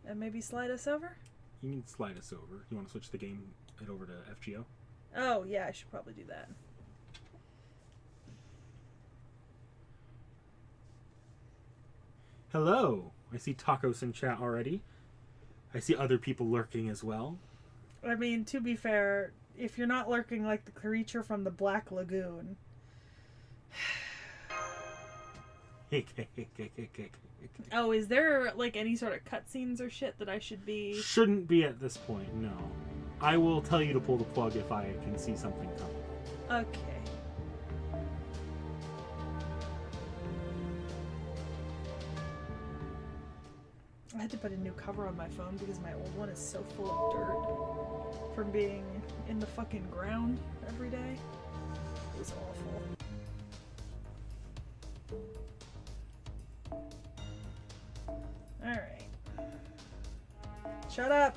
And maybe slide us over? You can slide us over. You want to switch the game over to FGO? Oh, yeah, I should probably do that. Hello! I see tacos in chat already. I see other people lurking as well. I mean, to be fair, if you're not lurking like the creature from the Black Lagoon... Oh, is there, like, any sort of cutscenes or shit that I should be... Shouldn't be at this point, no. I will tell you to pull the plug if I can see something coming. Okay. I had to put a new cover on my phone because my old one is so full of dirt from being in the fucking ground every day. It was awful. Alright. Shut up!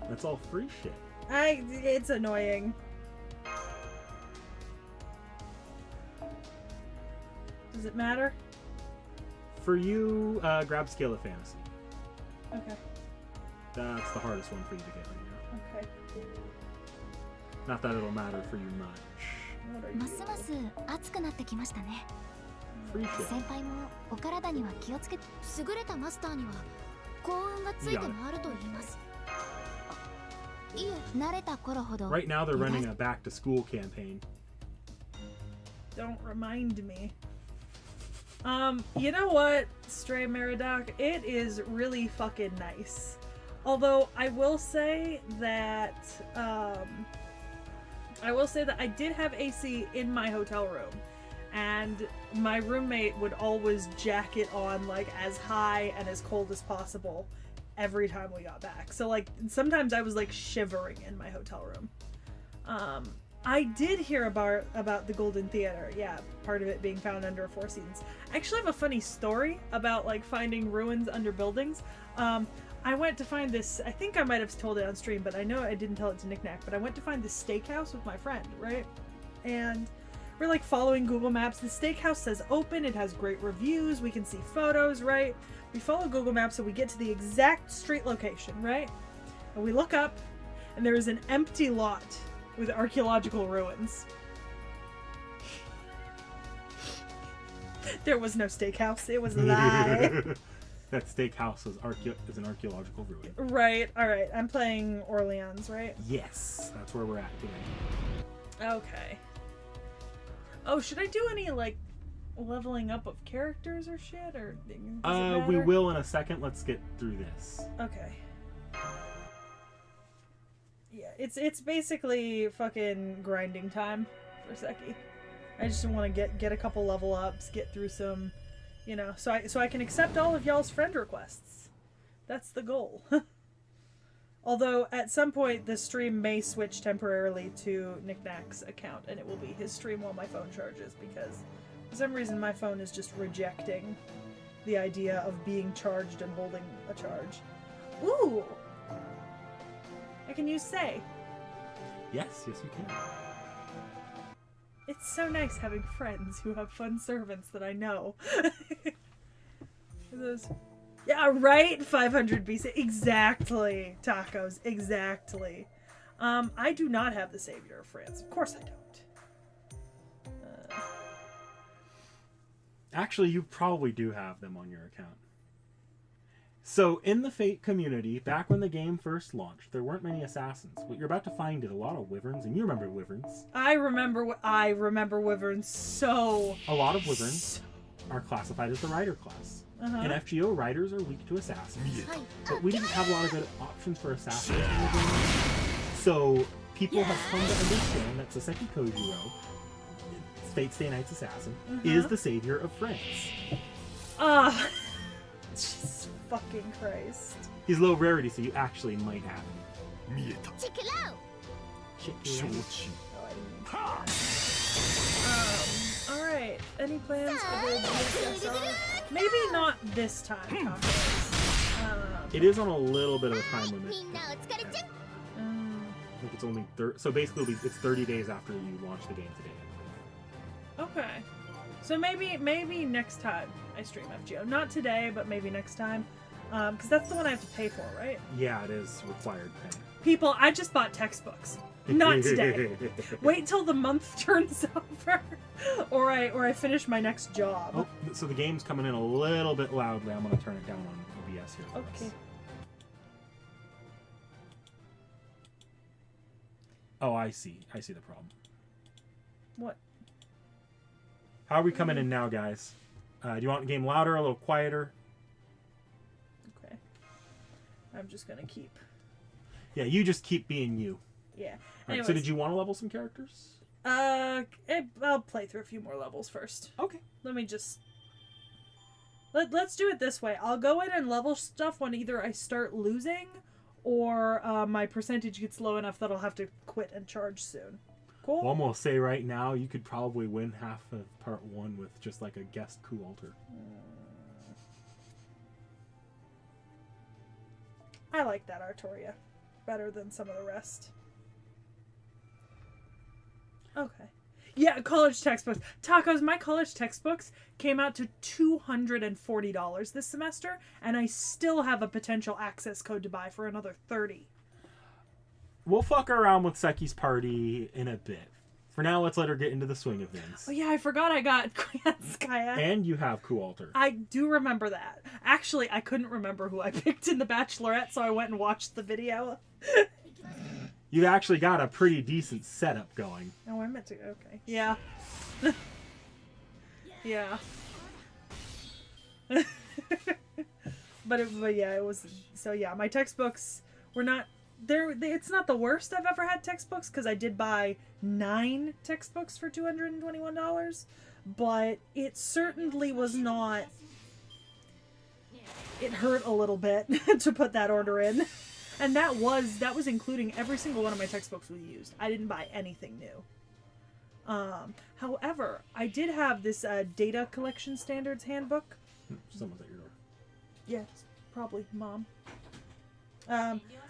That's all free shit. It's annoying. Does it matter? For you, grab Scale of Fantasy. Okay. That's the hardest one for you to get right now. Okay. Not that it'll matter for you much. What are you? ますます熱くなってきましたね。 Free shit. 先輩もお体には気をつけ、優れたマスターには幸運がついて回ると言います。いえ、慣れた頃ほど。 Right now they're running a back to school campaign. Don't remind me. You know what, Stray Meridoc? It is really fucking nice. Although I will say that I did have AC in my hotel room, and my roommate would always jack it on like as high and as cold as possible every time we got back. So like sometimes I was like shivering in my hotel room. I did hear about the Golden Theater, yeah, part of it being found under Four Seasons. I actually have a funny story about like finding ruins under buildings. I went to find this, I think I might have told it on stream, but I know I didn't tell it to Knickknack, but I went to find this steakhouse with my friend, right? And we're like following Google Maps. The steakhouse says open, it has great reviews, we can see photos, right? We follow Google Maps and we get to the exact street location, right? And we look up and there is an empty lot with archaeological ruins. There was no steakhouse. It was a lie. That steakhouse is an archaeological ruin. Right. All right. I'm playing Orleans, right? Yes, that's where we're at today. Okay. Oh, should I do any like leveling up of characters or shit, or does it matter? We will in a second. Let's get through this. Okay. Yeah, it's basically fucking grinding time for Sekhie. I just want to get a couple level ups, get through some, you know, so I can accept all of y'all's friend requests. That's the goal. Although at some point the stream may switch temporarily to Knickknack's account, and it will be his stream while my phone charges, because for some reason my phone is just rejecting the idea of being charged and holding a charge. Ooh! I can use say. Yes, you can. It's so nice having friends who have fun servants that I know. Those, yeah, right? 500 BC. Exactly. Tacos. Exactly. I do not have the Savior of France. Of course I don't. Actually, you probably do have them on your account. So, in the Fate community, back when the game first launched, there weren't many assassins. What you're about to find is a lot of wyverns, and you remember wyverns. I remember wyverns so... A lot of wyverns are classified as the rider class. In FGO, riders are weak to assassins. But we didn't have a lot of good options for assassins in the game. So, people have come to understand that Sekhie Kojiro, Fate Stay Night's assassin, is the savior of France. Jesus fucking Christ. He's low rarity, so you actually might have him. Alright. Any plans for the DSSR? Maybe not this time, Conference. It is on a little bit of a time limit. I think it's only so basically it's 30 days after you launch the game today. Okay. So maybe next time I stream FGO. Not today, but maybe next time. Because that's the one I have to pay for, right? Yeah, it is required pay. People, I just bought textbooks. Not today. Wait till the month turns over, or I finish my next job. Oh, so the game's coming in a little bit loudly. I'm gonna turn it down on OBS here. For Okay. us. Oh, I see. I see the problem. What? How are we coming in now, guys? Do you want the game louder, a little quieter? Okay. I'm just gonna keep. Yeah, you just keep being you. Yeah. Right, so did you want to level some characters? I'll play through a few more levels first. Okay. Let me just. Let's do it this way. I'll go in and level stuff when either I start losing, or my percentage gets low enough that I'll have to quit and charge soon. Cool. Well, I'm gonna say right now, you could probably win half of part 1 with just like a guest coup alter. I like that Artoria better than some of the rest. Okay. Yeah, college textbooks. Tacos, my college textbooks came out to $240 this semester, and I still have a potential access code to buy for another $30. We'll fuck around with Sekhie's party in a bit. For now, let's let her get into the swing of things. Oh yeah, I forgot I got Kyanskaya. And you have coup alter. I do remember that. Actually, I couldn't remember who I picked in The Bachelorette, so I went and watched the video. You actually got a pretty decent setup going. Oh, I meant to. Okay. Yeah. Yeah. but yeah, it was. So yeah, my textbooks were not. It's not the worst I've ever had textbooks, because I did buy 9 textbooks for $221, but it certainly was not. It hurt a little bit to put that order in. And that was including every single one of my textbooks we used. I didn't buy anything new. However, I did have this data collection standards handbook. Someone's at your door. Yes, probably Mom.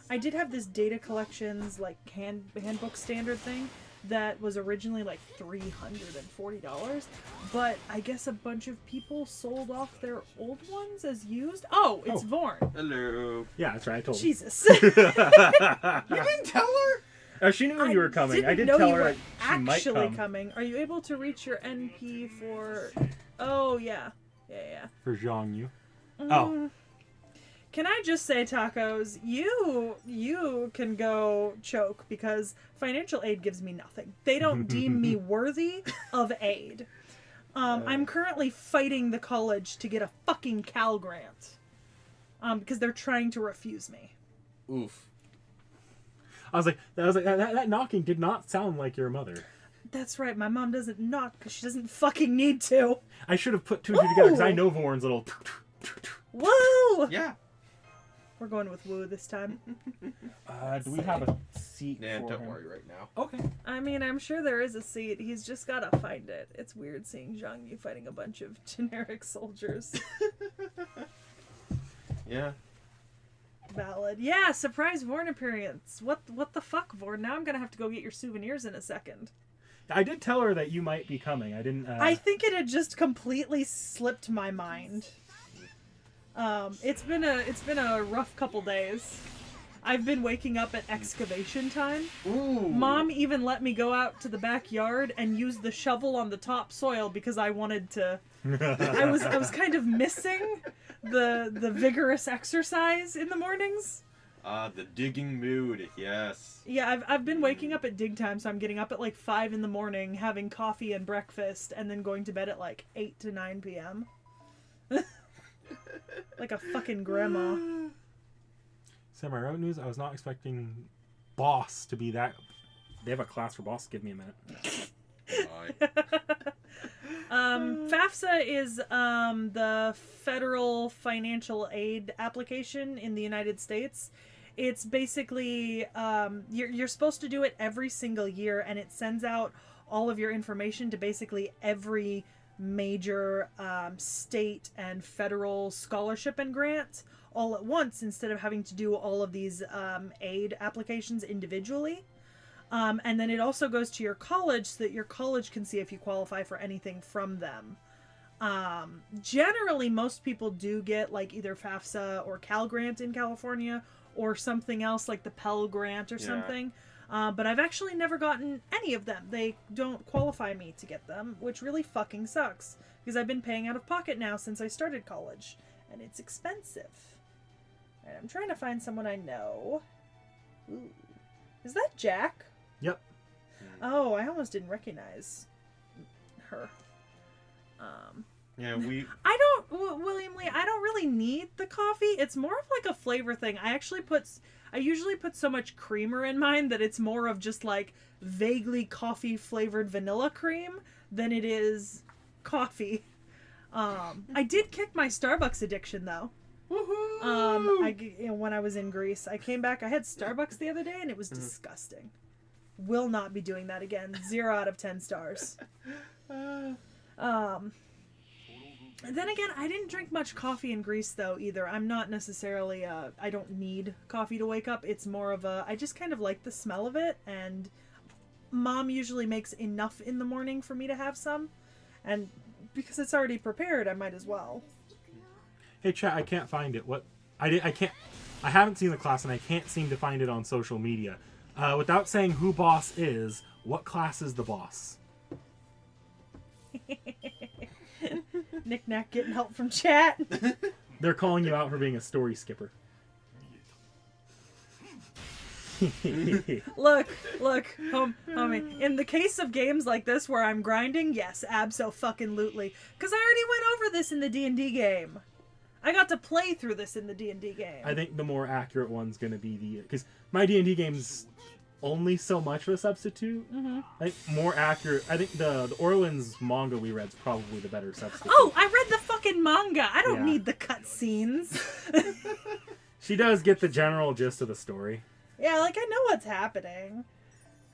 I did have this data collections like handbook standard thing that was originally like $340, but I guess a bunch of people sold off their old ones as used. Oh, it's Vorn. Hello. Yeah, that's right. I told her. Jesus. You didn't tell her? Oh, she knew you were coming. I did know tell you her were that she might actually come. coming. Are you able to reach your NP for? Oh yeah. For Zhang Yu. Oh. Can I just say, Tacos, you can go choke, because financial aid gives me nothing. They don't deem me worthy of aid. I'm currently fighting the college to get a fucking Cal grant. Because they're trying to refuse me. Oof. I was like, that knocking did not sound like your mother. That's right, my mom doesn't knock because she doesn't fucking need to. I should have put 2 and 2 together, because I know Vorn's little... Whoa! Yeah. We're going with woo this time. Do we have a seat Yeah, for don't him? worry right now. Okay. I mean, I'm sure there is a seat. He's just gotta find it. It's weird seeing Zhang Yu fighting a bunch of generic soldiers. Yeah. Valid. Yeah, surprise Vorn appearance. What the fuck, Vorn? Now I'm gonna have to go get your souvenirs in a second. I did tell her that you might be coming. I didn't... I think it had just completely slipped my mind. It's been a rough couple days. I've been waking up at excavation time. Ooh. Mom even let me go out to the backyard and use the shovel on the topsoil because I wanted to. I was kind of missing the vigorous exercise in the mornings. The digging mood, yes. Yeah, I've been waking up at dig time, so I'm getting up at like 5 in the morning, having coffee and breakfast, and then going to bed at like 8 to 9 p.m. Like a fucking grandma. Samurai Road News, I was not expecting boss to be that... They have a class for boss. Give me a minute. FAFSA is the federal financial aid application in the United States. It's basically you're supposed to do it every single year, and it sends out all of your information to basically every major state and federal scholarship and grant all at once, instead of having to do all of these aid applications individually. And then it also goes to your college so that your college can see if you qualify for anything from them. Generally, most people do get like either FAFSA or Cal Grant in California, or something else like the Pell Grant or something. But I've actually never gotten any of them. They don't qualify me to get them, which really fucking sucks. Because I've been paying out of pocket now since I started college. And it's expensive. Alright, I'm trying to find someone I know. Ooh. Is that Jack? Yep. Oh, I almost didn't recognize her. Yeah, William Lee, I don't really need the coffee. It's more of like a flavor thing. I usually put so much creamer in mine that it's more of just like vaguely coffee flavored vanilla cream than it is coffee. I did kick my Starbucks addiction though. woohoo! When I was in Greece, I came back. I had Starbucks the other day, and it was disgusting. Will not be doing that again. 0 out of 10 stars. Then again, I didn't drink much coffee in Greece though either. I'm not necessarily I don't need coffee to wake up. It's more of I just kind of like the smell of it, and Mom usually makes enough in the morning for me to have some, and because it's already prepared, I might as well. Hey chat, I can't find it. I haven't seen the class and I can't seem to find it on social media. Without saying who boss is, what class is the boss? Knick-knack getting help from chat. They're calling you out for being a story skipper. Look, homie. In the case of games like this where I'm grinding, yes, abso-fucking-lutely. Because I already went over this in the D&D game. I got to play through this in the D&D game. I think the more accurate one's going to be because my D&D game's only so much of a substitute. Mm-hmm. I think more accurate. I think the Orleans manga we read is probably the better substitute. Oh, I read the fucking manga. I don't need the cutscenes. She does get the general gist of the story. Yeah, like I know what's happening.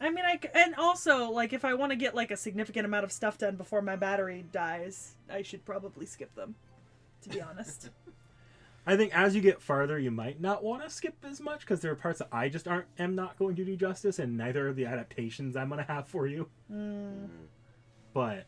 I mean, and also like if I want to get like a significant amount of stuff done before my battery dies, I should probably skip them. To be honest. I think as you get farther, you might not want to skip as much because there are parts that I just am not going to do justice, and neither of the adaptations I'm going to have for you. But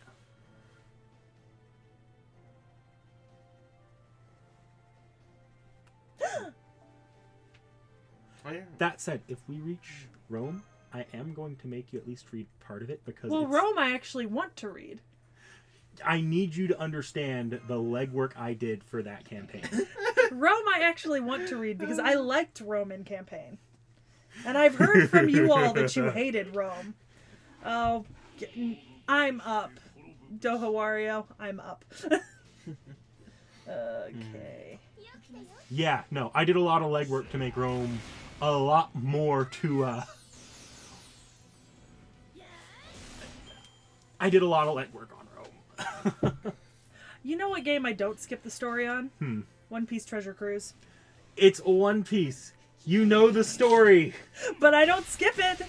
Oh, yeah. that said, if we reach Rome, I am going to make you at least read part of it because Rome I actually want to read. I need you to understand the legwork I did for that campaign. Rome I actually want to read because I liked Roman campaign. And I've heard from you all that you hated Rome. Oh, I'm up. Doho Wario, I'm up. Okay. Yeah, no, I did a lot of legwork to make Rome a lot more to, I did a lot of legwork on Rome. You know what game I don't skip the story on? One Piece Treasure Cruise. It's One Piece. You know the story. But I don't skip it.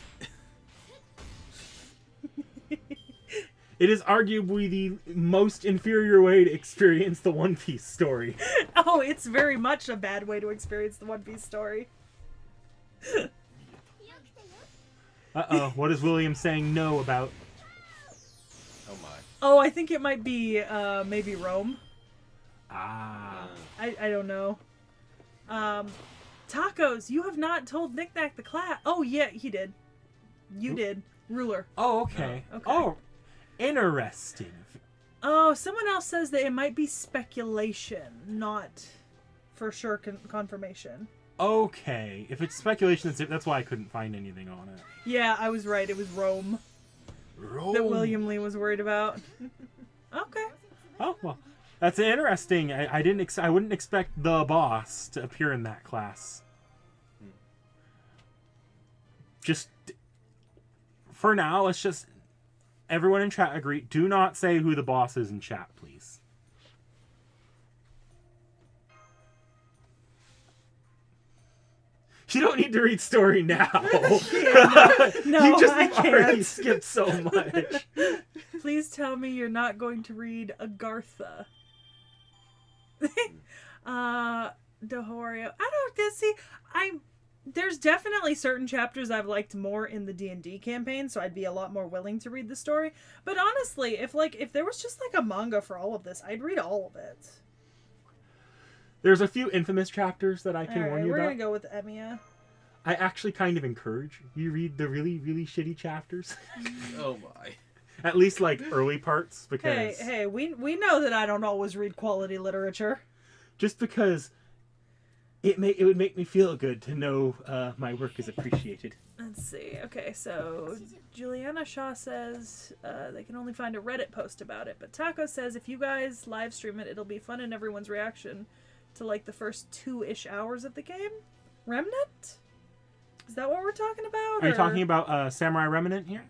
It is arguably the most inferior way to experience the One Piece story. Oh, it's very much a bad way to experience the One Piece story. Uh-oh, what is William saying no about? Oh my. Oh, I think it might be maybe Rome. Ah. I don't know. Tacos, you have not told Knick-Knack the class. Oh, yeah, he did. You did. Ruler. Oh, okay. Okay. Oh, interesting. Oh, someone else says that it might be speculation, not for sure confirmation. Okay. If it's speculation, that's why I couldn't find anything on it. Yeah, I was right. It was Rome that William Lee was worried about. Okay. Oh, well. That's interesting. I wouldn't expect the boss to appear in that class. Just for now, let's just everyone in chat agree. Do not say who the boss is in chat, please. You don't need to read story now. No, you just I already can't. skipped so much. Please tell me you're not going to read Agartha. Dohorio. I don't see. there's definitely certain chapters I've liked more in the D&D campaign, so I'd be a lot more willing to read the story. But honestly, if there was just like a manga for all of this, I'd read all of it. There's a few infamous chapters that I can warn you we're about. We're gonna go with Emiya. I actually kind of encourage you read the really, really shitty chapters. Oh my. At least like early parts, because hey, we know that I don't always read quality literature. Just because it would make me feel good to know my work is appreciated. Let's see. Okay, so Juliana Shaw says they can only find a Reddit post about it, but Taco says if you guys live stream it, it'll be fun in everyone's reaction to like the first 2-ish hours of the game. Remnant? Is that what we're talking about? Are you talking about Samurai Remnant here?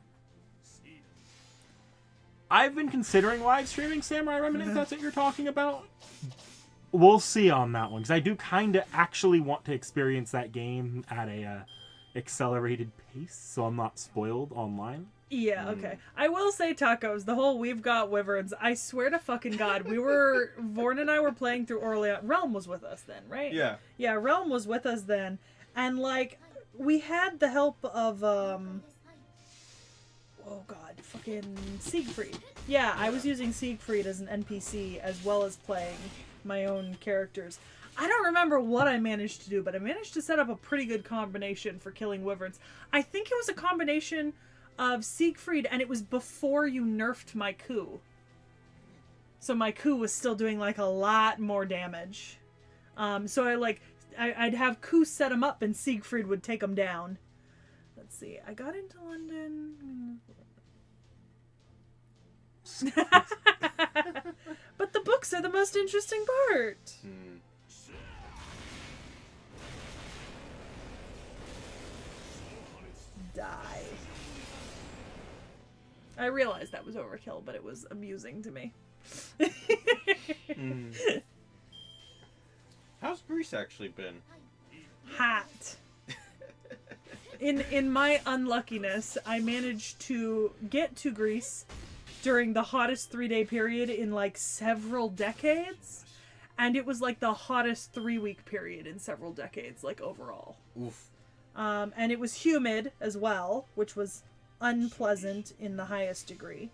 I've been considering live streaming Samurai Remnant, if that's what you're talking about. We'll see on that one, because I do kind of actually want to experience that game at a accelerated pace, so I'm not spoiled online. Yeah, okay. I will say, Tacos, the whole We've Got Wyverns, I swear to fucking God, Vorn and I were playing through Orleans. Realm was with us then, right? Yeah. Yeah, Realm was with us then, and like, we had the help of, oh god, fucking Siegfried. Yeah, I was using Siegfried as an NPC as well as playing my own characters. I don't remember what I managed to do, but I managed to set up a pretty good combination for killing wyverns. I think it was a combination of Siegfried, and it was before you nerfed my coup. So my coup was still doing like a lot more damage. So I'd have coup set him up and Siegfried would take him down. Let's see. I got into London. But the books are the most interesting part. Die. I realized that was overkill, but it was amusing to me. How's Greece actually been? Hot. In my unluckiness, I managed to get to Greece during the hottest 3-day period in like several decades, and it was like the hottest 3-week period in several decades, like overall. Oof. And it was humid as well, which was unpleasant in the highest degree.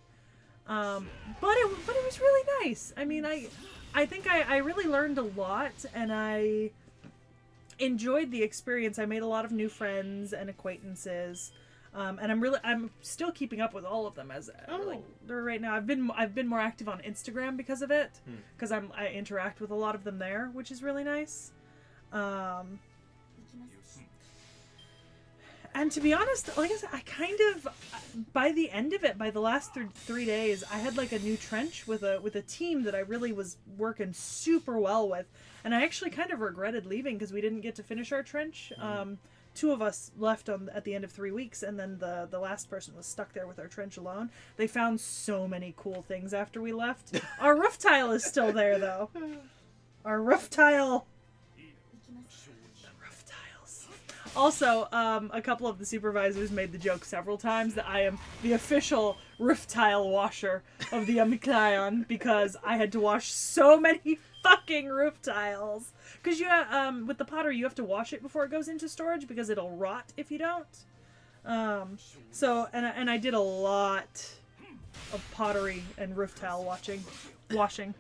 But it was really nice. I mean, I think I really learned a lot, and I enjoyed the experience. I made a lot of new friends and acquaintances. And I'm still keeping up with all of them right now. I've been more active on Instagram because of it, because I interact with a lot of them there, which is really nice. And to be honest, like I said, I kind of, by the end of it, by the last 3 days, I had like a new trench with a team that I really was working super well with, and I actually kind of regretted leaving because we didn't get to finish our trench. 2 of us left at the end of 3 weeks, and then the last person was stuck there with our trench alone. They found so many cool things after we left. Our roof tile is still there, though. Our roof tile. The roof tiles. Also, a couple of the supervisors made the joke several times that I am the official roof tile washer of the Amiklion, because I had to wash so many fucking roof tiles. Because you with the pottery, you have to wash it before it goes into storage because it'll rot if you don't. So I did a lot of pottery and roof tile washing.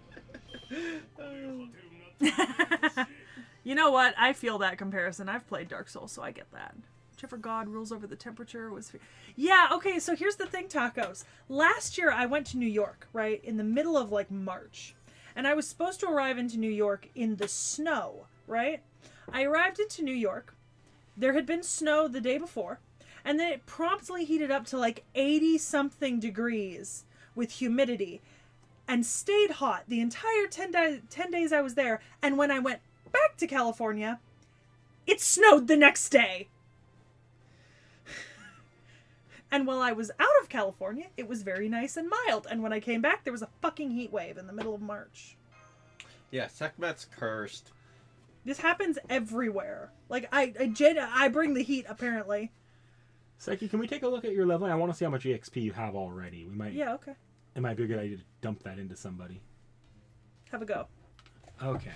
You know what? I feel that comparison. I've played Dark Souls, so I get that. Whichever god rules over the temperature was... Yeah, okay, so here's the thing, Tacos. Last year, I went to New York, right? In the middle of, like, March. And I was supposed to arrive into New York in the snow, right? I arrived into New York. There had been snow the day before. And then it promptly heated up to, like, 80-something degrees with humidity. And stayed hot the entire 10 days I was there. And when I went back to California, it snowed the next day. And while I was out of California, it was very nice and mild. And when I came back, there was a fucking heat wave in the middle of March. Yeah, Sekhmet's cursed. This happens everywhere. Like, I bring the heat, apparently. Sekhie, can we take a look at your leveling? I want to see how much EXP you have already. Yeah, okay. It might be a good idea to dump that into somebody. Have a go. Okay.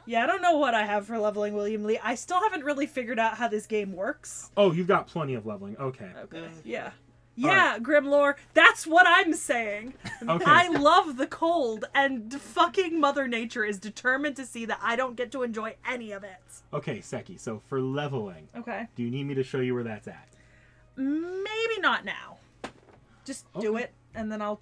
Yeah, I don't know what I have for leveling William Lee. I still haven't really figured out how this game works. Oh, you've got plenty of leveling. Okay. Okay. Yeah. Yeah, right. Grimlore, that's what I'm saying. Okay. I love the cold, and fucking Mother Nature is determined to see that I don't get to enjoy any of it. Okay, Sekhie, so for leveling, okay, do you need me to show you where that's at? Maybe not now. Just do it, and then I'll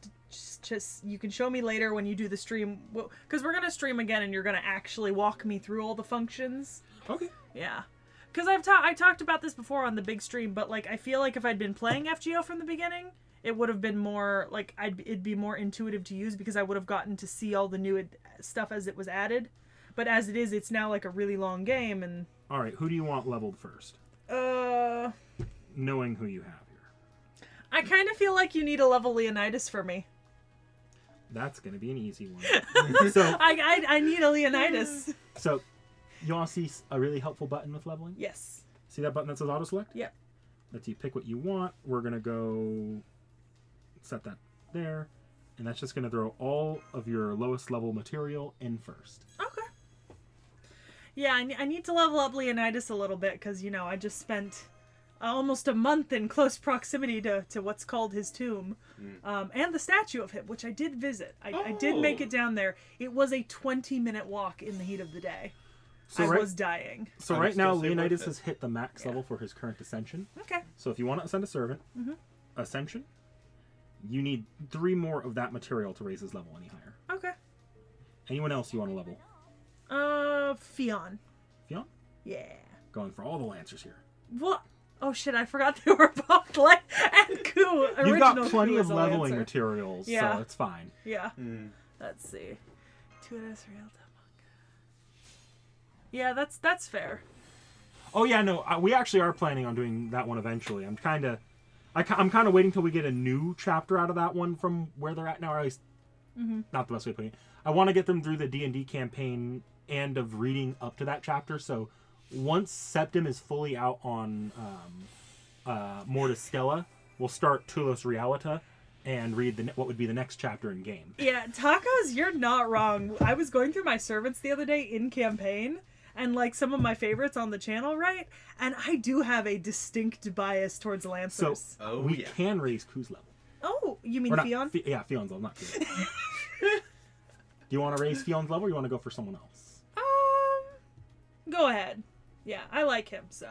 just you can show me later when you do the stream, because we're gonna stream again, and you're gonna actually walk me through all the functions. Okay. Yeah. Because I talked about this before on the big stream, but like I feel like if I'd been playing FGO from the beginning, it would have been more like it'd be more intuitive to use because I would have gotten to see all the new stuff as it was added. But as it is, it's now like a really long game. And all right, who do you want leveled first? Knowing who you have here, I kind of feel like you need a level Leonidas for me. That's gonna be an easy one. So I need a Leonidas. So. You want to see a really helpful button with leveling? Yes. See that button that says auto select? Yep. Lets you pick what you want. We're going to go set that there. And that's just going to throw all of your lowest level material in first. Okay. Yeah, I need to level up Leonidas a little bit because, you know, I just spent almost a month in close proximity to what's called his tomb. And the statue of him, which I did visit. I did make it down there. It was a 20-minute walk in the heat of the day. So I was dying. So right now, Leonidas has hit the max level for his current ascension. Okay. So if you want to ascend a servant, ascension, you need 3 more of that material to raise his level any higher. Okay. Anyone else you want to level? Fionn. Fionn? Yeah. Going for all the Lancers here. What? Oh shit, I forgot they were both like and Ku. You've got plenty of leveling materials, so it's fine. Yeah. Let's see. 2S real. Yeah, that's fair. Oh yeah, no, we actually are planning on doing that one eventually. I'm kind of waiting till we get a new chapter out of that one from where they're at now. Or at least, not the best way of putting it. I want to get them through the D&D campaign and of reading up to that chapter. So once Septim is fully out on Mortis Stella, we'll start Tulos Realita and read what would be the next chapter in game. Yeah, Tacos, you're not wrong. I was going through my servants the other day in campaign. And, like, some of my favorites on the channel, right? And I do have a distinct bias towards Lancers. So, we can raise Ku's level. Oh, you mean Fionn? Yeah, Fion's level, not Ku. Do you want to raise Fion's level, or you want to go for someone else? Go ahead. Yeah, I like him, so.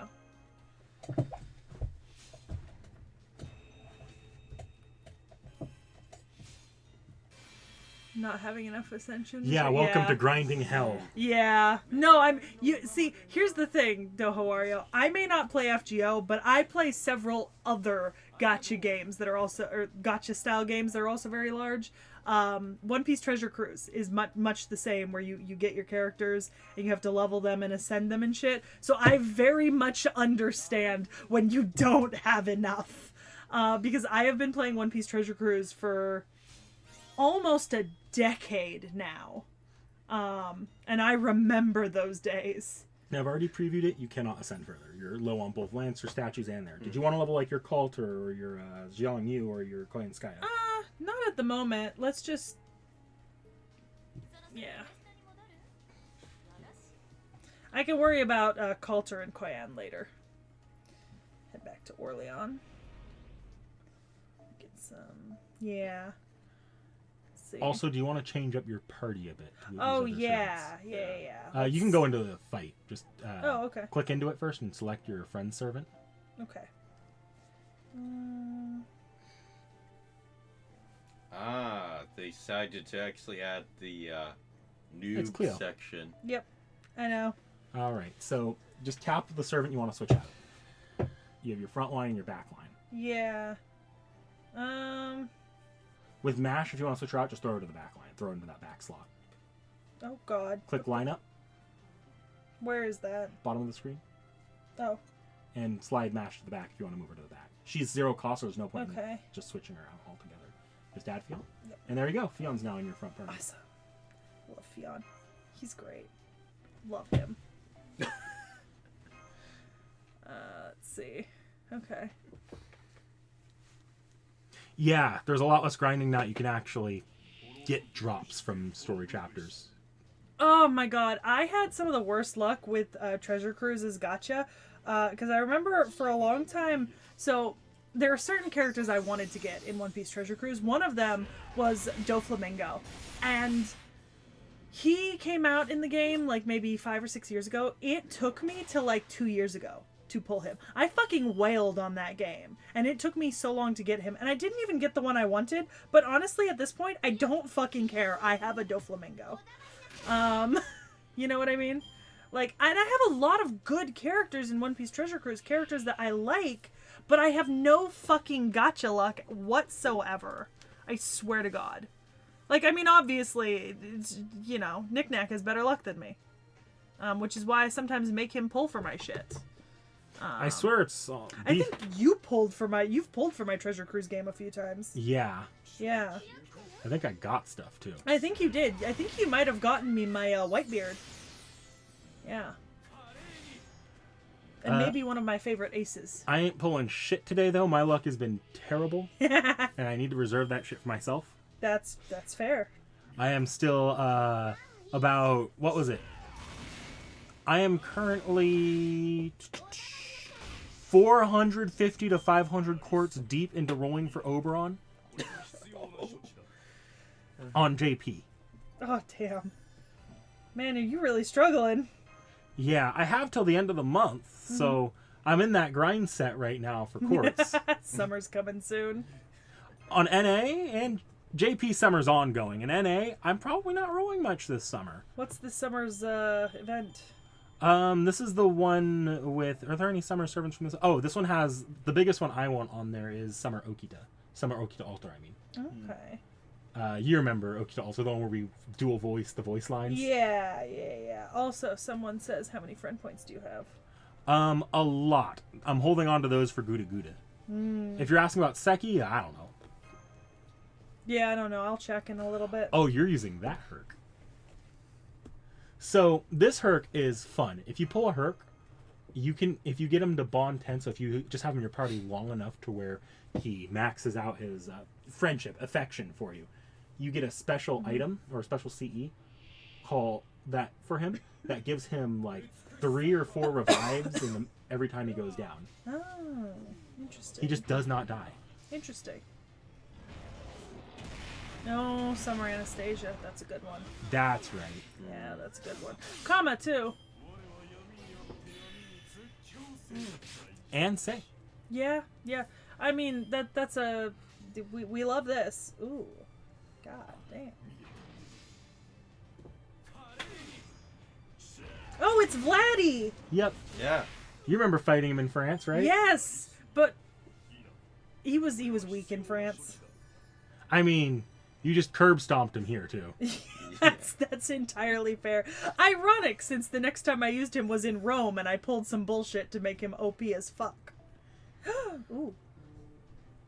Not having enough ascension. Yeah, welcome to grinding hell. Yeah. No, see, here's the thing, Dohoario. I may not play FGO, but I play several other gacha games that are also, or gacha style games that are also very large. One Piece Treasure Cruise is much the same, where you get your characters and you have to level them and ascend them and shit. So I very much understand when you don't have enough. Because I have been playing One Piece Treasure Cruise for almost a decade now. And I remember those days. Now, I've already previewed it. You cannot ascend further. You're low on both Lancer statues and there. Did you want to level like your Coulter or your Jiang Yu or your Koyan Skya? Not at the moment. Let's just... Yeah. I can worry about Coulter and Koyan later. Head back to Orleans. Get some... Yeah. Also, do you want to change up your party a bit? Oh, yeah. Yeah. You can go into the fight. Just okay. Click into it first and select your friend servant. Okay. They decided to actually add the noob section. Yep, I know. All right, so just tap the servant you want to switch out. You have your front line and your back line. Yeah. With MASH, if you want to switch her out, just throw her to the back line. Throw her into that back slot. Oh, God. Click line up. Where is that? Bottom of the screen. Oh. And slide MASH to the back if you want to move her to the back. She's 0 cost, so there's no point in just switching her out altogether. Just add Fionn. Yep. And there you go. Fion's now in your front burner. Awesome. Love Fionn. He's great. Love him. Let's see. Okay. Yeah, there's a lot less grinding now. You can actually get drops from story chapters. Oh my god, I had some of the worst luck with Treasure Cruise's gacha, because I remember for a long time, so there are certain characters I wanted to get in One Piece Treasure Cruise. One of them was Doflamingo, and he came out in the game like maybe 5 or 6 years ago. It took me till like 2 years ago to pull him. I fucking wailed on that game, and it took me so long to get him, and I didn't even get the one I wanted, but honestly at this point I don't fucking care. I have a Doflamingo. You know what I mean? Like, and I have a lot of good characters in One Piece Treasure Cruise, characters that I like, but I have no fucking gacha luck whatsoever. I swear to God. Like, I mean, obviously, it's, you know, Knick-Knack has better luck than me. Which is why I sometimes make him pull for my shit. I swear it's... I think you've pulled for my Treasure Cruise game a few times. Yeah. Yeah. I think I got stuff, too. I think you did. I think you might have gotten me my Whitebeard. Yeah. And maybe one of my favorite aces. I ain't pulling shit today, though. My luck has been terrible. And I need to reserve that shit for myself. That's fair. I am still, about... What was it? I am currently 450 to 500 quarts deep into rolling for Oberon. On JP. Oh, damn. Man, are you really struggling? Yeah, I have till the end of the month, so I'm in that grind set right now for quartz. Summer's coming soon. On NA, and JP Summer's ongoing. In NA, I'm probably not rolling much this summer. What's this summer's event? This is the one with... Are there any summer servants from this? Oh, this one has... The biggest one I want on there is Summer Okita. Summer Okita Altar, I mean. Okay. You remember Okita Altar, the one where we dual voice the voice lines? Yeah. Also, someone says, how many friend points do you have? A lot. I'm holding on to those for Gouda Gouda. If you're asking about Sekhie, I don't know. Yeah, I don't know. I'll check in a little bit. Oh, you're using that Herc. So, this Herc is fun. If you pull a Herc, you can, if you get him to bond 10, so if you just have him in your party long enough to where he maxes out his friendship, affection for you, you get a special item, or a special CE, call that for him, that gives him like 3 or 4 revives every time he goes down. Oh, interesting. He just does not die. Interesting. No, Summer Anastasia. That's a good one. That's right. Yeah, that's a good one. Kama, too. And Sei. Yeah. I mean, that's a... We love this. Ooh. God damn. Oh, it's Vladdy! Yep. Yeah. You remember fighting him in France, right? Yes! But he was weak in France. I mean, you just curb stomped him here, too. That's entirely fair. Ironic, since the next time I used him was in Rome and I pulled some bullshit to make him OP as fuck. Ooh.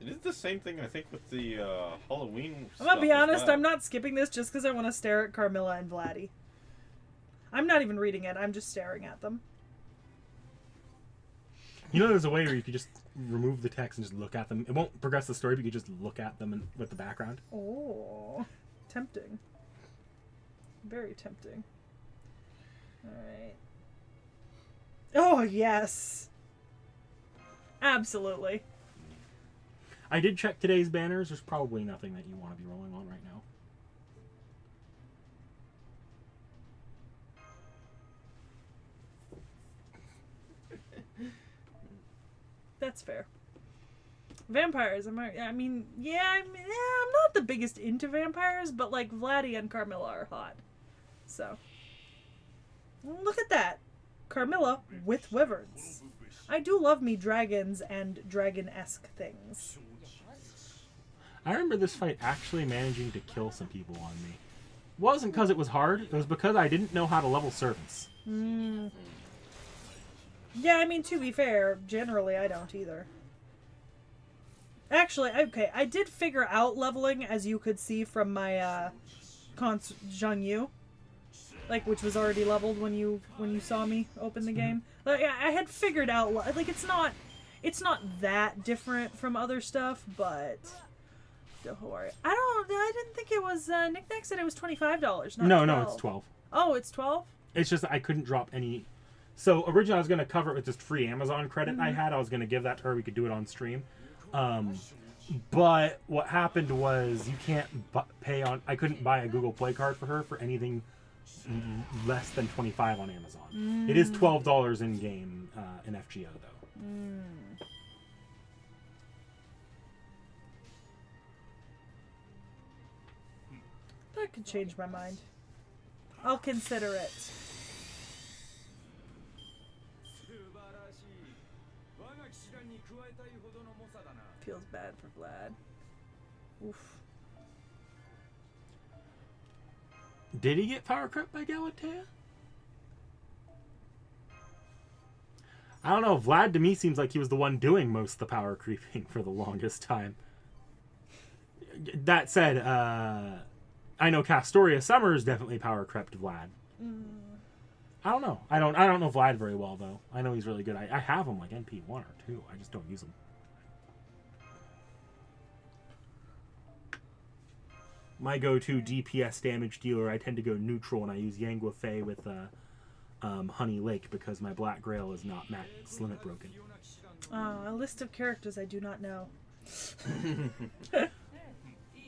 It is the same thing, I think, with the Halloween I'm gonna be honest, well. I'm not skipping this just because I want to stare at Carmilla and Vladdy. I'm not even reading it, I'm just staring at them. You know there's a way where you could just remove the text and just look at them. It won't progress the story, but you could just look at them with the background. Oh, tempting. Very tempting. Alright. Oh, yes! Absolutely. I did check today's banners. There's probably nothing that you want to be rolling on right now. That's fair. Vampires, I'm not the biggest into vampires, but like Vladdy and Carmilla are hot. So, look at that. Carmilla with wyverns. I do love me dragons and dragon-esque things. I remember this fight actually managing to kill some people on me. It wasn't because it was hard. It was because I didn't know how to level servants. Yeah, I mean, to be fair, generally I don't either. Actually, okay, I did figure out leveling, as you could see from my Zhang Yu, like, which was already leveled when you saw me open the game. Like, I had figured out, like, it's not that different from other stuff, but Dohori. I didn't think it was. Nick Nack said it was $25. Not No, 12. no, it's 12. Oh, it's 12. It's just I couldn't drop any. So originally I was going to cover it with just free Amazon credit I had. I was going to give that to her. We could do it on stream. But what happened was you can't pay on. I couldn't buy a Google Play card for her for anything less than $25 on Amazon. It is $12 in game in FGO though. That could change my mind. I'll consider it. Feels bad for Vlad. Oof. Did he get power crept by Galatea? I don't know. Vlad to me seems like he was the one doing most of the power creeping for the longest time. That said, I know Castoria Summers definitely power crept Vlad. I don't know. I don't know Vlad very well though. I know he's really good. I have him like NP1 or 2. I just don't use him. My go-to DPS damage dealer, I tend to go neutral, and I use Yangua Fei with Honey Lake because my Black Grail is not max limit broken. A list of characters I do not know.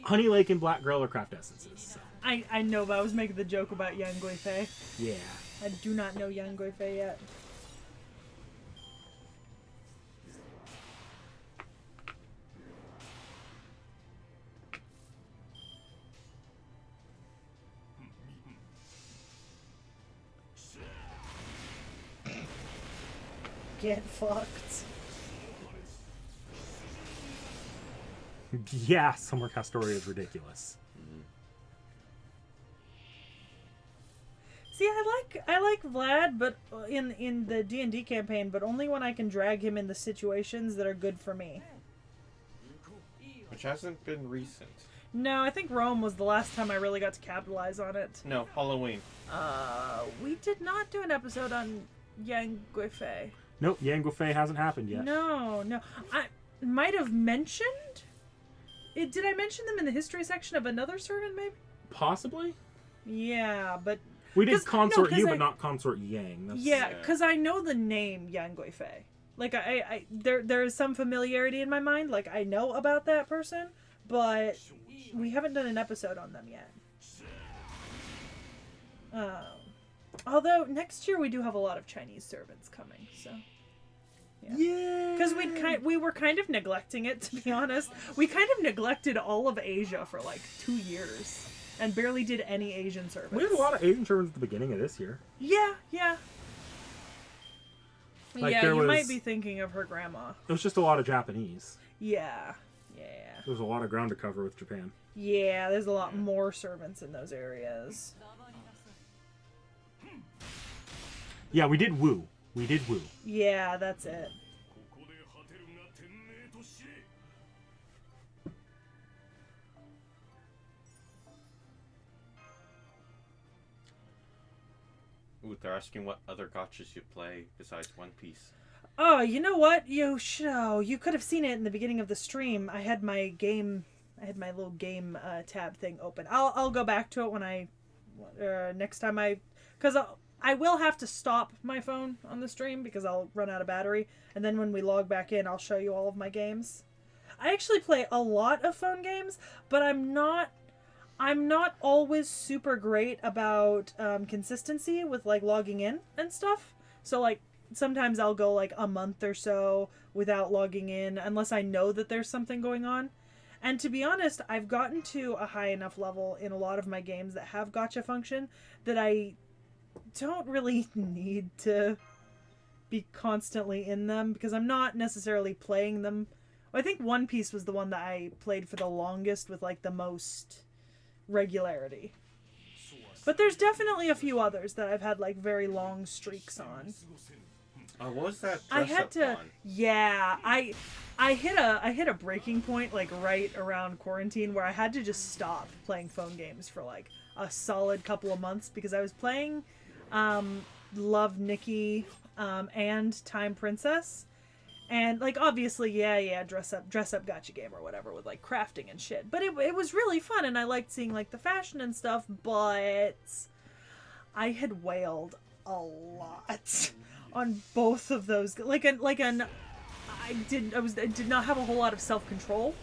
Honey Lake and Black Grail are craft essences. So. I know, but I was making the joke about Yang Guifei. Yeah. I do not know Yang Guifei yet. Get fucked. Yeah, Summer Castoria is ridiculous. See, I like Vlad, but in the D&D campaign, but only when I can drag him in the situations that are good for me. Which hasn't been recent. No, I think Rome was the last time I really got to capitalize on it. No, Halloween. We did not do an episode on Yang Guifei. Nope, Yangua Fei hasn't happened yet. No. I might have mentioned... Did I mention them in the history section of another servant, maybe? Possibly? Yeah, but... We did Consort Yu, but not Consort Yang. That's... Yeah, because I know the name Yang Guifei. Like, there is some familiarity in my mind. Like, I know about that person, but we haven't done an episode on them yet. Although, next year we do have a lot of Chinese servants coming, so... Yeah. Because we were kind of neglecting it, to be honest. We kind of neglected all of Asia for, like, 2 years. And barely did any Asian servants. We had a lot of Asian servants at the beginning of this year. Yeah. Like, yeah, you might be thinking of her grandma. It was just a lot of Japanese. Yeah. There was a lot of ground to cover with Japan. Yeah, there's a lot more servants in those areas. Yeah, we did Wu. Yeah, that's it. Ooh, they're asking what other gachas you play besides One Piece. Oh, you know what? You could have seen it in the beginning of the stream. I had my little game tab thing open. I'll go back to it when I next time because I will have to stop my phone on the stream because I'll run out of battery, and then when we log back in, I'll show you all of my games. I actually play a lot of phone games, but I'm not always super great about consistency with like logging in and stuff. So like sometimes I'll go like a month or so without logging in unless I know that there's something going on. And to be honest, I've gotten to a high enough level in a lot of my games that have gacha function that I don't really need to be constantly in them because I'm not necessarily playing them. I think One Piece was the one that I played for the longest with like the most regularity. But there's definitely a few others that I've had like very long streaks on. What was that? I had to. On? Yeah, I hit a breaking point like right around quarantine where I had to just stop playing phone games for like a solid couple of months because I was playing Love Nikki and Time Princess, And like obviously, yeah, dress up gacha game or whatever with like crafting and shit. But it was really fun, and I liked seeing like the fashion and stuff. But I had wailed a lot on both of those. I did not have a whole lot of self-control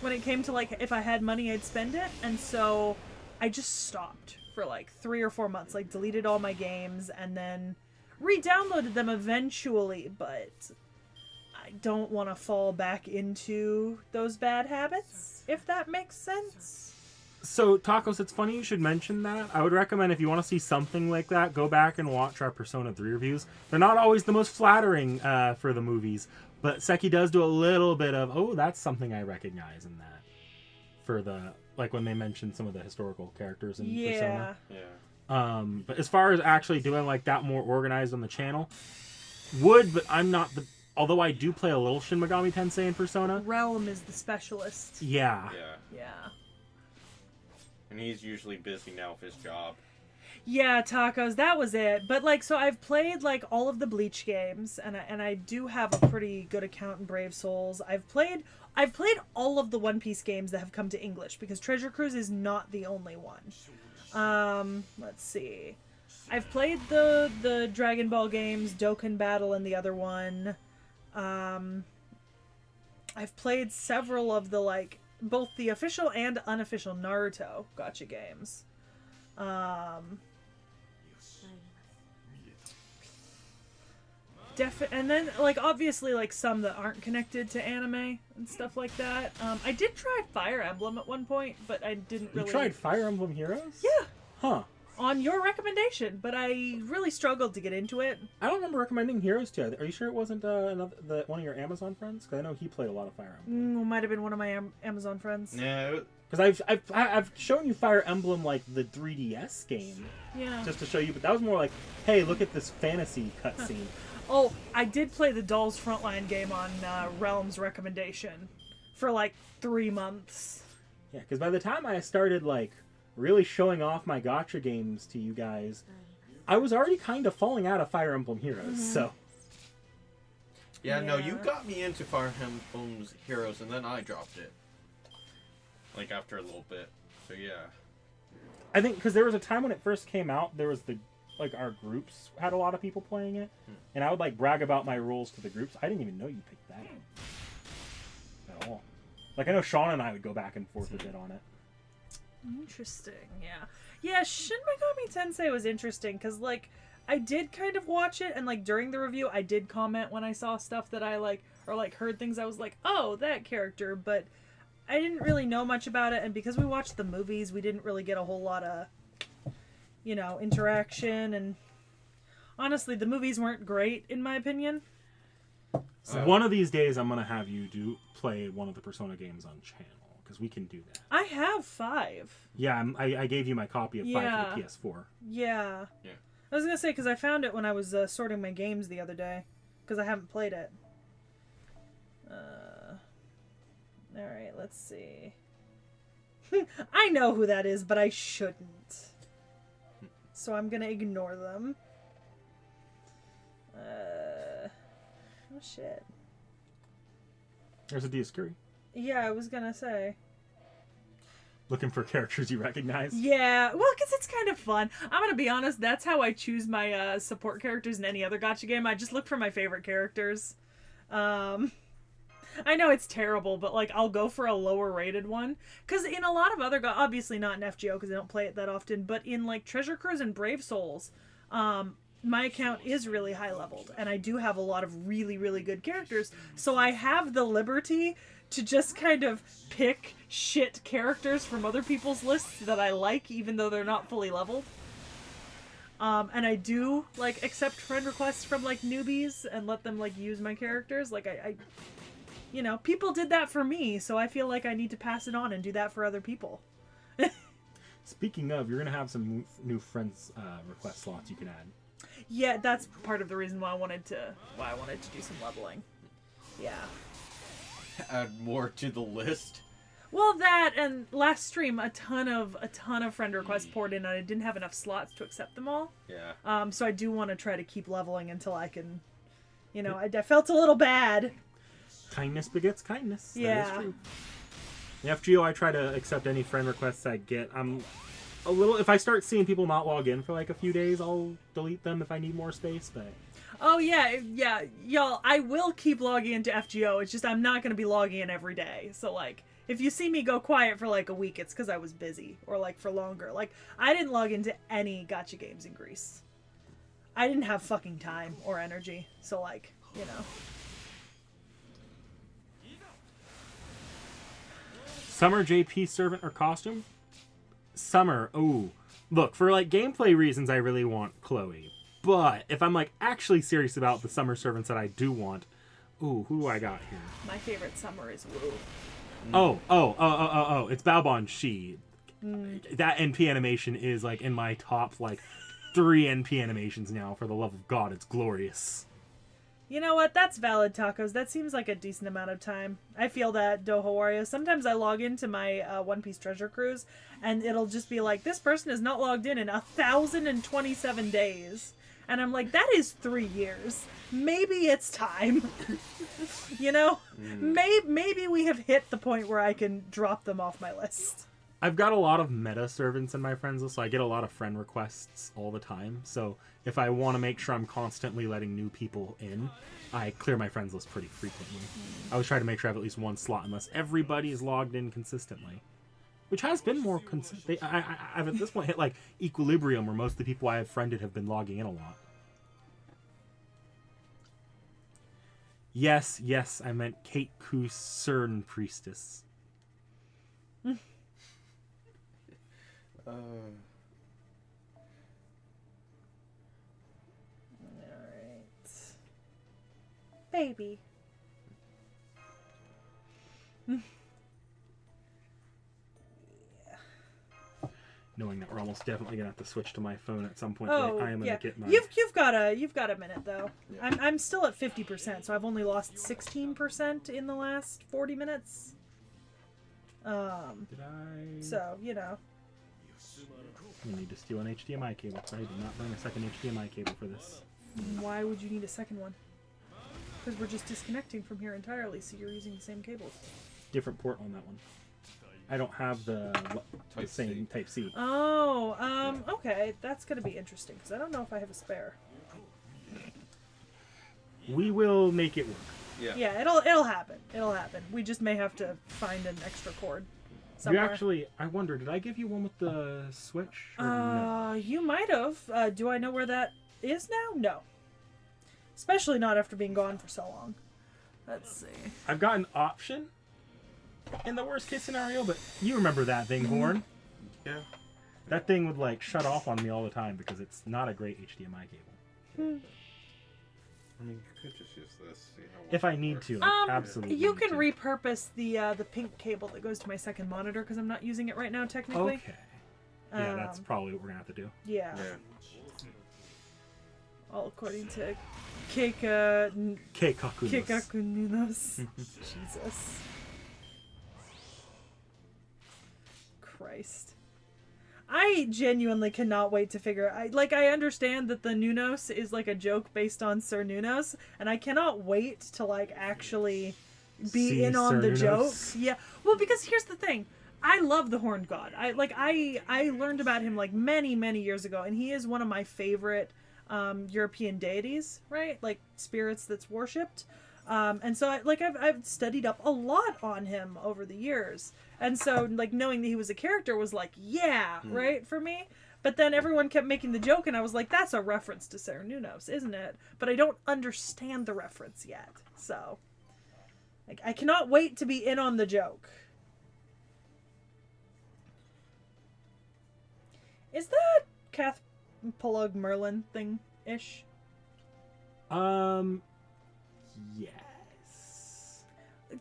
when it came to like if I had money I'd spend it, and so I just stopped for like 3 or 4 months, like deleted all my games and then re-downloaded them eventually, but I don't want to fall back into those bad habits, if that makes sense. So, Tacos, it's funny you should mention that. I would recommend if you want to see something like that, go back and watch our Persona 3 reviews. They're not always the most flattering for the movies, but Sekhie does do a little bit of, oh, that's something I recognize in that. For the, like when they mention some of the historical characters in Persona. Yeah. But as far as actually doing like that more organized on the channel, but I'm not the... Although I do play a little Shin Megami Tensei in Persona. Realm is the specialist. Yeah. Yeah. And he's usually busy now with his job. Yeah, Tacos, that was it. But like, so I've played like all of the Bleach games, and I do have a pretty good account in Brave Souls. I've played all of the One Piece games that have come to English, because Treasure Cruise is not the only one. Let's see. I've played the Dragon Ball games, Dokkan Battle and the other one. I've played several of the like both the official and unofficial Naruto gacha games. And then like obviously like some that aren't connected to anime and stuff like that. I did try Fire Emblem at one point, but I didn't really. You tried Fire Emblem Heroes? Yeah. Huh. On your recommendation, but I really struggled to get into it. I don't remember recommending Heroes to you. Are you sure it wasn't one of your Amazon friends? Because I know he played a lot of Fire Emblem. It might have been one of my Amazon friends. No. Because I've shown you Fire Emblem, like the 3DS game. Yeah. Just to show you, but that was more like, hey, look at this fantasy cutscene. Oh, I did play the Dolls Frontline game on Realm's recommendation for like 3 months. Yeah, because by the time I started like really showing off my gacha games to you guys, I was already kind of falling out of Fire Emblem Heroes, so... Yeah, no, you got me into Fire Emblem's Heroes, and then I dropped it. Like, after a little bit. So, yeah. I think, because there was a time when it first came out, there was our groups had a lot of people playing it, and I would, like, brag about my roles to the groups. I didn't even know you picked that at all. Like, I know Sean and I would go back and forth a bit on it. Interesting, yeah. Yeah, Shin Megami Tensei was interesting, because, like, I did kind of watch it, and, like, during the review, I did comment when I saw stuff that I, like, or, like, heard things I was like, oh, that character, but I didn't really know much about it, and because we watched the movies, we didn't really get a whole lot of, you know, interaction, and honestly, the movies weren't great, in my opinion. So one of these days, I'm going to have you play one of the Persona games on channel. Because we can do that. I have 5. Yeah, I gave you my copy of 5 for the PS4. Yeah. I was gonna say, because I found it when I was sorting my games the other day. Because I haven't played it. Alright, let's see. I know who that is, but I shouldn't. So I'm gonna ignore them. Oh shit. There's a Dioscuri. Yeah, I was gonna say. Looking for characters you recognize? Yeah, well, because it's kind of fun. I'm gonna be honest, that's how I choose my support characters in any other gacha game. I just look for my favorite characters. I know it's terrible, but, like, I'll go for a lower rated one. Because in a lot of other obviously not in FGO, because I don't play it that often, but in, like, Treasure Cruise and Brave Souls, my account is really high leveled, and I do have a lot of really, really good characters, so I have the liberty to just kind of pick shit characters from other people's lists that I like, even though they're not fully leveled. And I do, like, accept friend requests from, like, newbies and let them, like, use my characters. Like, I you know, people did that for me, so I feel like I need to pass it on and do that for other people. Speaking of, you're going to have some new friends request slots you can add. Yeah, that's part of the reason why I wanted to do some leveling. Yeah. Add more to the list. Well, that and last stream a ton of friend requests poured in, and I didn't have enough slots to accept them all. Yeah. So I do want to try to keep leveling until I can, You know, I felt a little bad. Kindness begets kindness. Yeah. That is true. In FGO, I try to accept any friend requests I get. I'm a little... If I start seeing people not log in for like a few days, I'll delete them if I need more space, but... Oh, yeah, y'all, I will keep logging into FGO. It's just I'm not going to be logging in every day. So, like, if you see me go quiet for, like, a week, it's because I was busy. Or, like, for longer. Like, I didn't log into any gacha games in Greece. I didn't have fucking time or energy. So, like, you know. Summer JP servant or costume? Summer, ooh. Look, for, like, gameplay reasons, I really want Chloe. But if I'm like actually serious about the summer servants that I do want, ooh, who do I got here? My favorite summer is Wu. Oh, it's Baobon Shi. That NP animation is like in my top like 3 NP animations now. For the love of God, it's glorious. You know what? That's valid, Tacos. That seems like a decent amount of time. I feel that, Doho Wario. Sometimes I log into my One Piece Treasure Cruise, and it'll just be like, this person is not logged in 1,027 days. And I'm like, that is 3 years. Maybe it's time. You know? Maybe we have hit the point where I can drop them off my list. I've got a lot of meta servants in my friends list, so I get a lot of friend requests all the time. So if I want to make sure I'm constantly letting new people in, I clear my friends list pretty frequently. I always try to make sure I have at least one slot unless everybody is logged in consistently. Which has been more consistent. I've at this point hit like equilibrium where most of the people I have friended have been logging in a lot. Yes, I meant Kate Cern Priestess. Alright. Baby. Knowing that we're almost definitely gonna have to switch to my phone at some point, Oh, I am gonna yeah. get my. You've got a minute though. Yeah. I'm still at 50%, so I've only lost 16% in the last 40 minutes. Did I? So you know. You need to steal an HDMI cable. I did not bring a second HDMI cable for this. Why would you need a second one? Because we're just disconnecting from here entirely, so you're using the same cables. Different port on that one. I don't have the same Type C. Oh, okay. That's going to be interesting, because I don't know if I have a spare. We will make it work. Yeah, it'll happen. It'll happen. We just may have to find an extra cord somewhere. You actually, I wonder, did I give you one with the Switch? Or no? You might have. Do I know where that is now? No. Especially not after being gone for so long. Let's see. I've got an option in the worst case scenario, but you remember that thing, Horn? Yeah. That thing would like shut off on me all the time because it's not a great HDMI cable. I mean, you could just use this. See how if I need to, like, absolutely. You can repurpose the pink cable that goes to my second monitor because I'm not using it right now technically. Okay. Yeah, that's probably what we're gonna have to do. Yeah. All according to Keikakunos. Jesus. Christ. I genuinely cannot wait to figure I understand that the Nunos is like a joke based on Sir Nunos, and I cannot wait to like actually be in on the joke. Yeah. Well, because here's the thing. I love the Horned God. I learned about him like many years ago, and he is one of my favorite European deities, right? Like spirits that's worshipped. And so I've studied up a lot on him over the years. And so like knowing that he was a character was like, right, for me. But then everyone kept making the joke and I was like, that's a reference to Sir Nunos, isn't it? But I don't understand the reference yet. So like I cannot wait to be in on the joke. Is that Cath Plug Merlin thing-ish? Yes.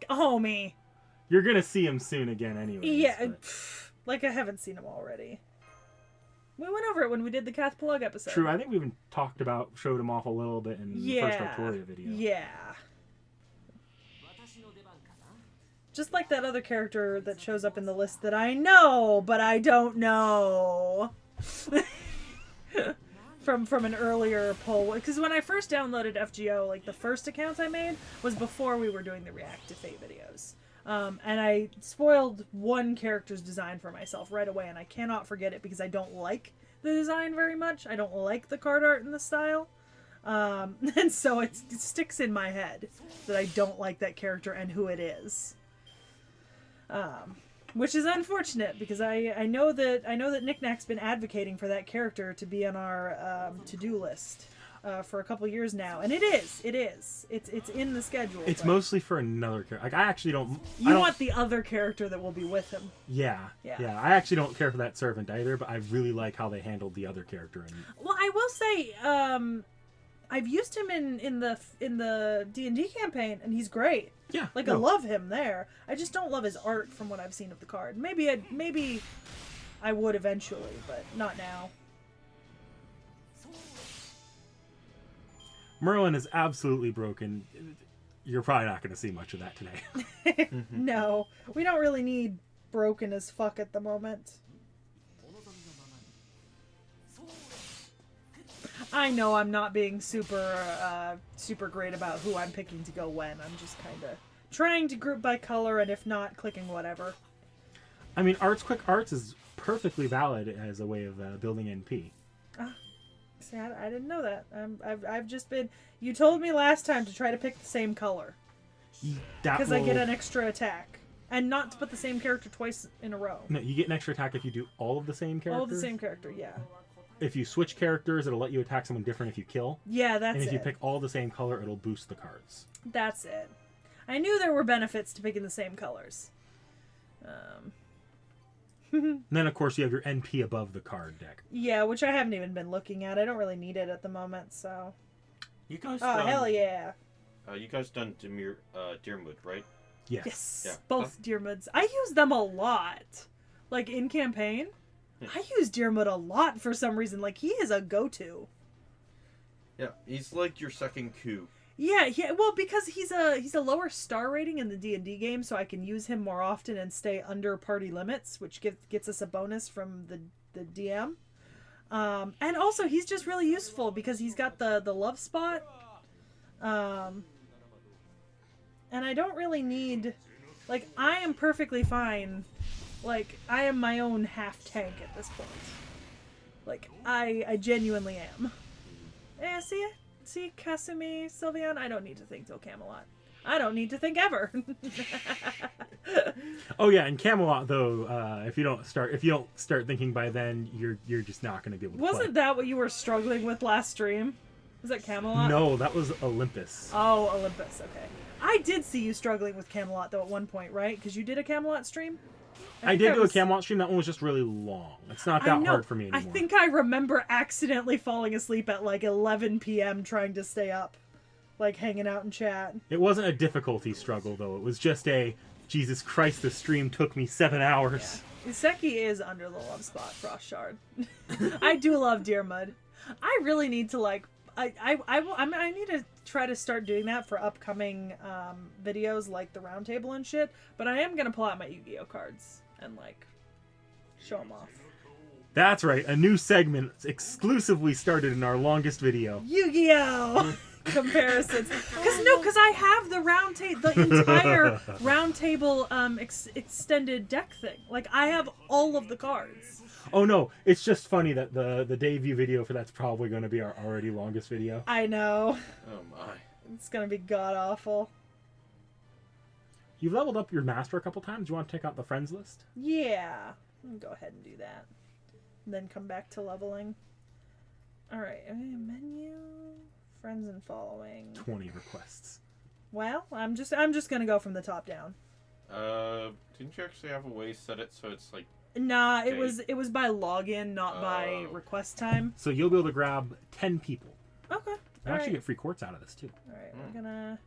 Homie. You're gonna see him soon again anyway. Yeah, like I haven't seen him already. We went over it when we did the Cath Plug episode. True, I think we even showed him off a little bit in the first Archaeology video. Yeah. Just like that other character that shows up in the list that I know, but I don't know. from an earlier poll, because when I first downloaded FGO, like the first accounts I made was before we were doing the React to Fate videos. And I spoiled one character's design for myself right away, and I cannot forget it because I don't like the design very much. I don't like the card art and the style. And so it sticks in my head that I don't like that character and who it is. Which is unfortunate because I know that Knickknack's been advocating for that character to be on our to-do list for a couple years now, and it is. It's in the schedule. It's mostly for another character. Like I actually don't. You want the other character that will be with him. Yeah. I actually don't care for that servant either, but I really like how they handled the other character. Well, I will say, I've used him in the D&D campaign, and he's great. Yeah, I love him there. I just don't love his art from what I've seen of the card. Maybe I would eventually, but not now. Merlin is absolutely broken. You're probably not going to see much of that today. No, we don't really need broken as fuck at the moment. I know I'm not being super great about who I'm picking to go when. I'm just kind of trying to group by color, and if not, clicking whatever. I mean, Quick Arts is perfectly valid as a way of building NP. See, I didn't know that. I've just been... You told me last time to try to pick the same color. Because I get an extra attack. And not to put the same character twice in a row. No, you get an extra attack if you do all of the same character. All of the same character, yeah. If you switch characters, it'll let you attack someone different if you kill. Yeah, that's it. And if you pick all the same color, it'll boost the cards. That's it. I knew there were benefits to picking the same colors. And then, of course, you have your NP above the card deck. Yeah, which I haven't even been looking at. I don't really need it at the moment, so... You guys hell yeah. You guys done Deermood, right? Yes. Yes, yeah. Both Deermoods. I use them a lot. Like, in campaign. I use Deermood a lot for some reason. Like, he is a go-to. Yeah, he's like your second coup. Yeah, well, because he's a lower star rating in the D&D game, so I can use him more often and stay under party limits, which gets us a bonus from the DM. And also, he's just really useful because he's got the love spot. And I don't really need... Like, I am perfectly fine. Like, I am my own half tank at this point. Like, I genuinely am. Yeah, see, Kasumi, Sylveon, I don't need to think till Camelot. I don't need to think ever. Oh yeah, and Camelot though, if you don't start thinking by then, you're just not going to be able to Wasn't that what you were struggling with last stream? Was that Camelot? No, that was Olympus. Oh, Olympus, okay. I did see you struggling with Camelot though at one point, right? Because you did a Camelot stream? I did do a Camelot stream. That one was just really long. It's not that hard for me anymore. I think I remember accidentally falling asleep at like 11 p.m. trying to stay up, like hanging out in chat. It wasn't a difficulty struggle though. It was just a, Jesus Christ, the stream took me 7 hours. Yeah. Sekhie is under the love spot, Frost Shard. I do love Deermud. I really need to like, I need to try to start doing that for upcoming videos like the roundtable and shit. But I am gonna pull out my Yu-Gi-Oh cards and like show them off. That's right, a new segment exclusively started in our longest video. Yu-Gi-Oh! Comparisons. Because I have the entire roundtable extended deck thing. Like, I have all of the cards. Oh no, it's just funny that the debut video for that's probably going to be our already longest video. I know. Oh my. It's going to be god-awful. You've leveled up your master a couple times. Do you want to take out the friends list? Yeah. Go ahead and do that. And then come back to leveling. Alright, menu, friends and following. 20 requests. Well, I'm just gonna go from the top down. Didn't you actually have a way to set it so it's like... Nah, it was by login, not by request time. So you'll be able to grab 10 people. Okay. You actually get free quartz out of this too. Alright, we're gonna...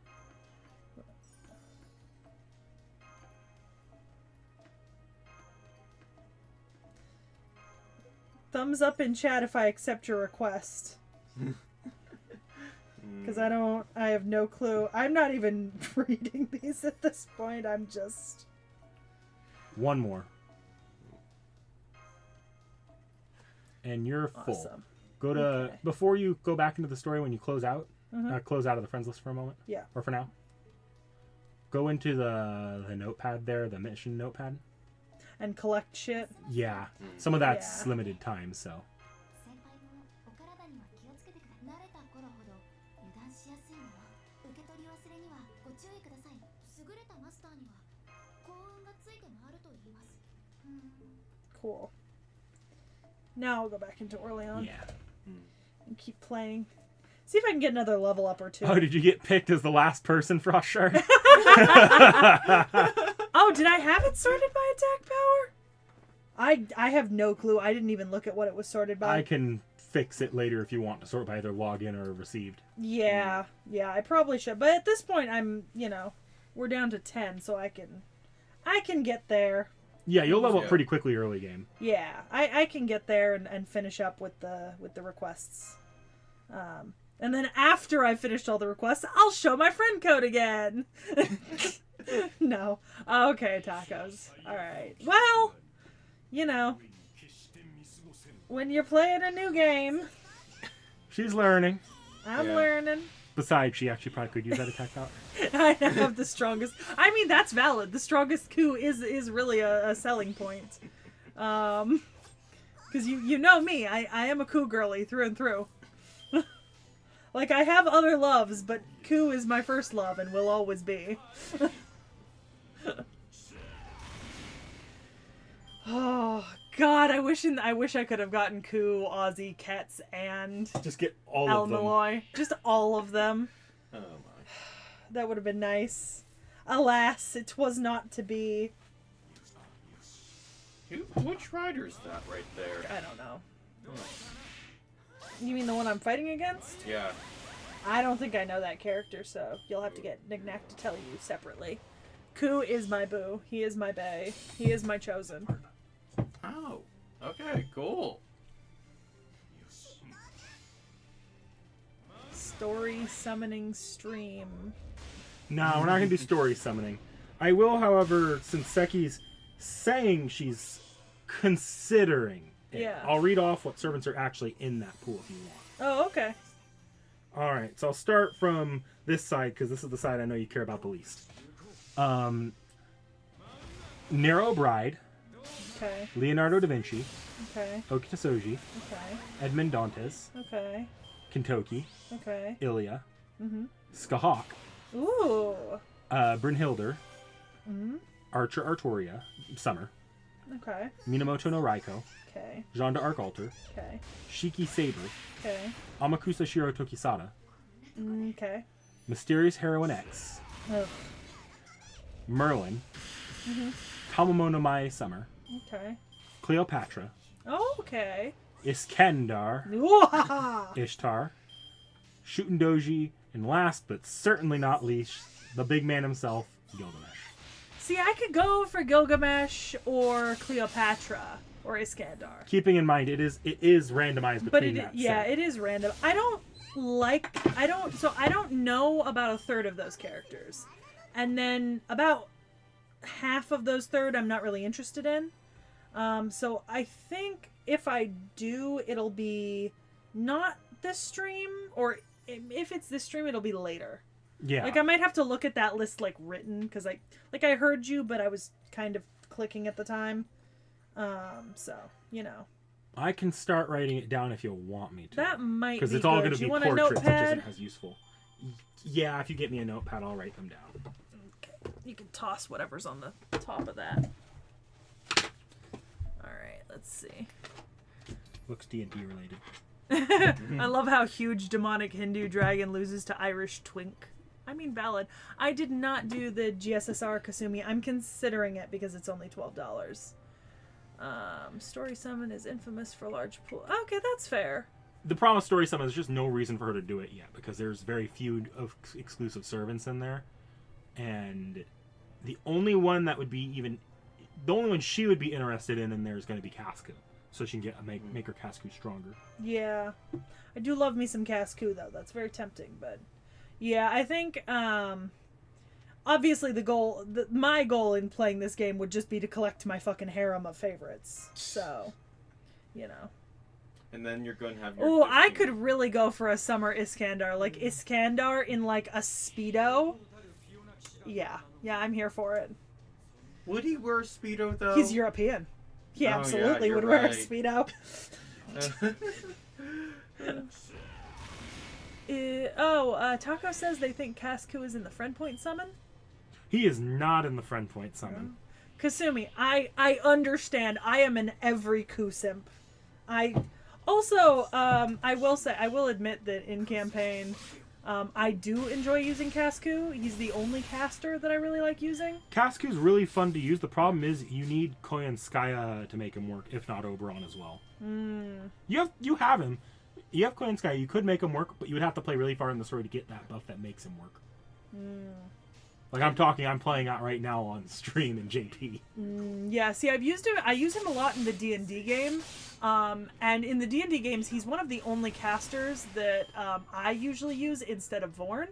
Thumbs up in chat if I accept your request. Because I have no clue. I'm not even reading these at this point. I'm just... One more. And you're full. Awesome. Go to Okay. before you go back into the story when you close out. Mhm. Close out of the friends list for a moment. Yeah. Or for now. Go into the notepad there, the mission notepad. And collect shit. Yeah. Some of that's Yeah. limited time, so. 先輩もお体には気をつけてください。慣れた頃ほど油断しやすいのは受け取り忘れにはご注意ください。優れたマスターには幸運がついて回ると言います。Cool. Now I'll go back into Orleans Yeah. and keep playing. See if I can get another level up or two. Oh, did you get picked as the last person, Frost Shard? Oh, did I have it sorted by attack power? I have no clue. I didn't even look at what it was sorted by. I can fix it later if you want to sort by either login or received. Yeah, I probably should. But at this point, we're down to 10, so I can get there. Yeah, you'll level up Yeah. pretty quickly early game. Yeah, I can get there and finish up with the requests. And then after I finished all the requests, I'll show my friend code again. No. Okay, tacos. All right. Well, when you're playing a new game, She's learning. I'm Yeah. learning. Besides, she actually probably could use that attack power. I have the strongest. I mean, that's valid. The strongest coup is really a selling point. Because you know me, I am a coup girly through and through. Like, I have other loves, but coup is my first love and will always be. Oh God, I wish I could have gotten coup, Aussie, Kets, and Just get all of them. Almaloy. Just all of them. Oh my. That would have been nice. Alas, it was not to be. Which rider is that right there? I don't know. You mean the one I'm fighting against? Yeah. I don't think I know that character, so you'll have to get Knick-Knack to tell you separately. Ku is my boo. He is my bae. He is my chosen. Oh. Okay, cool. Story summoning stream. No, we're not going to do story summoning. I will, however, since Sekhie's saying she's considering it, Yeah. I'll read off what servants are actually in that pool if you want. Oh, okay. Alright, so I'll start from this side, because this is the side I know you care about the least. Nero Bride, Okay. Leonardo da Vinci, Okay. Okitasoji, Okay. Edmond Dantes, Okay. Kentoki, Okay. Ilya, Mm-hmm. Skahawk, Ooh. Brynhilder, Mm-hmm. Archer Artoria, Summer, Okay. Minamoto no Raiko, Okay. Jean d'Arc Altar, Okay. Shiki Saber, Okay. Amakusa Shiro Tokisada, Okay. Mysterious Heroine X, Ugh. Merlin, Mm-hmm. Tamamo no Mae Summer, Okay. Cleopatra, Oh, okay. Iskandar, Ooh-ha-ha. Ishtar, Shutendoji, and last but certainly not least, the big man himself, Gilgamesh. See, I could go for Gilgamesh or Cleopatra or Iskandar. Keeping in mind, it is randomized But between that set. it is random. I don't know about a third of those characters. And then about half of those third I'm not really interested in. So I think if I do, it'll be not this stream, or if it's this stream, it'll be later. Yeah. Like, I might have to look at that list, like, written, because I heard you, but I was kind of clicking at the time. So, I can start writing it down if you want me to. that might be because it's all good. going to You be want a portraits, which notepad? isn't as useful. Yeah, if you get me a notepad, I'll write them down. Okay. You can toss whatever's on the top of that. Alright, let's see. Looks D&D related. I love how huge demonic Hindu dragon loses to Irish twink. I mean, valid. I did not do the GSSR Kasumi. I'm considering it because it's only $12. Story summon is infamous for large pool. Okay, that's fair. The problem with Story Summon is there's just no reason for her to do it yet, because there's very few of exclusive servants in there. And the only one that would be the only one she would be interested in there is going to be Casca. So she can make her Casca stronger. Yeah. I do love me some Cascu, though. That's very tempting, but... Yeah, I think, obviously my goal in playing this game would just be to collect my fucking harem of favorites. So, And then you're going to have your... Oh, I 15. could really go for a summer Iskandar. Like, Iskandar in, like, a Speedo. Yeah. Yeah, I'm here for it. Would he wear a Speedo, though? He's European. He Oh, absolutely yeah, would you're wear a right. Speedo. Taco says they think Casku is in the Friend Point summon. He is not in the Friend Point summon. Kasumi, I understand. I am an every Ku simp. I will admit that in campaign, I do enjoy using Casku. He's the only caster that I really like using. Casku's really fun to use. The problem is you need Koyanskaya to make him work, if not Oberon as well. You have him. You have Koyanskaya. You could make him work, but you would have to play really far in the story to get that buff that makes him work. Like I'm playing out right now on stream in JP. Yeah, see, I've used him. I use him a lot in the D&D game. And in the D&D games, he's one of the only casters that I usually use instead of Vorn,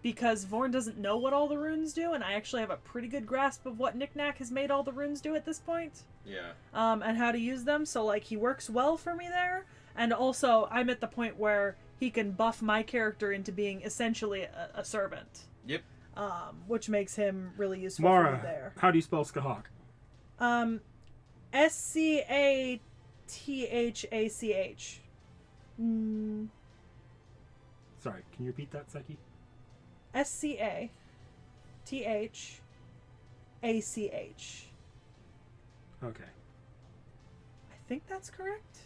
because Vorn doesn't know what all the runes do, and I actually have a pretty good grasp of what Knickknack has made all the runes do at this point. Yeah. And how to use them, so, like, he works well for me there, and also, I'm at the point where he can buff my character into being essentially a servant. Yep. Which makes him really useful for me there. Mara, how do you spell Skahawk? Scathach. Sorry, can you repeat that, Sekhie? Scathach. Okay. I think that's correct.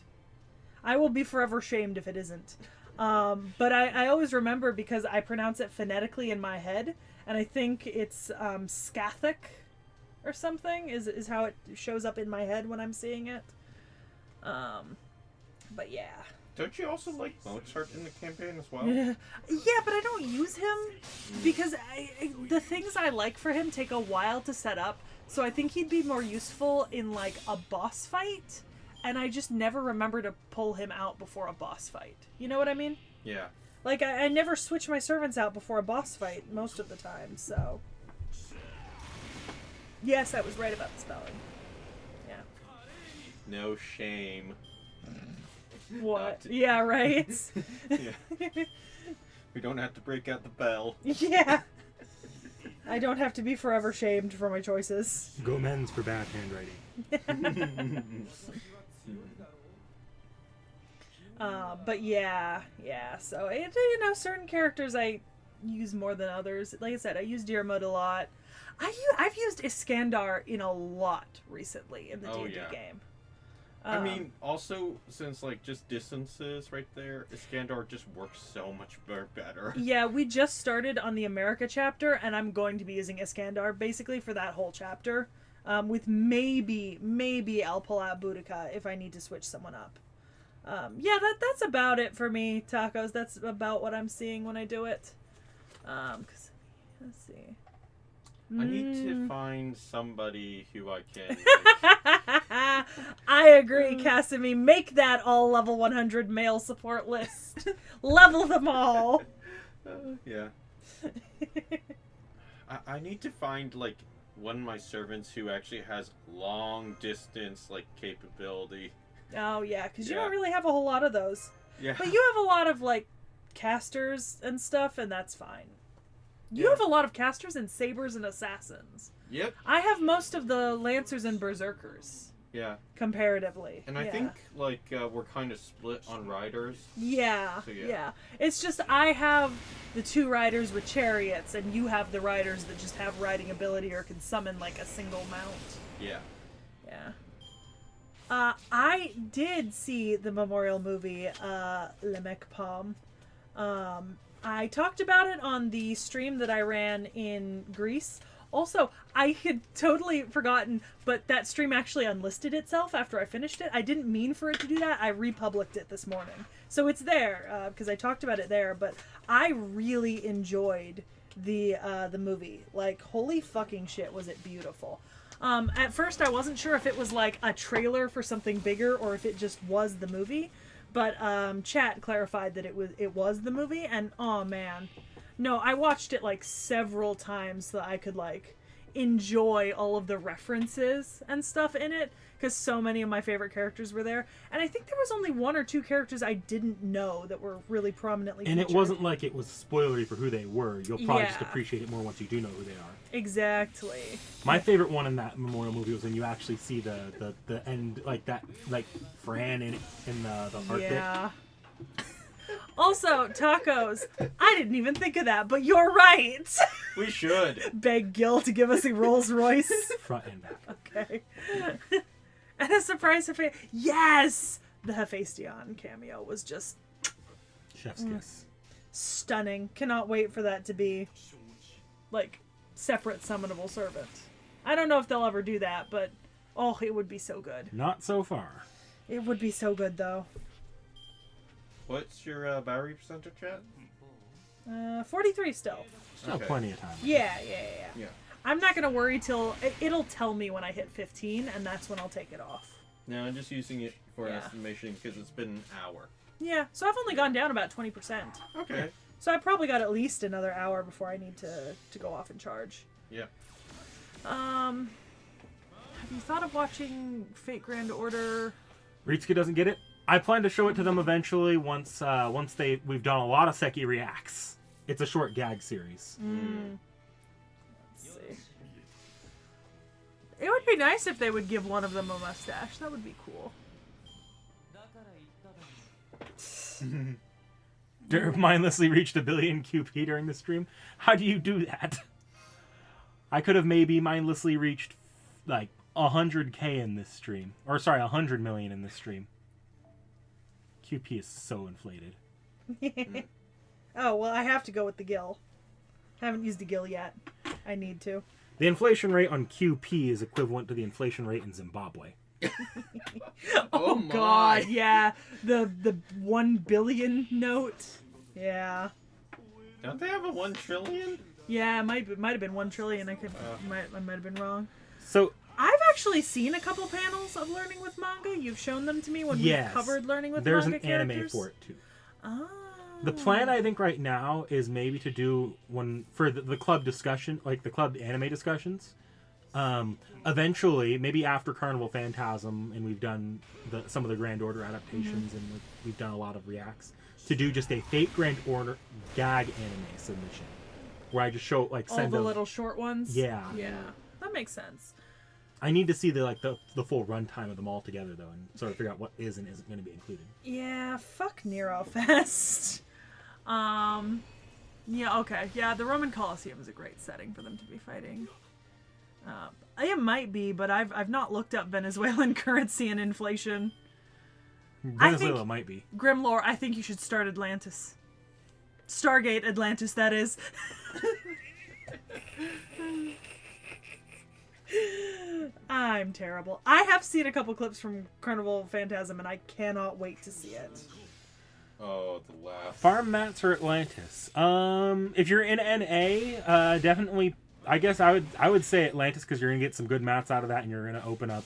I will be forever shamed if it isn't. But I always remember because I pronounce it phonetically in my head, and I think it's Skathak or something is how it shows up in my head when I'm seeing it. But yeah. Don't you also like Mozart in the campaign as well? Yeah, but I don't use him because the things I like for him take a while to set up, so I think he'd be more useful in like a boss fight, and I just never remember to pull him out before a boss fight. You know what I mean? Yeah. Like, I never switch my servants out before a boss fight most of the time, so... Yes, I was right about the spelling. Yeah. No shame. What? Yeah, right? Yeah. We don't have to break out the bell. Yeah. I don't have to be forever shamed for my choices. Go men's for bad handwriting. But yeah, so, certain characters I use more than others. Like I said, I use Diarmid a lot. I've used Iskandar in a lot recently in the D&D game. I mean, also, since, like, just distances right there, Iskandar just works so much better. Yeah, we just started on the America chapter, and I'm going to be using Iskandar basically for that whole chapter, with maybe Alpalat Boudica if I need to switch someone up. Yeah, that's about it for me, Tacos. That's about what I'm seeing when I do it. 'Cause, let's see. I need to find somebody who I can... I agree, Casimir. Make that all level 100 male support list. Level them all. Yeah. I need to find, like, one of my servants who actually has long distance, like, capability. Oh, yeah, because you don't really have a whole lot of those. Yeah. But you have a lot of, like, casters and stuff, and that's fine. You have a lot of casters and sabers and assassins. Yep. I have most of the lancers and berserkers. Yeah. Comparatively. And I think, like, we're kind of split on riders. Yeah, So, yeah. It's just I have the 2 riders with chariots, and you have the riders that just have riding ability or can summon, like, a single mount. Yeah. Yeah. I did see the memorial movie, Le Mec Palm. I talked about it on the stream that I ran in Greece. Also, I had totally forgotten, but that stream actually unlisted itself after I finished it. I didn't mean for it to do that. I republished it this morning. So it's there, because I talked about it there, but I really enjoyed the movie. Like, holy fucking shit, was it beautiful. At first, I wasn't sure if it was like a trailer for something bigger or if it just was the movie. But chat clarified that it was the movie, and oh man, no, I watched it like several times so that I could like enjoy all of the references and stuff in it, because so many of my favorite characters were there. And I think there was only 1 or 2 characters I didn't know that were really prominently And featured. it wasn't like it was spoilery for who they were. You'll probably just appreciate it more once you do know who they are. Exactly. My favorite one in that Memorial movie was when you actually see the end, like that, like Fran in the art bit. Yeah. Also, tacos. I didn't even think of that, but you're right. We should. Beg Gil to give us a Rolls Royce. Front and back. Okay. And a surprise yes! The Hephaestion cameo was just Chef's kiss. stunning. Cannot wait for that to be, like, separate summonable servant. I don't know if they'll ever do that, but, oh, it would be so good. Not so far. It would be so good, though. What's your battery percenter, chat? 43 still. Still Okay. plenty of time. Yeah. Yeah. I'm not gonna worry till it'll tell me when I hit 15, and that's when I'll take it off. No, I'm just using it for Yeah. estimation because it's been an hour. Yeah, so I've only gone down about 20%. Okay. So I probably got at least another hour before I need to go off and charge. Yeah. Have you thought of watching Fate Grand Order? Ritsuka doesn't get it. I plan to show it to them eventually once we've done a lot of Sekhie reacts. It's a short gag series. Let's see. It would be nice if they would give one of them a mustache. That would be cool. Mindlessly reached 1 billion QP during the stream. How do you do that? I could have maybe mindlessly reached like 100k in this stream. Or sorry, 100 million in this stream. QP is so inflated. Oh, well, I have to go with the Gil. Haven't used the Gil yet. I need to. The inflation rate on QP is equivalent to the inflation rate in Zimbabwe. Oh my. God, yeah. The 1 billion note. Yeah. Don't they have a 1 trillion? Yeah, it might have been 1 trillion. I might have been wrong. So I've actually seen a couple panels of Learning with Manga. You've shown them to me when we covered Learning with there's Manga an anime characters. for it too. Oh. The plan, I think, right now is maybe to do one for the club discussion, like the club anime discussions. Eventually, maybe after Carnival Phantasm, and we've done some of the Grand Order adaptations, and we've done a lot of reacts, to do just a Fate Grand Order gag anime submission, where I just show like all the little short ones. Yeah, that makes sense. I need to see the full runtime of them all together though, and sort of figure out what is and isn't going to be included. Yeah, fuck Nero Fest. Yeah, okay. Yeah, the Roman Colosseum is a great setting for them to be fighting. It might be, but I've not looked up Venezuelan currency and inflation. Venezuela might be. Grimlore, I think you should start Atlantis. Stargate Atlantis, that is. I'm terrible. I have seen a couple clips from Carnival Phantasm, and I cannot wait to see it. Oh, the laugh. Farm mats or Atlantis? If you're in NA, definitely. I guess I would say Atlantis because you're gonna get some good mats out of that, and you're gonna open up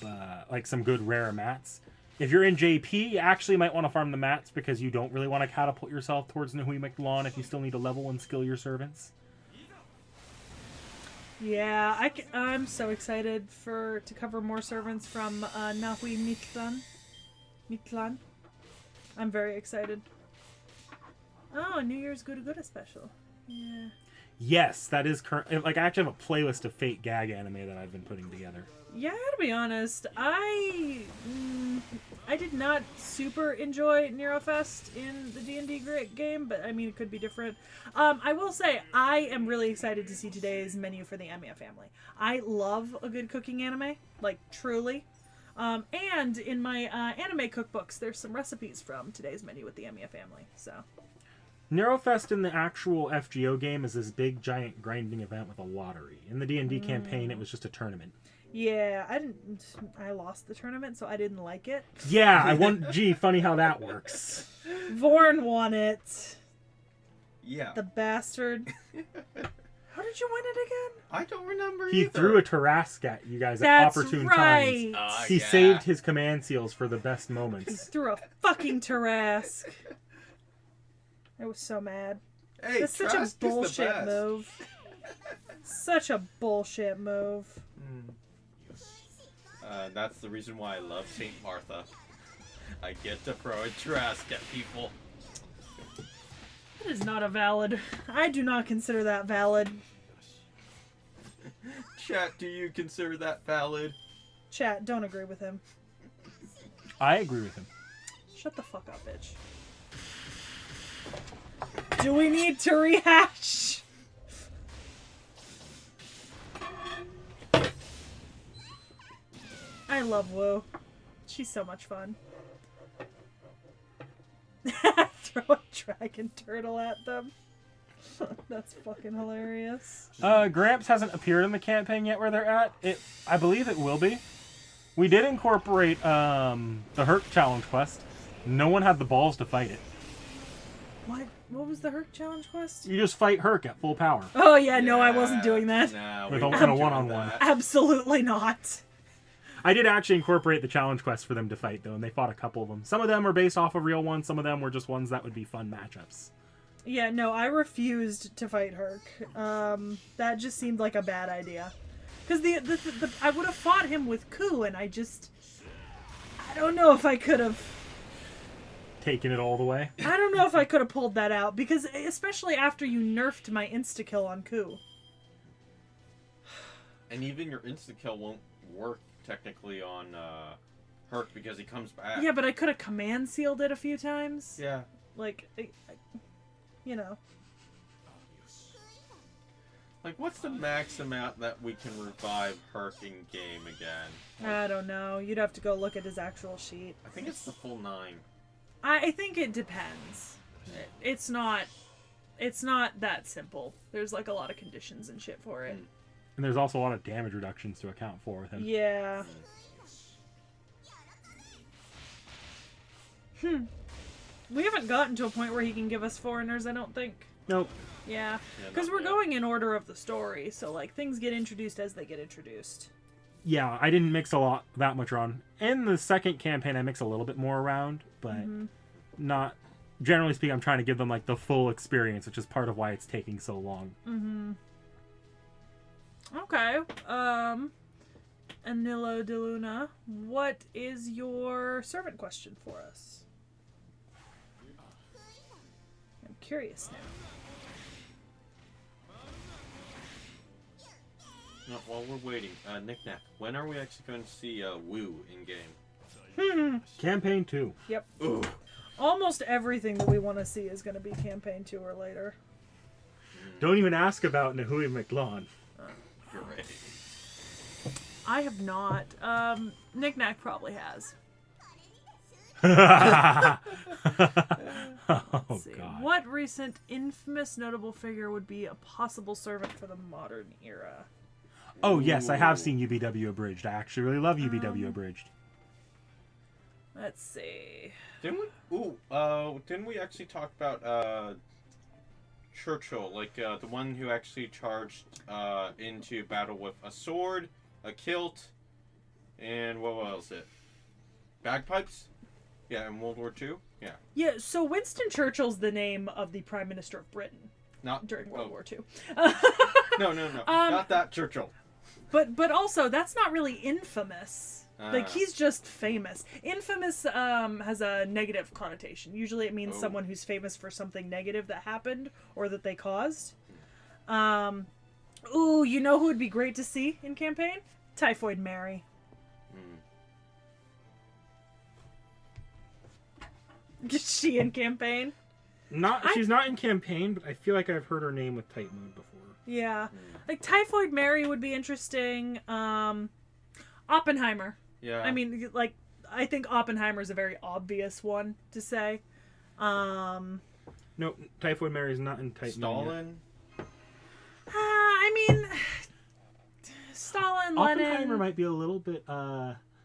like some good rare mats. If you're in JP, you actually might want to farm the mats because you don't really want to catapult yourself towards Nahui Mclawn if you still need to level and skill your servants. Yeah, I'm so excited to cover more servants from Nahui Mclawn. I'm very excited. Oh, New Year's Gura Gura special. Yeah. Yes, that is current. Like I actually have a playlist of Fate gag anime that I've been putting together. Yeah, I gotta be honest. I did not super enjoy Nerofest in the D&D game, but I mean it could be different. I will say I am really excited to see today's menu for the Amiya family. I love a good cooking anime, like truly. And in my anime cookbooks, there's some recipes from today's menu with the Amiya family. So. Nerofest in the actual FGO game is this big giant grinding event with a lottery. In the D&D campaign, it was just a tournament. Yeah, I lost the tournament, so I didn't like it. Yeah, gee, funny how that works. Vorn won it. Yeah. The bastard. How did you win it again? I don't remember He either. threw a Tarrasque at you guys That's at opportune right. times. He saved his command seals for the best He moments. threw a fucking Tarrasque. I was so mad. Hey, That's such a Trask is the bullshit best. move. Such a bullshit move. That's the reason why I love St. Martha. I get to throw a trask at people. That is not a valid. I do not consider that valid. Chat, do you consider that valid? Chat, don't agree with him. I agree with him. Shut the fuck up, bitch. Do we need to rehash? I love Wu. She's so much fun. Throw a dragon turtle at them. That's fucking hilarious. Gramps hasn't appeared in the campaign yet where they're at. I believe it will be. We did incorporate the Herc challenge quest. No one had the balls to fight it. What? What was the Herc challenge quest? You just fight Herc at full power. Oh yeah, no, I wasn't doing that. Nah, With we a weren't one-on-one. doing that. Absolutely not. I did actually incorporate the challenge quest for them to fight, though, and they fought a couple of them. Some of them were based off of real ones. Some of them were just ones that would be fun matchups. Yeah, no, I refused to fight Herc. That just seemed like a bad idea. Because I would have fought him with Ku, and I don't know if I could have... Taking it all the way. I don't know if I could have pulled that out, because especially after you nerfed my insta-kill on Ku. And even your insta-kill won't work technically on Herc because he comes back. Yeah, but I could have command sealed it a few times. Yeah. Like, you know. Like, what's the max amount that we can revive Herc in game again? I don't know. You'd have to go look at his actual sheet. I think it's the full 9. I think it depends. It's not that simple. There's like a lot of conditions and shit for it. And there's also a lot of damage reductions to account for with him. Yeah. We haven't gotten to a point where he can give us foreigners, I don't think. Nope. Yeah. Because we're going in order of the story, so like things get introduced as they get introduced. Yeah, I didn't mix that much around. In the second campaign, I mix a little bit more around, but not... Generally speaking, I'm trying to give them like the full experience, which is part of why it's taking so long. Okay. Anilo de Luna, what is your servant question for us? I'm curious now. No, while we're waiting, Knick-Knack, when are we actually going to see Wu in-game? Campaign 2. Yep. Ooh. Almost everything that we want to see is going to be campaign 2 or later. Don't even ask about Nahui McLawn. You're right. I have not. Knick-Knack probably has. Oh, Let's see. God. What recent infamous notable figure would be a possible servant for the modern era? Oh, yes, I have seen UBW Abridged. I actually really love UBW Abridged. Let's see. Didn't we actually talk about Churchill, like the one who actually charged into battle with a sword, a kilt, and what was it? Bagpipes? Yeah, in World War II? Yeah. Yeah, so Winston Churchill's the name of the Prime Minister of Britain Not during World War II. No. Not that Churchill. But also, that's not really infamous. Like, he's just famous. Infamous has a negative connotation. Usually it means someone who's famous for something negative that happened or that they caused. Ooh, you know who would be great to see in campaign? Typhoid Mary. Is she in campaign? She's not in campaign, but I feel like I've heard her name with Type Mode before. Yeah. Like, Typhoid Mary would be interesting. Oppenheimer. Yeah. I mean, like, I think Oppenheimer's a very obvious one to say. No, Typhoid Mary is not in Type Mode. Stalin? I mean, Stalin, Lenin. Oppenheimer might be a little bit,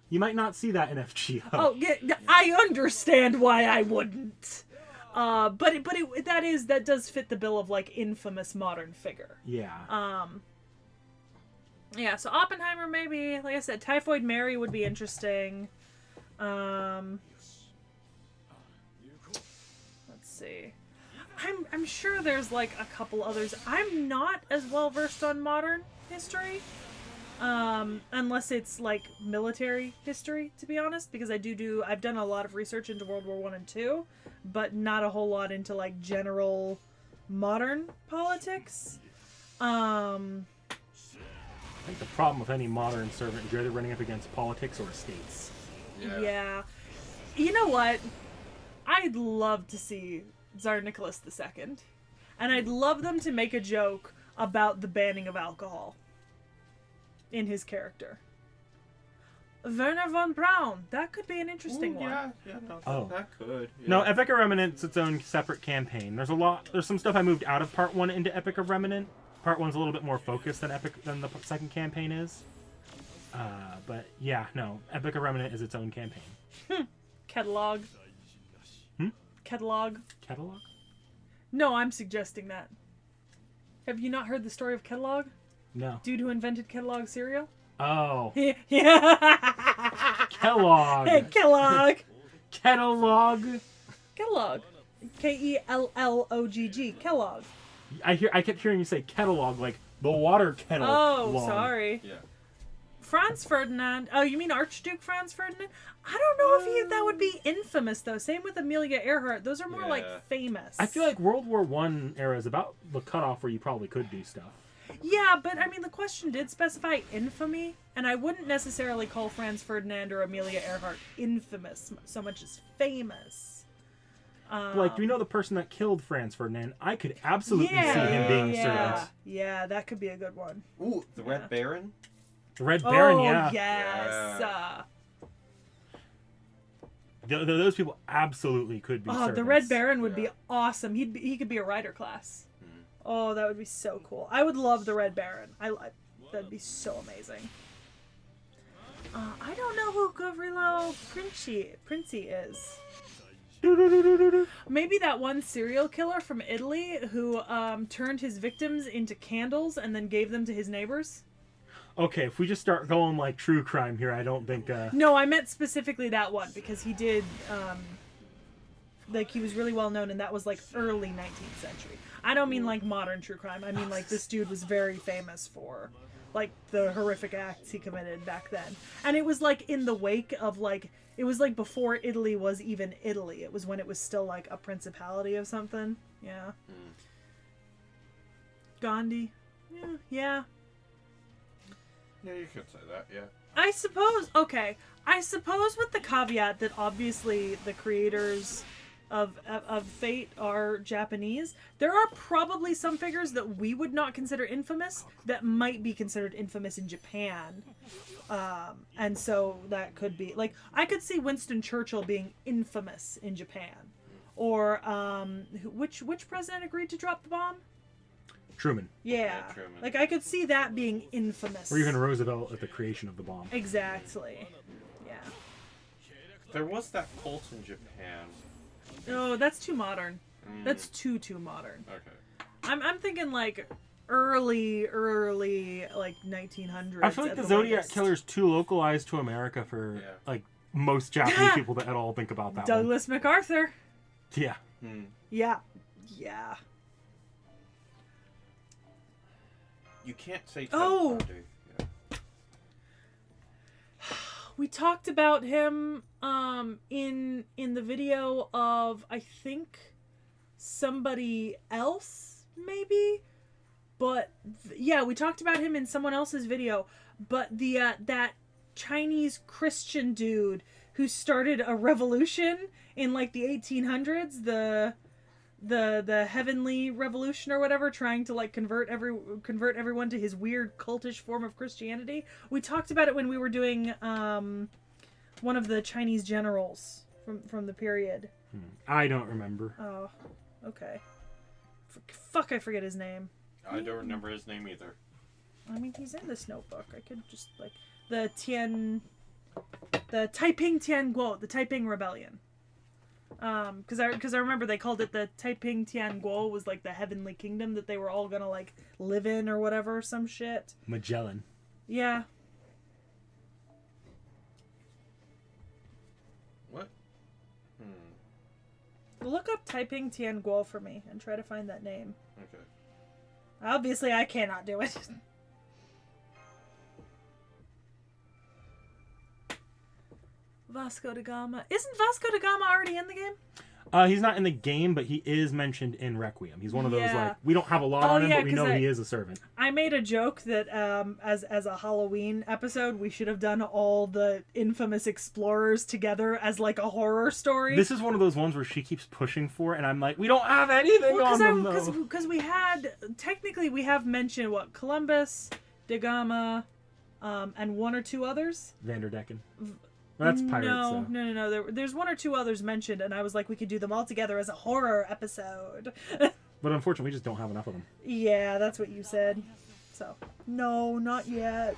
you might not see that in FGO. Oh, yeah, I understand why I wouldn't. That does fit the bill of, like, infamous modern figure. Yeah. Yeah, so Oppenheimer maybe. Like I said, Typhoid Mary would be interesting. Let's see. I'm sure there's like a couple others. I'm not as well versed on modern history, unless it's like military history, to be honest, because I've done a lot of research into World War I and II, but not a whole lot into like general modern politics. I think the problem with any modern servant is you're either running up against politics or estates. Yeah. You know what? I'd love to see Tsar Nicholas II. And I'd love them to make a joke about the banning of alcohol in his character. Werner von Braun. That could be an interesting one. No, that could. Yeah. No, Epic of Remnant's its own separate campaign. There's some stuff I moved out of Part 1 into Epic of Remnant. Part 1's a little bit more focused than the second campaign is. But yeah, no, Epic of Remnant is its own campaign. Catalog. Catalog. Catalog? No, I'm suggesting that. Have you not heard the story of Catalog? No. Dude who invented Kellogg cereal? Oh. Yeah. Kellogg. Hey, Kellogg. Kellogg. Kellogg. Kellogg. Kellogg. I kept hearing you say catalog, like the water kettle. Oh, log. sorry. Yeah. Franz Ferdinand. Oh, you mean Archduke Franz Ferdinand? I don't know if that would be infamous, though. Same with Amelia Earhart. Those are more like famous. I feel like World War I era is about the cutoff where you probably could do stuff. Yeah, but I mean, the question did specify infamy, and I wouldn't necessarily call Franz Ferdinand or Amelia Earhart infamous so much as famous. Like, do we know the person that killed Franz Ferdinand? I could absolutely see him being served. Yeah, that could be a good one. Ooh, the Red Baron? The Red Baron, yes. Yeah. Those people absolutely could be servants. The Red Baron would be awesome. He could be a rider class. Oh, that would be so cool. I would love the Red Baron. That'd be so amazing. I don't know who Gavrilo Princi is. Maybe that one serial killer from Italy who turned his victims into candles and then gave them to his neighbors. Okay, if we just start going like true crime here, I don't think... No, I meant specifically that one because he did... he was really well known, and that was like early 19th century. I don't mean like modern true crime. I mean like this dude was very famous for like the horrific acts he committed back then. And it was like in the wake of like... It was like before Italy was even Italy. It was when it was still like a principality of something. Yeah. Gandhi. Yeah. Yeah, you could say that, yeah. I suppose with the caveat that obviously the creators of Fate are Japanese, there are probably some figures that we would not consider infamous that might be considered infamous in Japan. And so that could be, like, I could see Winston Churchill being infamous in Japan. Or, which president agreed to drop the bomb? Truman. Yeah. Truman. Like, I could see that being infamous. Or even Roosevelt at the creation of the bomb. Exactly. Yeah. There was that cult in Japan. No, that's too modern. That's too modern. Okay. I'm thinking, like, early, like, 1900s. I feel like the Zodiac Killer's too localized to America for, like, most Japanese people that at all think about that Douglas MacArthur. Yeah. Yeah. You can't say Oh! Ted Bundy. Yeah. We talked about him in the video of, I think, somebody else, maybe? But, yeah, we talked about him in someone else's video. But that Chinese Christian dude who started a revolution in, like, the 1800s, the Heavenly Revolution or whatever, trying to like convert everyone to his weird cultish form of Christianity. We talked about it when we were doing one of the Chinese generals from the period. I don't remember. Oh, okay. Fuck, I forget his name. I don't remember his name either. I mean, he's in this notebook. I could just like the Taiping Tianguo, the Taiping Rebellion. Because I remember they called it the Taiping Tianguo, was like the heavenly kingdom that they were all gonna like live in or whatever, some shit. Magellan. Yeah. What? look up Taiping Tian Guo for me and try to find that name. Okay. Obviously, I cannot do it. Vasco da Gama. Isn't Vasco da Gama already in the game? He's not in the game, but he is mentioned in Requiem. He's one of those, Yeah. like, we don't have a lot on him, but we know he is a servant. I made a joke that as a Halloween episode, we should have done all the infamous explorers together as like a horror story. This is one of those ones where she keeps pushing for it, and I'm like, we don't have anything on them, though. Because we had, technically we have mentioned, Columbus, da Gama, and one or two others? Vanderdecken. Well, that's pirates. No. There's one or two others mentioned, and I was like, we could do them all together as a horror episode. But unfortunately, we just don't have enough of them. Yeah, that's what you said. So, no, not yet.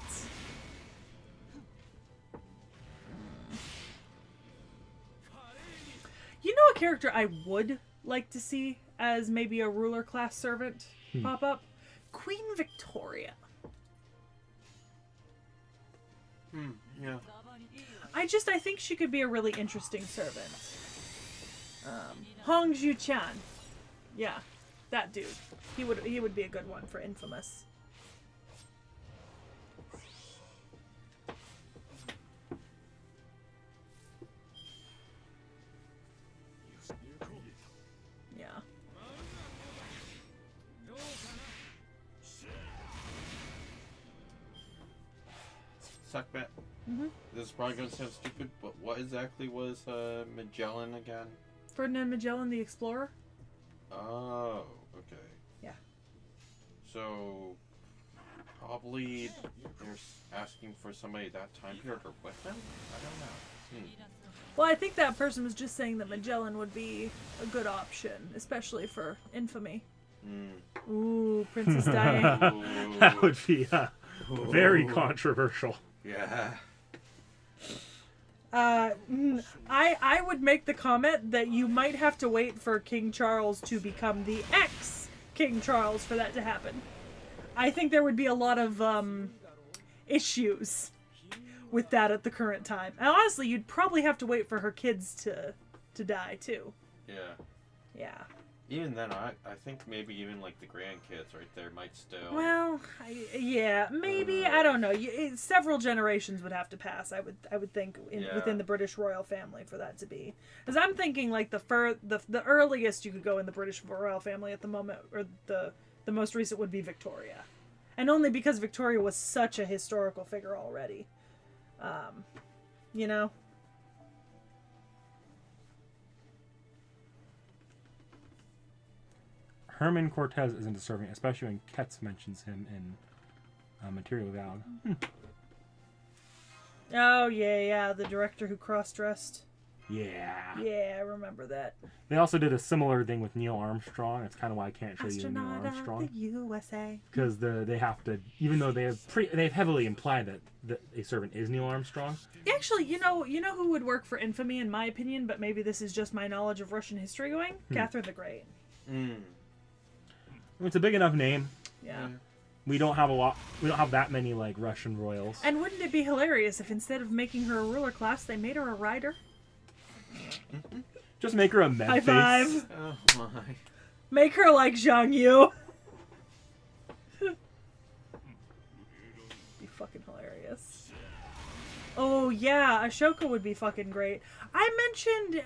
You know a character I would like to see as maybe a ruler class servant pop up? Queen Victoria. Yeah. I think she could be a really interesting servant. Hong Zhu-chan. Yeah, that dude. He would be a good one for Infamous. Yeah. Suckbat. This is probably going to sound stupid, but what exactly was Magellan again? Ferdinand Magellan, the explorer? Oh, okay. Yeah. So, probably they're asking for somebody that time period or with them? I don't know. Well, I think that person was just saying that Magellan would be a good option, especially for infamy. Ooh, Princess Diana. Ooh. That would be very controversial. Yeah. I would make the comment that you might have to wait for King Charles to become the ex-King Charles for that to happen. I think there would be a lot of issues with that at the current time. And honestly, you'd probably have to wait for her kids to die too. Yeah. Yeah. Even then, I think maybe even like the grandkids right there might still. Well, yeah, maybe I don't know. Several generations would have to pass. I would think within the British royal family for that to be. Because I'm thinking like the earliest you could go in the British royal family at the moment, or the most recent would be Victoria, and only because Victoria was such a historical figure already. You know. Herman Cortez isn't a servant, especially when Ketz mentions him in Material Valve. Oh, yeah, the director who cross-dressed. Yeah. Yeah, I remember that. They also did a similar thing with Neil Armstrong. That's kind of why I can't show you Neil Armstrong. Of the USA. Because they have to, even though they've heavily implied that a servant is Neil Armstrong. Actually, you know who would work for infamy in my opinion, but maybe this is just my knowledge of Russian history going? Catherine the Great. It's a big enough name. Yeah. We don't have that many like Russian royals. And wouldn't it be hilarious if instead of making her a ruler class, they made her a rider? Just make her a med High face. five. Oh my. Make her like Zhang Yu. Be fucking hilarious. Oh yeah, Ashoka would be fucking great. I mentioned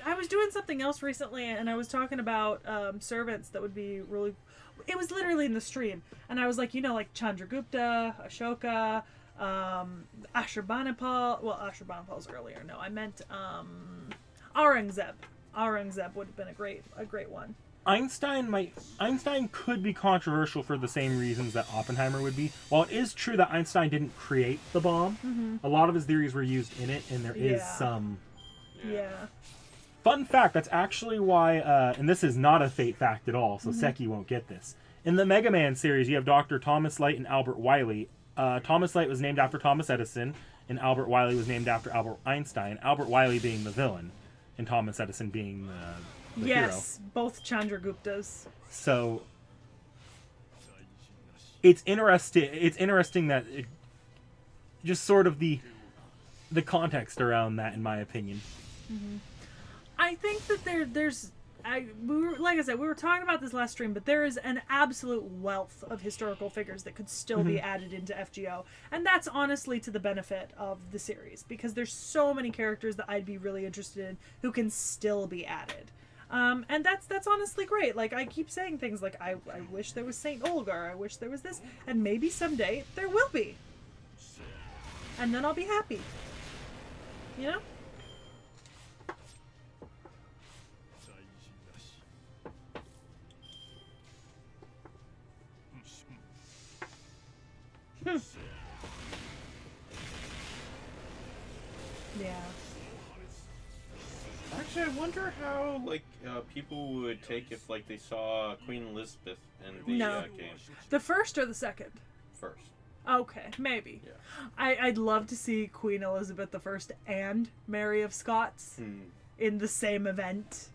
I was doing something else recently, and I was talking about servants that would be really. It was literally in the stream, and I was like, like Chandragupta, Ashoka, Ashurbanipal. Well, Ashurbanipal's earlier. No, I meant Aurangzeb. Aurangzeb would have been a great one. Einstein could be controversial for the same reasons that Oppenheimer would be. While it is true that Einstein didn't create the bomb, a lot of his theories were used in it, and there is some. Yeah. Fun fact, that's actually why, and this is not a fate fact at all, so Sekhie won't get this. In the Mega Man series, you have Dr. Thomas Light and Albert Wiley. Thomas Light was named after Thomas Edison, and Albert Wiley was named after Albert Einstein, Albert Wiley being the villain, and Thomas Edison being the hero. Yes, both Chandraguptas. So, it's interesting that just sort of the context around that, in my opinion. I think that like I said, we were talking about this last stream, but there is an absolute wealth of historical figures that could still be added into FGO, and that's honestly to the benefit of the series, because there's so many characters that I'd be really interested in who can still be added. And that's honestly great. Like, I keep saying things like, I wish there was Saint Olgar, I wish there was this, and maybe someday there will be. And then I'll be happy. You know? Yeah. Actually, I wonder how people would take if they saw Queen Elizabeth in the game. The first or the second? First. Okay, maybe. Yeah. I'd love to see Queen Elizabeth I and Mary of Scots in the same event.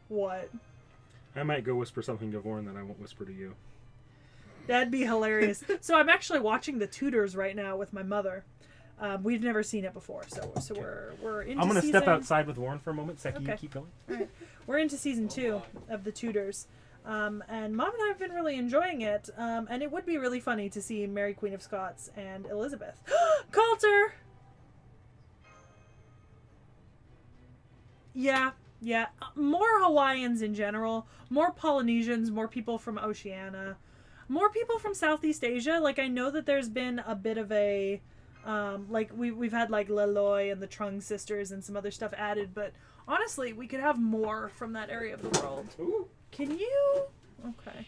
What? I might go whisper something to Vorn that I won't whisper to you. That'd be hilarious. So I'm actually watching The Tudors right now with my mother. We've never seen it before, so Okay. we're into I'm going to season... step outside with Warren for a moment. Sekhie, Okay. you keep going. All right. We're into season 2 of The Tudors. And Mom and I have been really enjoying it. And it would be really funny to see Mary Queen of Scots and Elizabeth. Coulter! Yeah. More Hawaiians in general. More Polynesians. More people from Oceania. More people from Southeast Asia. Like, I know that there's been a bit of a... we've had Leloy and the Trung sisters and some other stuff added, but honestly, we could have more from that area of the world. Ooh. Can you? Okay.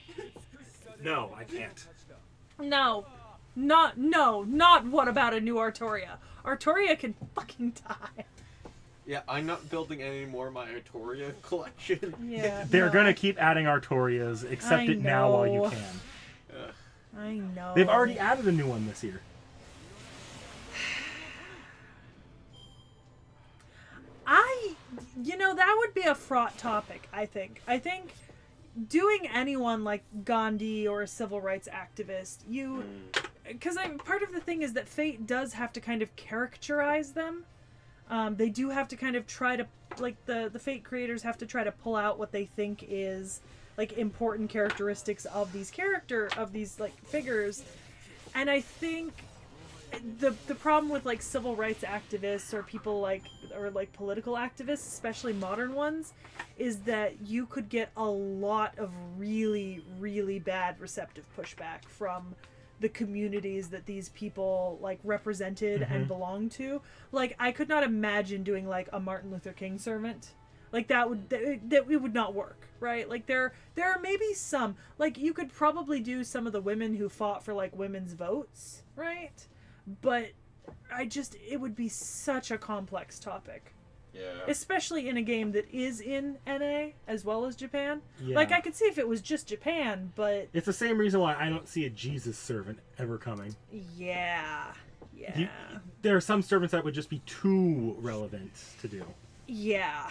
No, I can't. No. Not what about a new Artoria? Artoria can fucking die. Yeah, I'm not building any more of my Artoria collection. Yeah. They're no. going to keep adding Artorias. Accept I it now while you know. can. I know. They've already added a new one this year. That would be a fraught topic, I think. I think doing anyone like Gandhi or a civil rights activist, because part of the thing is that Fate does have to kind of characterize them. They do have to kind of try to, the Fate creators have to try to pull out what they think is, important characteristics of these figures. And I think the problem with civil rights activists or people or political activists, especially modern ones, is that you could get a lot of really, really bad receptive pushback from the communities that these people represented and belonged to. I could not imagine doing a Martin Luther King servant. That would not work, right? There are maybe some, you could probably do some of the women who fought for women's votes, right? But it would be such a complex topic. Yeah. Especially in a game that is in NA as well as Japan. Yeah. I could see if it was just Japan, but... It's the same reason why I don't see a Jesus servant ever coming. Yeah. There are some servants that would just be too relevant to do. Yeah.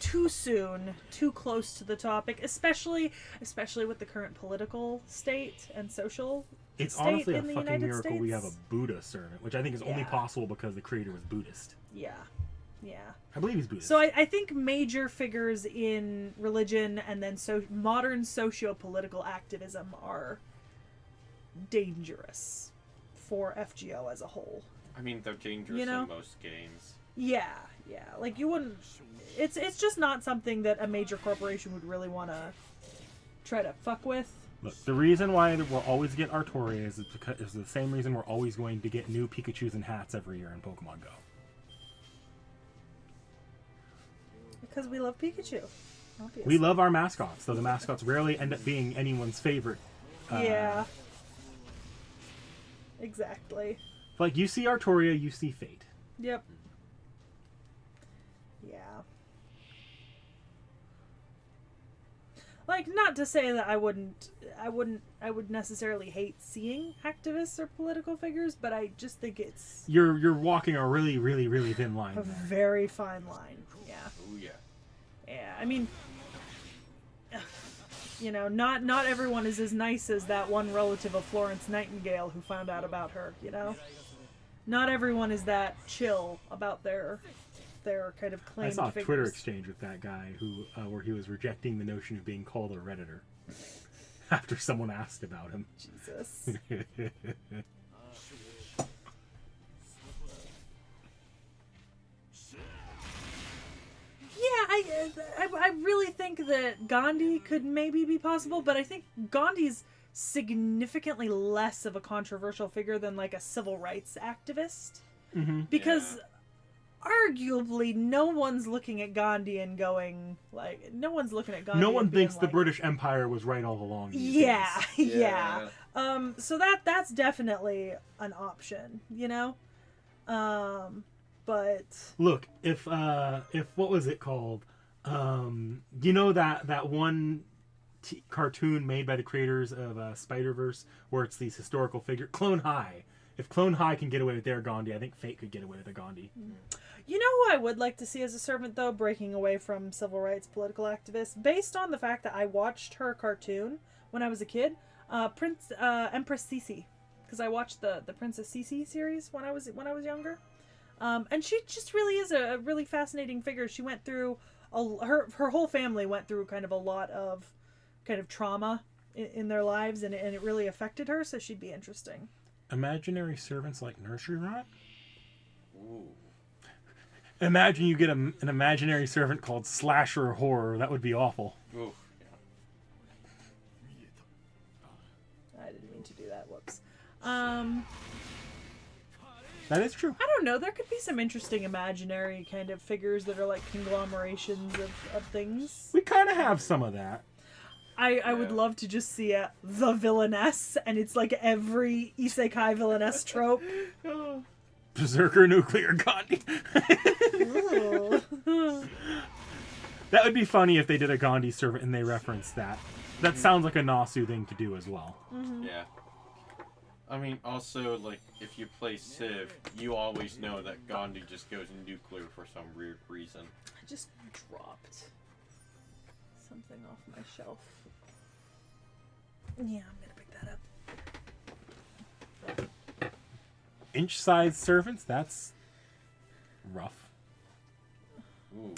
Too soon. Too close to the topic. Especially with the current political state and social It's state honestly a in the fucking United miracle States. we have a Buddha servant, which I think is only Yeah. possible because the creator was Buddhist. Yeah. I believe he's Buddhist. So I think major figures in religion and then modern socio-political activism are dangerous for FGO as a whole. I mean, they're dangerous in most games. Yeah. You wouldn't... It's just not something that a major corporation would really want to try to fuck with. Look, the reason why we'll always get Artorias is because it's the same reason we're always going to get new Pikachus and hats every year in Pokemon Go. Because we love Pikachu. Obviously. We love our mascots, though the mascots rarely end up being anyone's favorite. Yeah. Exactly. You see Artoria, you see Fate. Yep. Yeah. Not to say that I would necessarily hate seeing activists or political figures, but I just think it's You're walking a really, really, really thin line a there. very fine line. Yeah. Oh yeah. Yeah. I mean, not everyone is as nice as that one relative of Florence Nightingale who found out about her, Not everyone is that chill about their their kind of claimed I saw a figures. Twitter exchange with that guy who where he was rejecting the notion of being called a Redditor after someone asked about him. Jesus. I really think that Gandhi could maybe be possible, but I think Gandhi's significantly less of a controversial figure than like a civil rights activist. Mm-hmm. Because arguably no one's looking at Gandhi and going like, no one's looking at Gandhi. No one and being thinks the like, British Empire was right all along. Yeah, days. yeah. So that's definitely an option, you know. But look, if what was it called? You know that one cartoon made by the creators of Spider-Verse where it's these historical figures, Clone High. If Clone High can get away with their Gandhi, I think Fate could get away with a Gandhi. You know who I would like to see as a servant, though, breaking away from civil rights political activists, based on the fact that I watched her cartoon when I was a kid, Empress Sekhie, because I watched the Princess Sekhie series when I was younger, and she just really is a really fascinating figure. She went through her whole family went through kind of a lot of kind of trauma in their lives, and it really affected her. So she'd be interesting. Imaginary servants like nursery rhyme? Ooh. Imagine you get an imaginary servant called Slasher Horror. That would be awful. Ooh. I didn't mean to do that. Whoops. That is true. I don't know. There could be some interesting imaginary kind of figures that are like conglomerations of things. We kind of have some of that. I would love to just see the villainess, and it's like every isekai villainess trope. Berserker Nuclear Gandhi. That would be funny if they did a Gandhi servant and they referenced that. That sounds like a Nasu thing to do as well. Mm-hmm. Yeah. I mean, also, like, if you play Civ, you always know that Gandhi just goes nuclear for some weird reason. I just dropped something off my shelf. Yeah, I'm gonna pick that up. Inch-sized servants? That's rough. Ooh.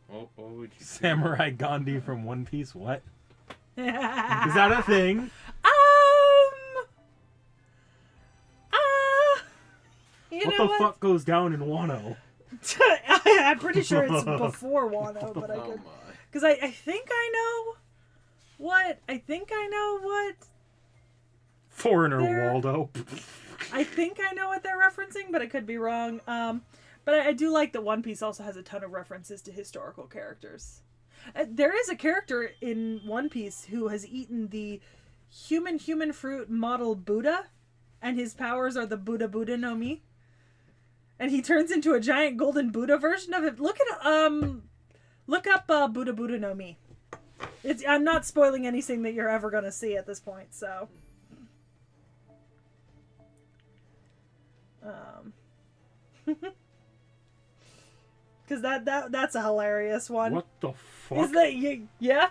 What would you Samurai Gandhi from One Piece? What? Is that a thing? What the fuck goes down in Wano? I'm pretty sure it's before Wano, but I could, because I think I know what Foreigner Waldo. I think I know what they're referencing, but I could be wrong. But I do like that One Piece also has a ton of references to historical characters. There is a character in One Piece who has eaten the human fruit model Buddha, and his powers are the Buddha no Mi. And he turns into a giant golden Buddha version of it. Look up Buddha no Mi. I'm not spoiling anything that you're ever gonna see at this point, so. Because that's a hilarious one. What the fuck? Is that yeah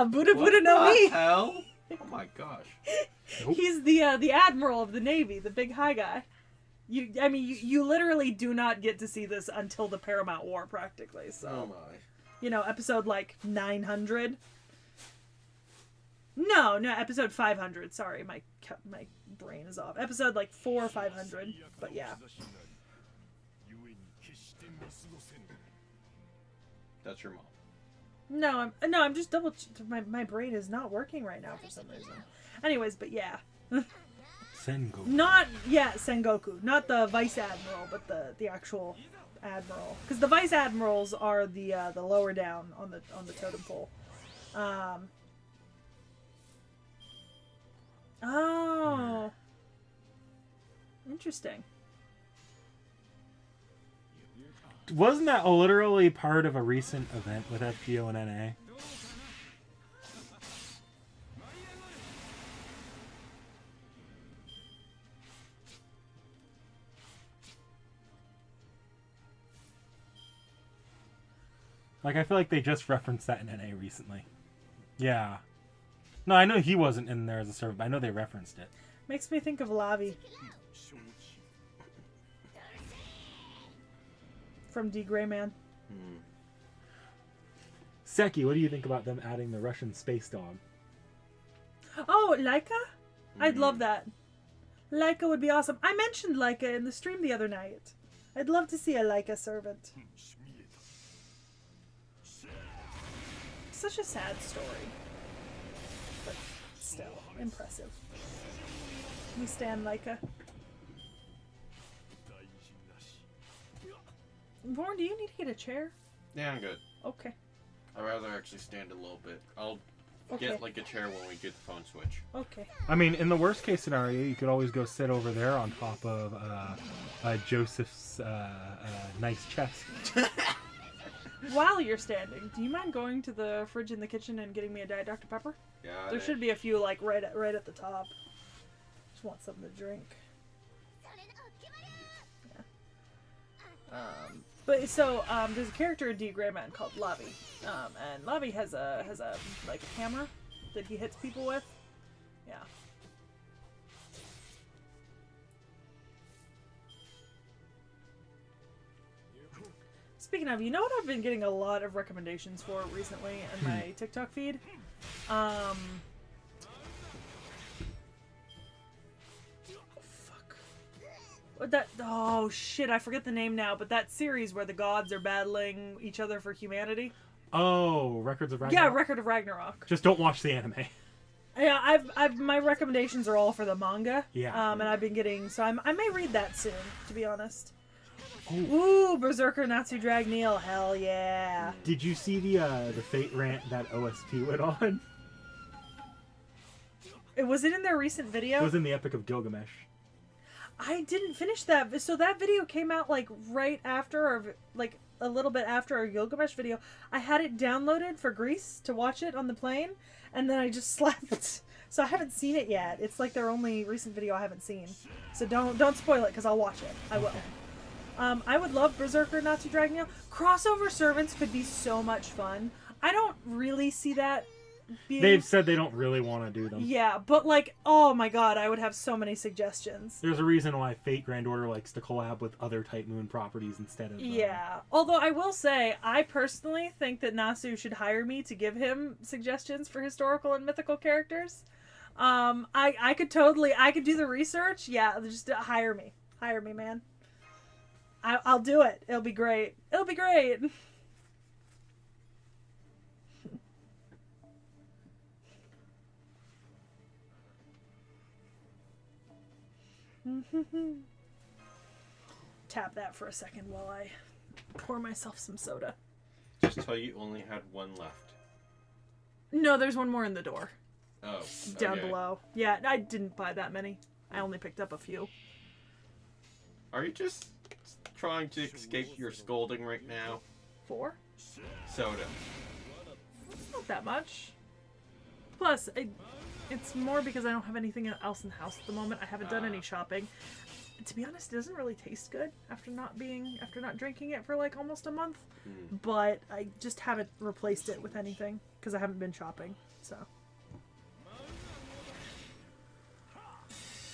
Buddha no Mi. What the hell? Oh my gosh. Nope. He's the admiral of the Navy, the big high guy. You literally do not get to see this until the Paramount War, practically. So, Oh my. you know, episode like 900. No, episode 500. Sorry, my brain is off. Episode like 4 or 500. But yeah. That's your mom. No, I'm just my brain is not working right now for some reason. Anyways, but yeah. Sengoku. Sengoku. Not the vice admiral, but the actual admiral. Because the vice admirals are the lower down on the totem pole. Oh. Interesting. Wasn't that literally part of a recent event with FGO and NA? Like, I feel like they just referenced that in NA recently. Yeah. No, I know he wasn't in there as a servant, but I know they referenced it. Makes me think of Lavi. from D. Greyman. Sekhie, what do you think about them adding the Russian space dog? Oh, Laika? I'd love that. Laika would be awesome. I mentioned Laika in the stream the other night. I'd love to see a Laika servant. Such a sad story. But still, impressive. We stand Laika. Vaughn, do you need to get a chair? Yeah, I'm good. Okay. I'd rather actually stand a little bit. I'll Okay. get like a chair when we get the phone switch. Okay. I mean, in the worst case scenario, you could always go sit over there on top of Joseph's nice chest. While you're standing, do you mind going to the fridge in the kitchen and getting me a Diet Dr. Pepper? Yeah. There should be a few like right at the top. Just want something to drink. Yeah. But so there's a character in D. Greyman called Lavi, and Lavi has a like hammer that he hits people with. Yeah. Speaking of, you know what I've been getting a lot of recommendations for recently in my TikTok feed? Oh shit, I forget the name now, but that series where the gods are battling each other for humanity. Oh, Records of Ragnarok? Yeah, Record of Ragnarok. Just don't watch the anime. Yeah, I've my recommendations are all for the manga. Yeah. And I've been getting, so I may read that soon, to be honest. Oh. Ooh, Berserker Natsu Drag Neil, hell yeah. Did you see the Fate rant that OSP went on? Was it in their recent video? It was in the Epic of Gilgamesh. I didn't finish that. So that video came out like right after, or like a little bit after our Gilgamesh video. I had it downloaded for Greece to watch it on the plane, and then I just slept. So I haven't seen it yet. It's like their only recent video I haven't seen. So don't spoil it, because I'll watch it. I will. I would love Berserker Natsu Drag Neil. Crossover servants could be so much fun. I don't really see that being... They've said they don't really want to do them. Yeah, but like, oh my god, I would have so many suggestions. There's a reason why Fate Grand Order likes to collab with other Type Moon properties instead of... Yeah. Although I will say, I personally think that Nasu should hire me to give him suggestions for historical and mythical characters. I could do the research. Yeah, just hire me. Hire me, man. I'll do it. It'll be great. It'll be great. Tap that for a second while I pour myself some soda. Just tell you only had one left. No, there's one more in the door. Oh. Down okay. below. Yeah, I didn't buy that many. I only picked up a few. Are you just trying to escape your scolding right now? 4? Soda. It's not that much. Plus, it's more because I don't have anything else in the house at the moment. I haven't done any shopping. To be honest, it doesn't really taste good after not drinking it for like almost a month. But I just haven't replaced it with anything because I haven't been shopping. So.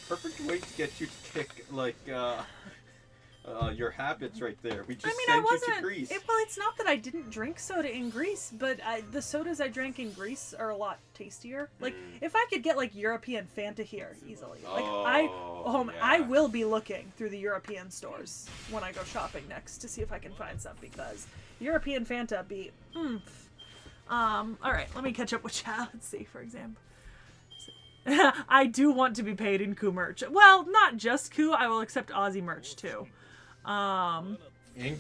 Perfect way to get you to kick like your habits right there. We just I sent wasn't. you to Greece. Well, it's not that I didn't drink soda in Greece, but the sodas I drank in Greece are a lot tastier. Like, if I could get like European Fanta here easily, like I will be looking through the European stores when I go shopping next to see if I can find some, because European Fanta be oomph. All right, let me catch up with chat. Let's see, for example. I do want to be paid in Ku merch. Well, not just Ku. I will accept Aussie merch too. And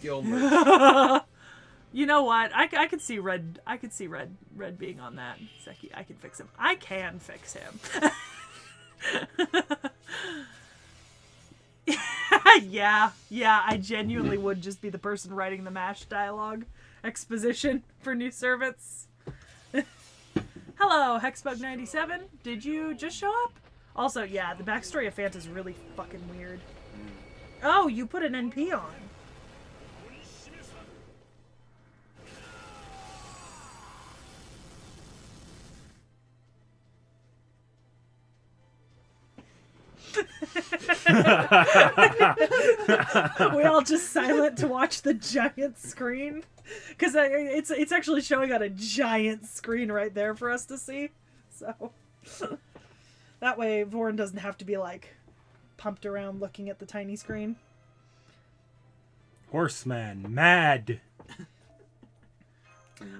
Gilmer. You know what? I could see red. I could see red being on that. Sekhie, I can fix him. I can fix him. Yeah. I genuinely would just be the person writing the MASH dialogue exposition for new servants. Hello, Hexbug97. Did you just show up? Also, yeah, the backstory of Fanta is really fucking weird. Oh, you put an NP on. We all just silent to watch the giant screen. Because it's actually showing on a giant screen right there for us to see. So that way Vorn doesn't have to be like pumped around looking at the tiny screen. Horseman, mad.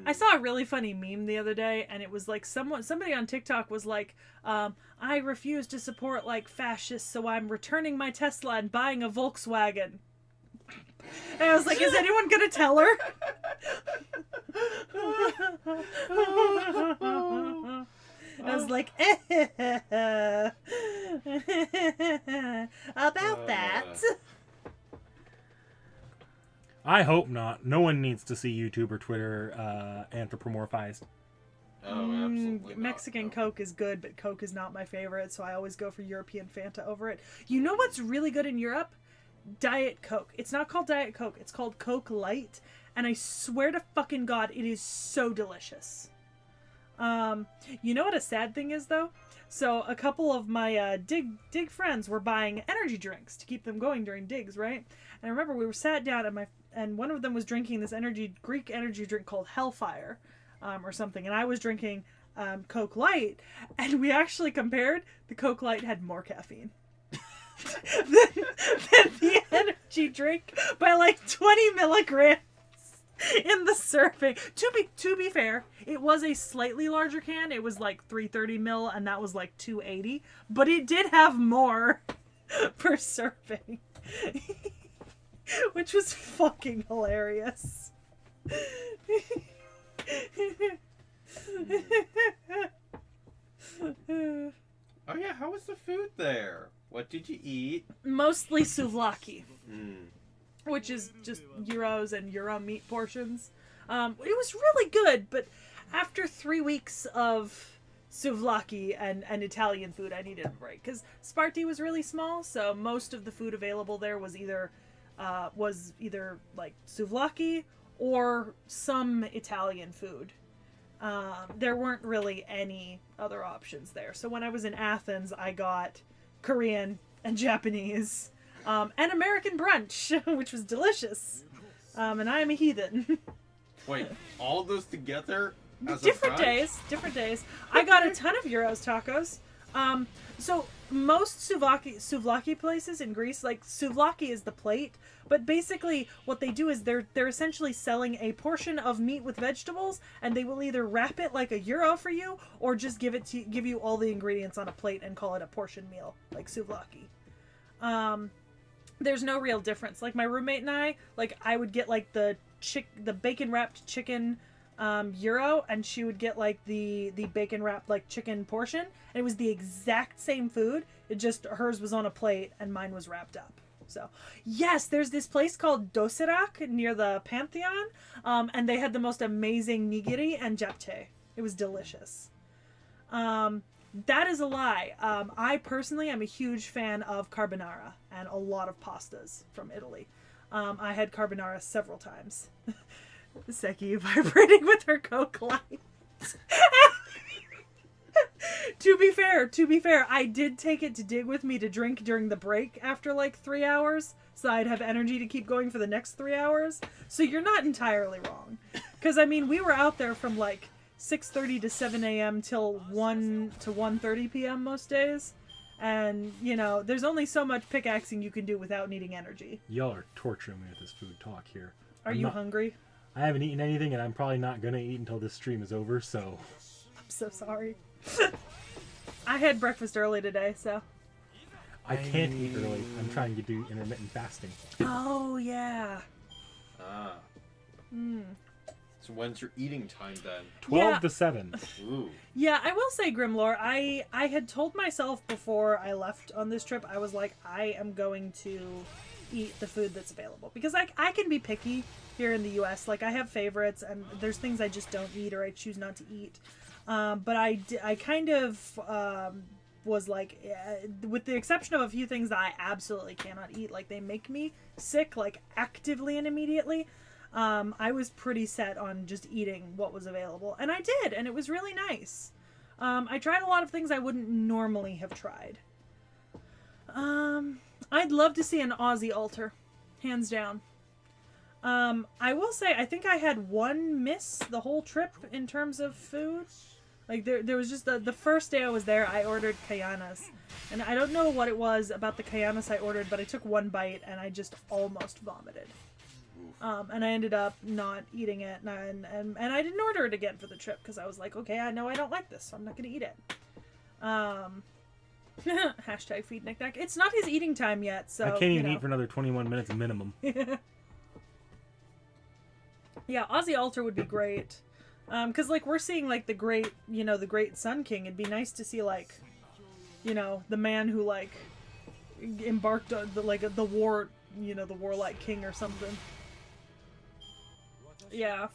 I saw a really funny meme the other day, and it was like somebody on TikTok was like, I refuse to support like fascists, so I'm returning my Tesla and buying a Volkswagen. And I was like, is anyone gonna tell her? I was like, about that. I hope not. No one needs to see YouTube or Twitter anthropomorphized. Oh, absolutely not. Mexican No. Coke is good, but Coke is not my favorite, so I always go for European Fanta over it. You know what's really good in Europe? Diet Coke. It's not called Diet Coke. It's called Coke Light, and I swear to fucking God, it is so delicious. You know what a sad thing is, though? So a couple of my dig friends were buying energy drinks to keep them going during digs, right? And I remember we were sat down and one of them was drinking this Greek energy drink called Hellfire, or something, and I was drinking Coke Light, and we actually compared. The Coke Light had more caffeine than the energy drink by like 20 milligrams in the serving. To be fair, it was a slightly larger can. It was like 330 mil, and that was like 280, but it did have more per serving. Which was fucking hilarious. Oh yeah, how was the food there? What did you eat? Mostly souvlaki, Mm. which is just gyros and gyro meat portions. It was really good, but after 3 weeks of souvlaki and Italian food, I needed a break because Sparti was really small, so most of the food available there was either like souvlaki or some Italian food. There weren't really any other options there. So when I was in Athens, I got Korean and Japanese and American brunch, which was delicious. And I am a heathen. Wait, all of those together? As a Different brunch? days. I got a ton of gyros tacos. So most souvlaki places in Greece, like souvlaki is the plate, but basically what they do is they're essentially selling a portion of meat with vegetables, and they will either wrap it like a gyro for you, or just give you all the ingredients on a plate and call it a portion meal, like souvlaki. There's no real difference. Like my roommate and I would get like the bacon wrapped chicken gyro, and she would get like the bacon wrapped like chicken portion, and it was the exact same food. It just hers was on a plate and mine was wrapped up. So yes, there's this place called Dosirak near the Pantheon, and they had the most amazing nigiri and japchae. It was delicious. That is a lie. I personally am a huge fan of carbonara and a lot of pastas from Italy. I had carbonara several times. Sekhie vibrating with her Coke Light. To be fair, I did take it to dig with me to drink during the break after like 3 hours, so I'd have energy to keep going for the next 3 hours. So you're not entirely wrong. Because, I mean, we were out there from like 6:30 to 7 a.m. till 1 to 1:30 p.m. most days. And, you know, there's only so much pickaxing you can do without needing energy. Y'all are torturing me with this food talk here. Are you hungry? I haven't eaten anything, and I'm probably not going to eat until this stream is over, so... I'm so sorry. I had breakfast early today, so... I can't eat early. I'm trying to do intermittent fasting. Oh, yeah. Ah. Mm. So when's your eating time then? 12 to 7. Ooh. Yeah, I will say, Grimlore, I had told myself before I left on this trip, I was like, I am going to eat the food that's available. Because I can be picky here in the U.S. Like, I have favorites, and there's things I just don't eat or I choose not to eat. But I kind of was like, with the exception of a few things that I absolutely cannot eat, like they make me sick, like actively and immediately, I was pretty set on just eating what was available. And I did, and it was really nice. I tried a lot of things I wouldn't normally have tried. I'd love to see an Aussie altar. Hands down. I will say, I think I had one miss the whole trip in terms of food. Like, there was just the first day I was there, I ordered kayanas. And I don't know what it was about the kayanas I ordered, but I took one bite and I just almost vomited. And I ended up not eating it, and I didn't order it again for the trip, because I was like, okay, I know I don't like this, so I'm not going to eat it. Hashtag feed knick-knack. It's not his eating time yet, so, I can't even eat for another 21 minutes minimum. Yeah, Aussie Altar would be great. Because, like, we're seeing, like, the great Sun King. It'd be nice to see, like, the man who, like, embarked on the war, the warlike king or something. Yeah.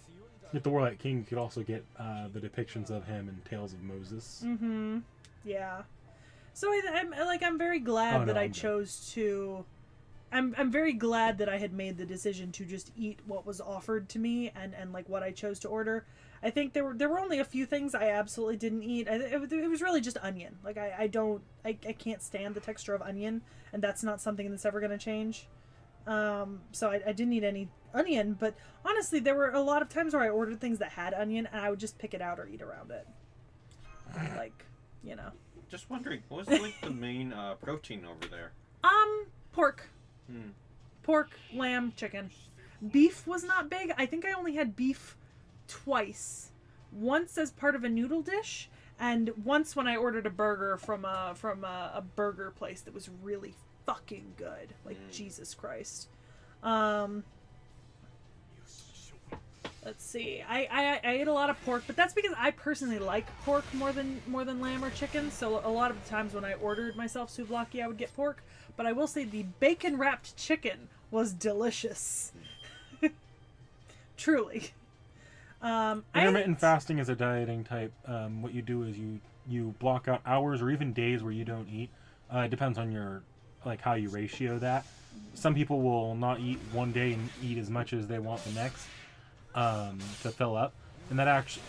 With the warlike king, you could also get the depictions of him in Tales of Moses. Mm-hmm. Yeah. So I'm very glad that I chose to. I'm very glad that I had made the decision to just eat what was offered to me and like what I chose to order. I think there were only a few things I absolutely didn't eat. It was really just onion. Like I can't stand the texture of onion, and that's not something that's ever going to change. So I didn't eat any onion, but honestly, there were a lot of times where I ordered things that had onion, and I would just pick it out or eat around it. Like, Just wondering, what was like the main protein over there? Pork. Pork, lamb, chicken. Beef was not big. I think I only had beef twice. Once as part of a noodle dish, and once when I ordered a burger from a burger place that was really fucking good. Like, Jesus Christ. Let's see. I ate a lot of pork, but that's because I personally like pork more than lamb or chicken. So a lot of the times when I ordered myself souvlaki, I would get pork. But I will say the bacon wrapped chicken was delicious. Truly. Intermittent fasting is a dieting type. What you do is you block out hours or even days where you don't eat. It depends on your how you ratio that. Some people will not eat one day and eat as much as they want the next to fill up, and that actually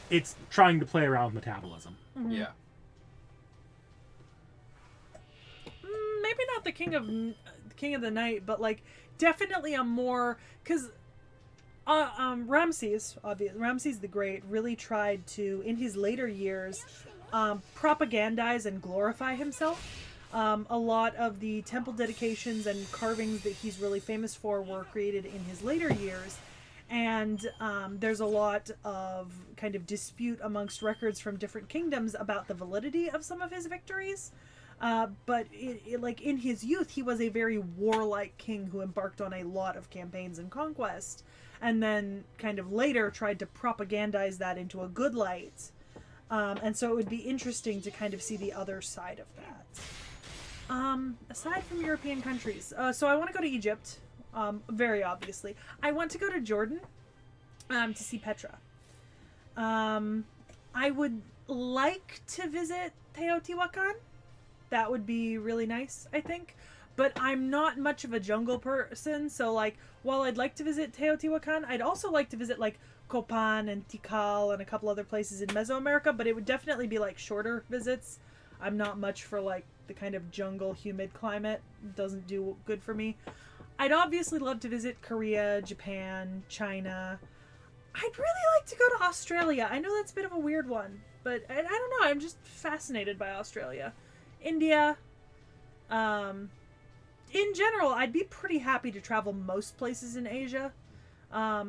it's trying to play around with metabolism. Mm-hmm. Yeah. Maybe not the king of the night, but like definitely a more because Ramses the Great really tried to in his later years propagandize and glorify himself. A lot of the temple dedications and carvings that he's really famous for were created in his later years. And there's a lot of kind of dispute amongst records from different kingdoms about the validity of some of his victories. But like in his youth, he was a very warlike king who embarked on a lot of campaigns and conquest, and then kind of later tried to propagandize that into a good light. And so it would be interesting to kind of see the other side of that. Aside from European countries, so I want to go to Egypt. Very obviously. I want to go to Jordan to see Petra. I would like to visit Teotihuacan. That would be really nice, I think. But I'm not much of a jungle person, so like while I'd like to visit Teotihuacan, I'd also like to visit like Copan and Tikal and a couple other places in Mesoamerica, but it would definitely be like shorter visits. I'm not much for like the kind of jungle humid climate. It doesn't do good for me. I'd obviously love to visit Korea, Japan, China. I'd really like to go to Australia. I know that's a bit of a weird one, but I don't know. I'm just fascinated by Australia. India. In general, I'd be pretty happy to travel most places in Asia. I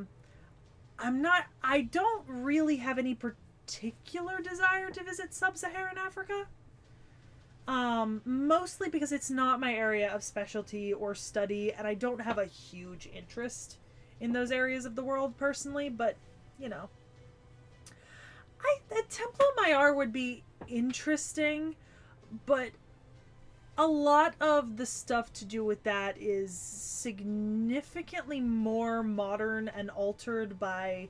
don't really have any particular desire to visit sub-Saharan Africa. Mostly because it's not my area of specialty or study, and I don't have a huge interest in those areas of the world personally, but, the Temple of Mayar would be interesting, but a lot of the stuff to do with that is significantly more modern and altered by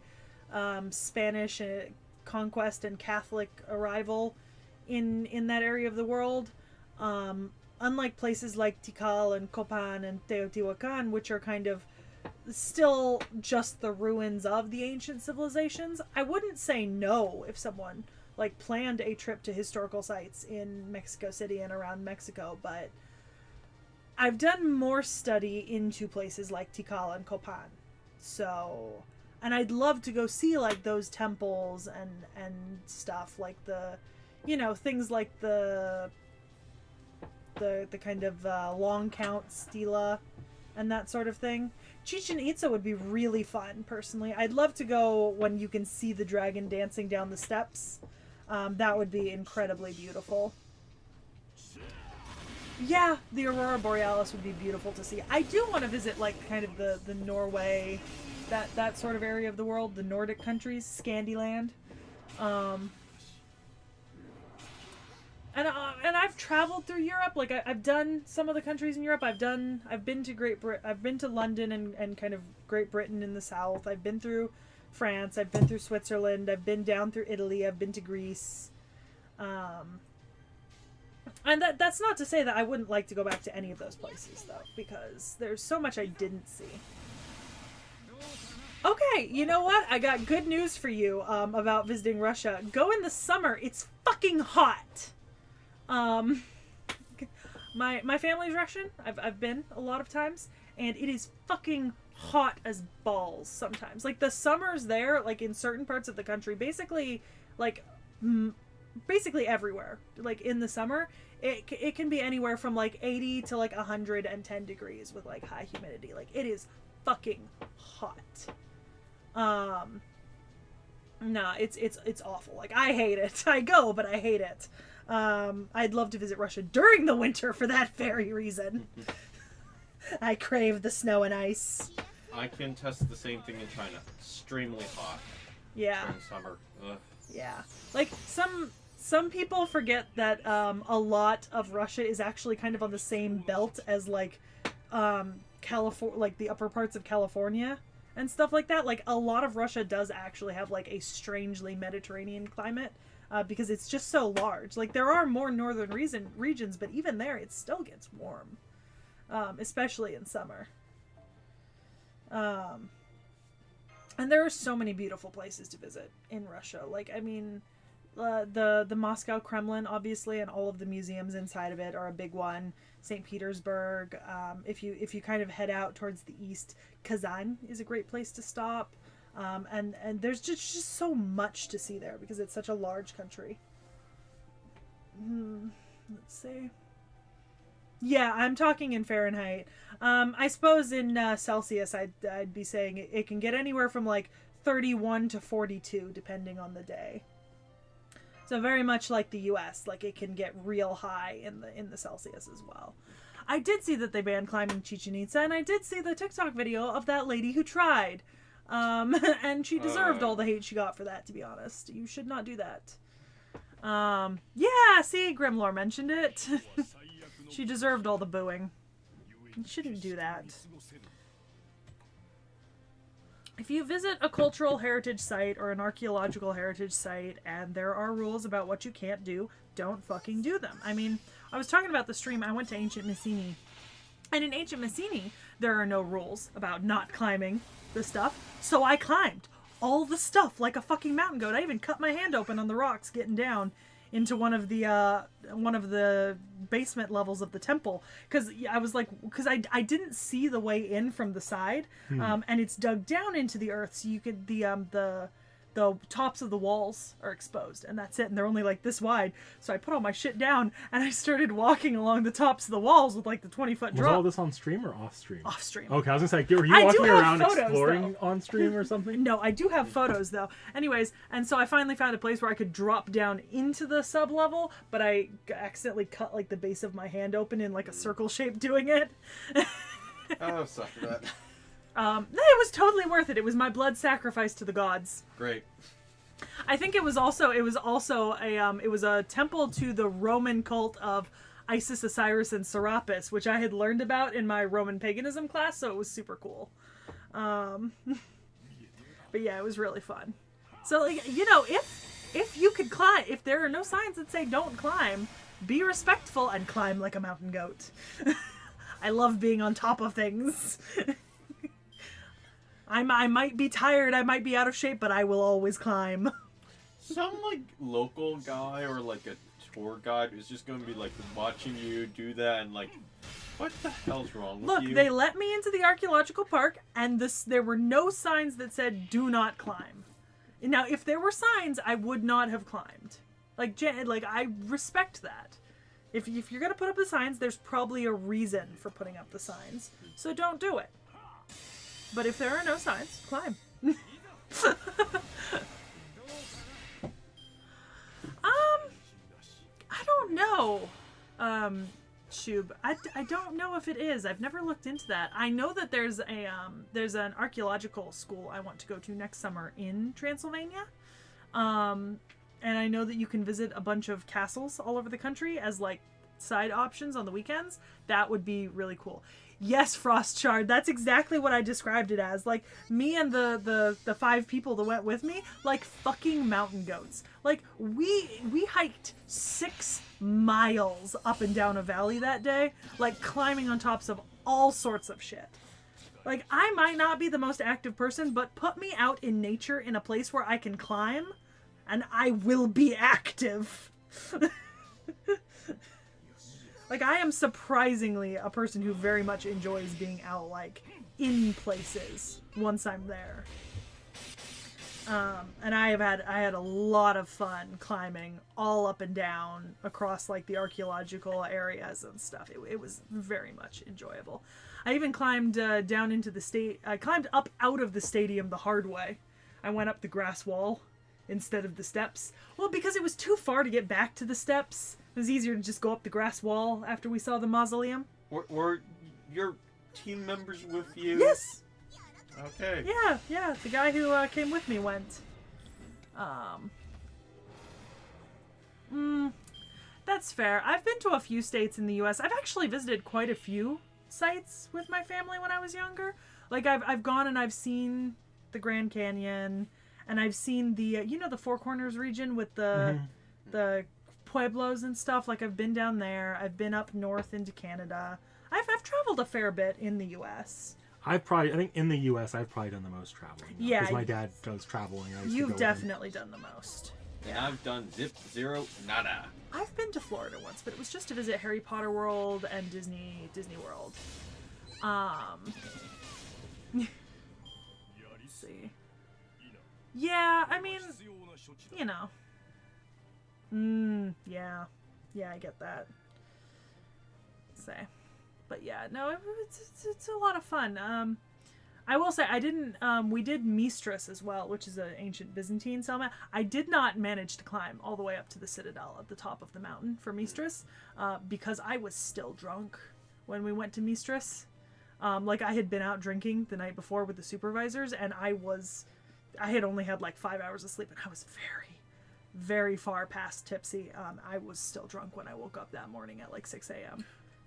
Spanish conquest and Catholic arrival in that area of the world. Unlike places like Tikal and Copan and Teotihuacan, which are kind of still just the ruins of the ancient civilizations, I wouldn't say no if someone like planned a trip to historical sites in Mexico City and around Mexico, but I've done more study into places like Tikal and Kopan. So, and I'd love to go see like those temples and stuff, like the, you know, things like the kind of long count stela and that sort of thing. Chichen Itza would be really fun, personally. I'd love to go when you can see the dragon dancing down the steps. That would be incredibly beautiful. Yeah, the Aurora Borealis would be beautiful to see. I do want to visit, like, kind of the Norway, that sort of area of the world, the Nordic countries, Scandyland. And I've traveled through Europe. Like, I've done some of the countries in Europe. I've been to I've been to London and kind of Great Britain in the south. I've been through France. I've been through Switzerland. I've been down through Italy. I've been to Greece. And that's not to say that I wouldn't like to go back to any of those places, though, because there's so much I didn't see. Okay, you know what? I got good news for you about visiting Russia. Go in the summer. It's fucking hot. My family's Russian. I've been a lot of times, and it is fucking hot as balls sometimes. Like, the summers there, like, in certain parts of the country, basically, like, basically everywhere, like, in the summer, it can be anywhere from, like, 80 to, like, 110 degrees with, like, high humidity. Like, it is fucking hot. Nah, it's awful. Like, I hate it. I go, but I hate it. I'd love to visit Russia during the winter for that very reason. I crave the snow and ice. I can test the same thing in China. Extremely hot. Yeah. During summer. Ugh. Yeah. Like, some people forget that a lot of Russia is actually kind of on the same belt as, like, California, like the upper parts of California and stuff like that. Like, a lot of Russia does actually have, like, a strangely Mediterranean climate. Because it's just so large. Like, there are more northern regions, but even there, it still gets warm. Especially in summer. And there are so many beautiful places to visit in Russia. Like, I mean, the Moscow Kremlin, obviously, and all of the museums inside of it are a big one. St. Petersburg. If you kind of head out towards the east, Kazan is a great place to stop. And there's just so much to see there because it's such a large country. Let's see. Yeah, I'm talking in Fahrenheit. I suppose in Celsius, I'd be saying it can get anywhere from like 31 to 42, depending on the day. So very much like the U.S., like it can get real high in the Celsius as well. I did see that they banned climbing Chichen Itza, and I did see the TikTok video of that lady who tried. And she deserved all the hate she got for that, to be honest. You should not do that. Yeah, see, Grimlore mentioned it. She deserved all the booing. You shouldn't do that. If you visit a cultural heritage site or an archaeological heritage site and there are rules about what you can't do, don't fucking do them. I mean, I was talking about the stream, I went to Ancient Messini. And in Ancient Messini, there are no rules about not climbing the stuff. So I climbed all the stuff like a fucking mountain goat. I even cut my hand open on the rocks getting down into one of the basement levels of the temple because I didn't see the way in from the side, and it's dug down into the earth, so you could the tops of the walls are exposed, and that's it, and they're only like this wide. So I put all my shit down and I started walking along the tops of the walls with like the 20-foot drop. Was all this on stream or off stream? Off stream. Okay, I was gonna say, were you walking around exploring on stream or something? No, I do have photos though. Anyways, and so I finally found a place where I could drop down into the sub level, but I accidentally cut like the base of my hand open in like a circle shape doing it. Oh, suck for that. It was totally worth it. It was my blood sacrifice to the gods. Great. I think it was also a temple to the Roman cult of Isis, Osiris, and Serapis, which I had learned about in my Roman paganism class, so it was super cool. But yeah, it was really fun. So, like, you know, if you could climb, if there are no signs that say don't climb, be respectful and climb like a mountain goat. I love being on top of things. I might be tired, I might be out of shape, but I will always climb. Some, like, local guy or, like, a tour guide is just going to be, like, watching you do that and, like, What the hell's wrong with Look, you? they let me into the archaeological park, and there were no signs that said "Do not climb." Now, if there were signs, I would not have climbed. Like I respect that. If you're gonna put up the signs, there's probably a reason for putting up the signs. So don't do it. But if there are no signs, climb. I don't know. Shub, I don't know if it is. I've never looked into that. I know that there's an archaeological school I want to go to next summer in Transylvania. And I know that you can visit a bunch of castles all over the country as like side options on the weekends. That would be really cool. Yes, Frostshard, that's exactly what I described it as. Like, me and the 5 people that went with me, like fucking mountain goats. Like, we hiked 6 miles up and down a valley that day, like climbing on tops of all sorts of shit. Like, I might not be the most active person, but put me out in nature in a place where I can climb, and I will be active. Like, I am surprisingly a person who very much enjoys being out, like, in places once I'm there. And I had a lot of fun climbing all up and down across, like, the archaeological areas and stuff. It was very much enjoyable. I even climbed down into I climbed up out of the stadium the hard way. I went up the grass wall instead of the steps. Well, because it was too far to get back to the steps. It was easier to just go up the grass wall after we saw the mausoleum. Were your team members with you? Yes. Okay. Yeah. The guy who came with me went. That's fair. I've been to a few states in the U.S. I've actually visited quite a few sites with my family when I was younger. Like, I've gone and I've seen the Grand Canyon, and I've seen the the Four Corners region with the pueblos and stuff. Like, I've been down there. I've been up north into Canada. I've traveled a fair bit in the U.S. I think in the U.S. I've probably done the most traveling. Yeah, because my dad does traveling. You've definitely done the most. And I've done zip, zero, nada. I've been to Florida once, but it was just to visit Harry Potter World and Disney World. Let's see. Yeah, I mean, yeah, I get that. Say, but yeah, no, it's a lot of fun. I will say we did Mistress as well, which is an ancient Byzantine settlement. I did not manage to climb all the way up to the citadel at the top of the mountain for Mistress, because I was still drunk when we went to Mistress. Like, I had been out drinking the night before with the supervisors, and I had only had like 5 hours of sleep, and I was very, very far past tipsy. I was still drunk when I woke up that morning at like 6 a.m.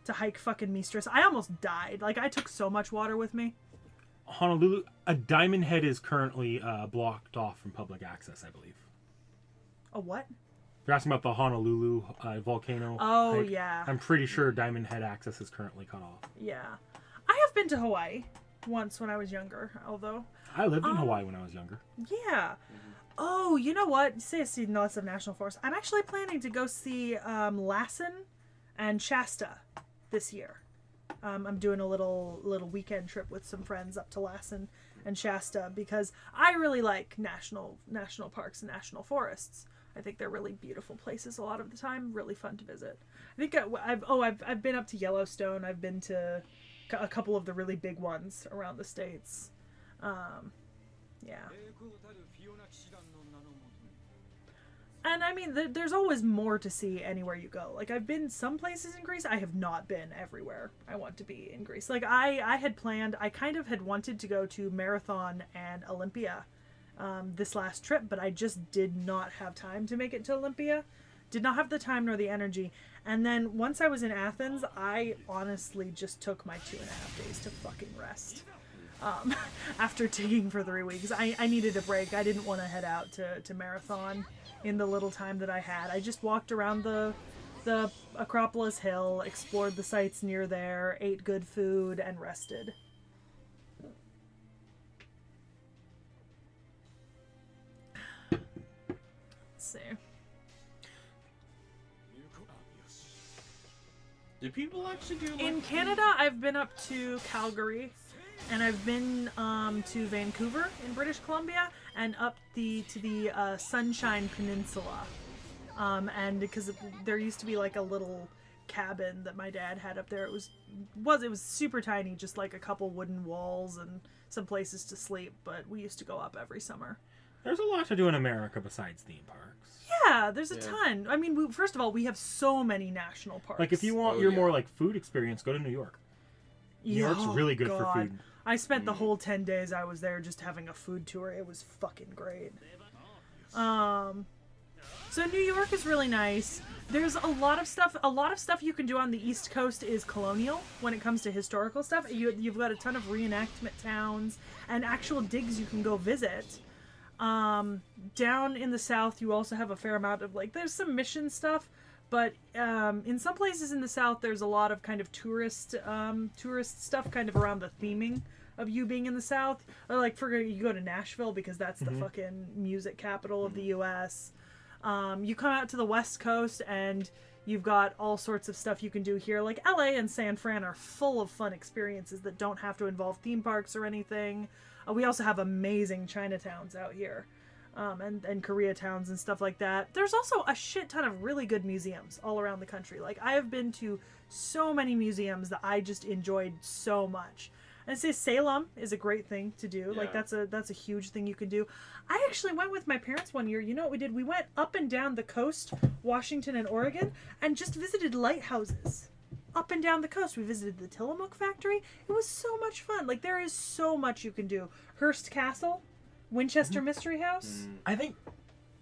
to hike fucking Mistress. I almost died. Like, I took so much water with me. Honolulu, a Diamond Head is currently blocked off from public access, I believe. A what? You're asking about the Honolulu volcano. Oh, hike. yeah. I'm pretty sure Diamond Head access is currently cut off. Yeah. I have been to Hawaii once when I was younger, although... I lived in Hawaii when I was younger. Yeah. Oh, you know what? You say I see lots of national forests. I'm actually planning to go see Lassen and Shasta this year. I'm doing a little weekend trip with some friends up to Lassen and Shasta because I really like national parks and national forests. I think they're really beautiful places a lot of the time, really fun to visit. I think I've been up to Yellowstone. I've been to a couple of the really big ones around the states. Yeah. And I mean, there's always more to see anywhere you go. Like, I've been some places in Greece. I have not been everywhere I want to be in Greece. Like, I had planned, I kind of had wanted to go to Marathon and Olympia this last trip, but I just did not have time to make it to Olympia. Did not have the time nor the energy. And then once I was in Athens, I honestly just took my 2.5 days to fucking rest. After digging for 3 weeks. I needed a break. I didn't want to head out to Marathon in the little time that I had. I just walked around the Acropolis Hill, explored the sites near there, ate good food, and rested. Let's see. Do people actually do? In Canada, I've been up to Calgary, and I've been to Vancouver in British Columbia, and up to the Sunshine Peninsula. And because there used to be like a little cabin that my dad had up there. It was super tiny, just like a couple wooden walls and some places to sleep. But we used to go up every summer. There's a lot to do in America besides theme parks. Yeah, there's a ton. I mean, first of all, we have so many national parks. Like, if you want your more, like, food experience, go to New York. New York's really good for food. I spent the whole 10 days I was there just having a food tour. It was fucking great. So New York is really nice. There's a lot of stuff you can do on the East Coast is colonial when it comes to historical stuff. You've got a ton of reenactment towns and actual digs you can go visit. Down in the South, you also have a fair amount of, like, there's some mission stuff, but in some places in the South, there's a lot of kind of tourist stuff kind of around the theming of you being in the South. Or, like, you go to Nashville because that's the fucking music capital of the U.S. You come out to the West Coast and you've got all sorts of stuff you can do here. Like, LA and San Fran are full of fun experiences that don't have to involve theme parks or anything. We also have amazing Chinatowns out here, and Koreatowns and stuff like that. There's also a shit ton of really good museums all around the country. Like, I have been to so many museums that I just enjoyed so much. I'd say Salem is a great thing to do. Yeah. Like, that's a huge thing you can do. I actually went with my parents one year. You know what we did? We went up and down the coast, Washington and Oregon, and just visited lighthouses. Up and down the coast. We visited the Tillamook factory. It was so much fun. Like, there is so much you can do. Hearst Castle, Winchester Mystery House. I think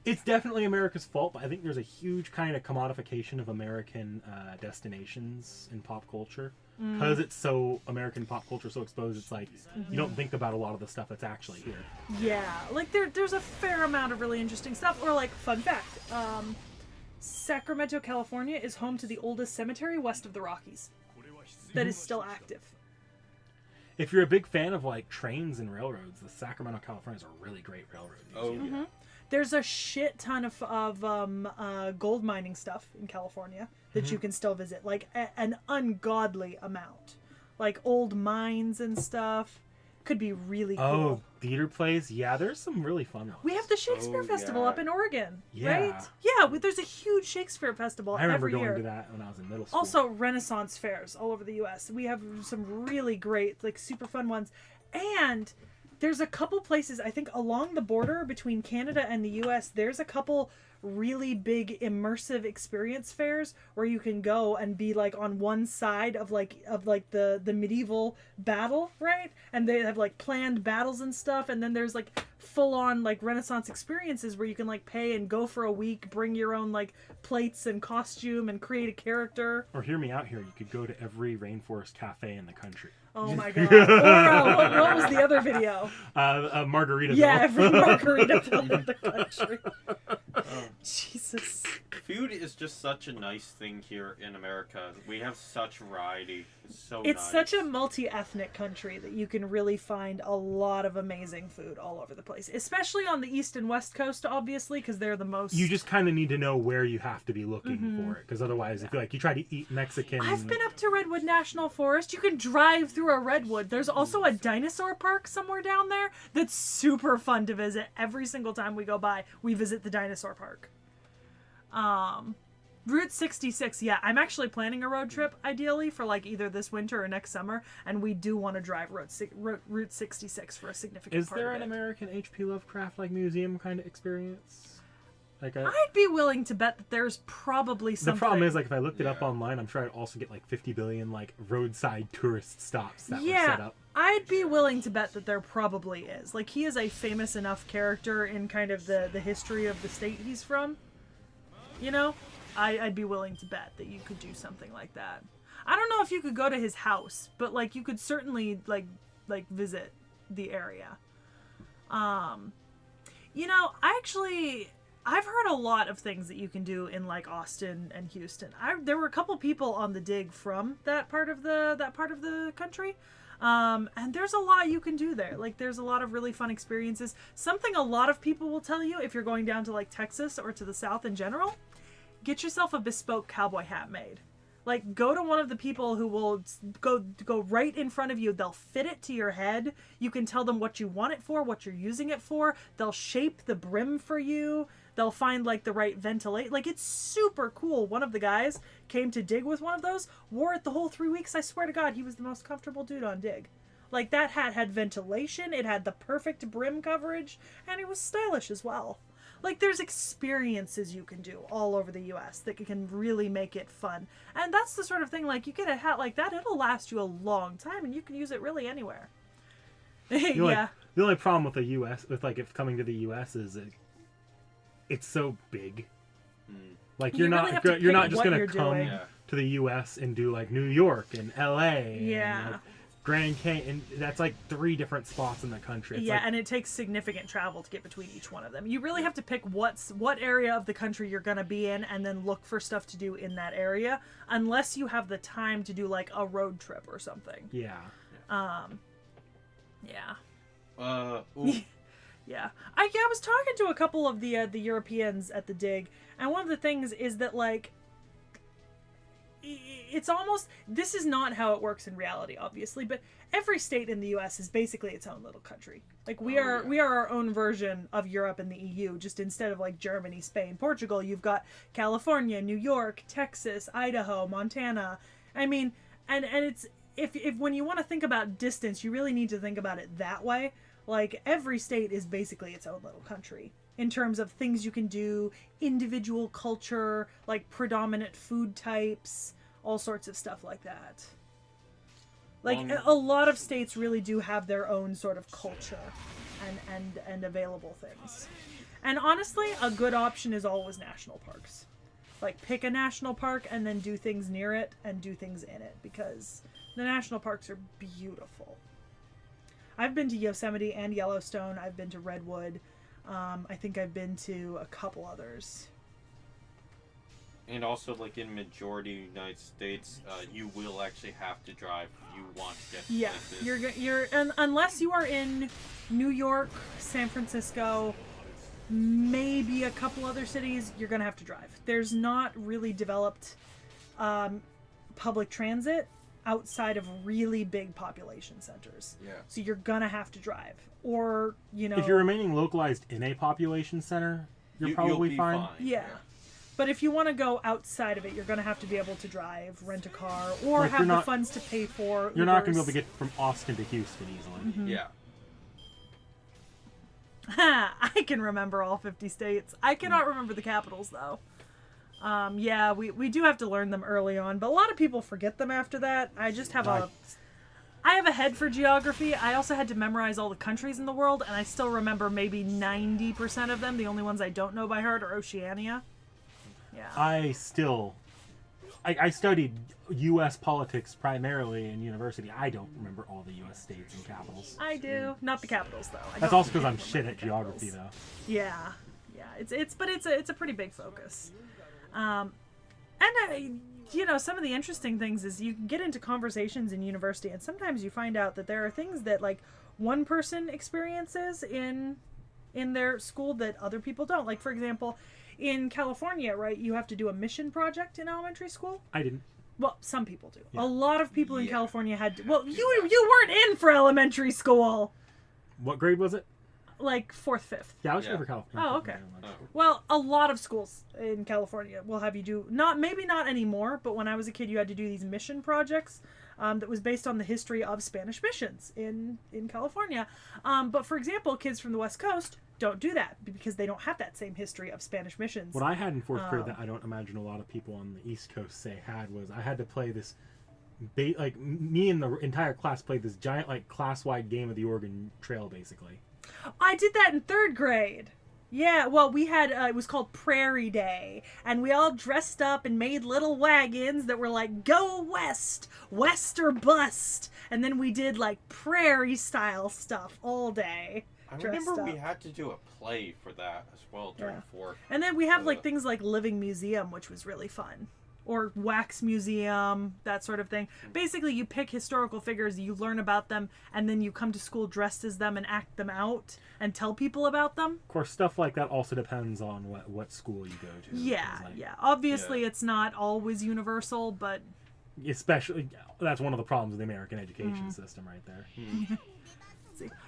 it's definitely America's fault, but I think there's a huge kind of commodification of American destinations in pop culture. Because it's so American pop culture so exposed, it's like you don't think about a lot of the stuff that's actually here. Yeah, like there's a fair amount of really interesting stuff. Or, like, fun fact, Sacramento, California is home to the oldest cemetery west of the Rockies that is still active. If you're a big fan of, like, trains and railroads, the Sacramento, California is a really great railroad museum. Yeah. There's a shit ton of gold mining stuff in California that you can still visit. Like, an ungodly amount. Like, old mines and stuff. Could be really cool. Oh, theater plays? Yeah, there's some really fun ones. We have the Shakespeare Festival up in Oregon, right? Yeah, there's a huge Shakespeare Festival every year. I remember going to that when I was in middle school. Also, Renaissance fairs all over the U.S. We have some really great, like, super fun ones. And there's a couple places, I think, along the border between Canada and the U.S., there's a couple really big immersive experience fairs where you can go and be, like, on one side of the medieval battle, right? And they have, like, planned battles and stuff, and then there's, like, full-on, like, Renaissance experiences where you can, like, pay and go for a week, bring your own, like, plates and costume and create a character. Or hear me out here, you could go to every rainforest cafe in the country. Oh my god. Or what was the other video? Margaritaville. Yeah, every Margaritaville in the country. Jesus. Food is just such a nice thing here in America. We have such variety. It's nice. Such a multi-ethnic country that you can really find a lot of amazing food all over the place. Especially on the East and West Coast, obviously, because they're the most... You just kind of need to know where you have to be looking for it, because otherwise, if you try to eat Mexican... I've been up to Redwood National Forest. You can drive through a redwood. There's also a dinosaur park somewhere down there that's super fun to visit. Every single time we go by, we visit the dinosaur park. Route 66, yeah, I'm actually planning a road trip, ideally, for, like, either this winter or next summer, and we do want to drive Route 66 for a significant part of it. Is there an American H.P. Lovecraft, like, museum kind of experience? Like I'd be willing to bet that there's probably something. The problem is, like, if I looked it up online, I'm sure I'd also get, like, 50 billion, like, roadside tourist stops that were set up. I'd be willing to bet that there probably is. Like, he is a famous enough character in kind of the history of the state he's from. You know? I'd be willing to bet that you could do something like that. I don't know if you could go to his house, but, like, you could certainly, like visit the area. You know, I've heard a lot of things that you can do in, like, Austin and Houston. There were a couple people on the dig from that part of the country. And there's a lot you can do there. Like, there's a lot of really fun experiences. Something a lot of people will tell you if you're going down to, like, Texas or to the South in general, get yourself a bespoke cowboy hat made. Like, go to one of the people who will go right in front of you. They'll fit it to your head. You can tell them what you want it for, what you're using it for. They'll shape the brim for you. They'll find, like, the right ventilate. Like, it's super cool. One of the guys came to dig with one of those, wore it the whole 3 weeks. I swear to God, he was the most comfortable dude on dig. Like, that hat had ventilation, it had the perfect brim coverage, and it was stylish as well. Like, there's experiences you can do all over the U.S. that can really make it fun. And that's the sort of thing, like, you get a hat like that, it'll last you a long time, and you can use it really anywhere. Yeah. The only problem with the U.S., with, like, if coming to the U.S. is it's so big. Like, you're not just going to come to the U.S. and do, like, New York and L.A. Yeah. And, like, Grand Canyon, that's like 3 different spots in the country. It's and it takes significant travel to get between each one of them. You really have to pick what area of the country you're going to be in, and then look for stuff to do in that area, unless you have the time to do like a road trip or something. Yeah. Yeah. Yeah. I was talking to a couple of the Europeans at the dig, and one of the things is that, like, it's almost, this is not how it works in reality, obviously, but every state in the U.S. is basically its own little country. Like, we are our own version of Europe and the EU, just instead of, like, Germany, Spain, Portugal, you've got California, New York, Texas, Idaho, Montana. I mean, and it's, if when you want to think about distance, you really need to think about it that way. Like, every state is basically its own little country in terms of things you can do, individual culture, like predominant food types, all sorts of stuff like that. Like, a lot of states really do have their own sort of culture and available things. And honestly, a good option is always national parks. Like, pick a national park and then do things near it and do things in it, because the national parks are beautiful. I've been to Yosemite and Yellowstone. I've been to Redwood. I think I've been to a couple others. And also, like, in majority of the United States, you will actually have to drive if you want to get to places. You're unless you are in New York, San Francisco, maybe a couple other cities, you're gonna have to drive. There's not really developed public transit outside of really big population centers. Yeah. So you're gonna have to drive, or if you're remaining localized in a population center, you'll probably be fine. Yeah. But if you want to go outside of it, you're going to have to be able to drive, rent a car, or have the funds to pay for Ubers. You're not going to be able to get from Austin to Houston easily. Mm-hmm. Yeah. I can remember all 50 states. I cannot remember the capitals, though. Yeah, we do have to learn them early on, but a lot of people forget them after that. I just have I have a head for geography. I also had to memorize all the countries in the world, and I still remember maybe 90% of them. The only ones I don't know by heart are Oceania. Yeah. I studied U.S. politics primarily in university. I don't remember all the U.S. states and capitals. I do. Not the capitals, though. That's also because I'm shit at geography, though. Yeah. It's a pretty big focus. And some of the interesting things is you get into conversations in university, and sometimes you find out that there are things that, like, one person experiences in their school that other people don't. Like, for example, in California, right, you have to do a mission project in elementary school. I didn't. Well, some people do. Yeah. A lot of people in California had to. Well, you weren't in for elementary school. What grade was it? Like 4th, 5th. Yeah, I was for California. Oh, okay. Well, a lot of schools in California will have you do, maybe not anymore, but when I was a kid, you had to do these mission projects that was based on the history of Spanish missions in California. But for example, kids from the West Coast don't do that because they don't have that same history of Spanish missions. What I had in 4th grade that I don't imagine a lot of people on the East Coast had was I had to play this, me and the entire class played this giant, like, class-wide game of the Oregon Trail, basically. I did that in 3rd grade. Yeah, well, we had, it was called Prairie Day, and we all dressed up and made little wagons that were like, go west or bust, and then we did, like, prairie-style stuff all day. I remember we had to do a play for that as well during 4th. And then we have, like, things like Living Museum, which was really fun. Or Wax Museum, that sort of thing. Basically, you pick historical figures, you learn about them, and then you come to school dressed as them and act them out and tell people about them. Of course, stuff like that also depends on what school you go to. Yeah. Obviously, it's not always universal, but Especially, that's one of the problems with the American education system right there.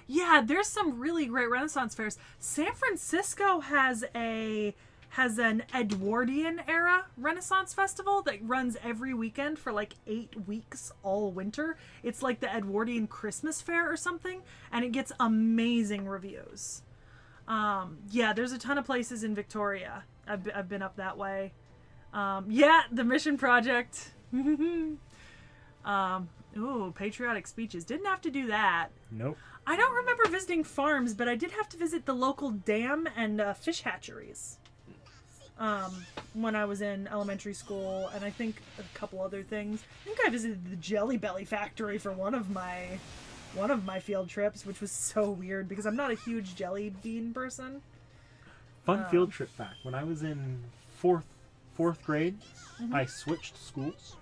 Yeah, there's some really great Renaissance fairs. San Francisco has an Edwardian era Renaissance festival that runs every weekend for like 8 weeks all winter. It's like the Edwardian Christmas fair or something, and it gets amazing reviews. Yeah, there's a ton of places in Victoria. I've been up that way. Yeah, the Mission Project. Ooh, patriotic speeches. Didn't have to do that. Nope. I don't remember visiting farms, but I did have to visit the local dam and fish hatcheries when I was in elementary school, and I think a couple other things. I think I visited the Jelly Belly factory for one of my field trips, which was so weird because I'm not a huge jelly bean person. Fun field trip fact. When I was in fourth grade, I switched schools.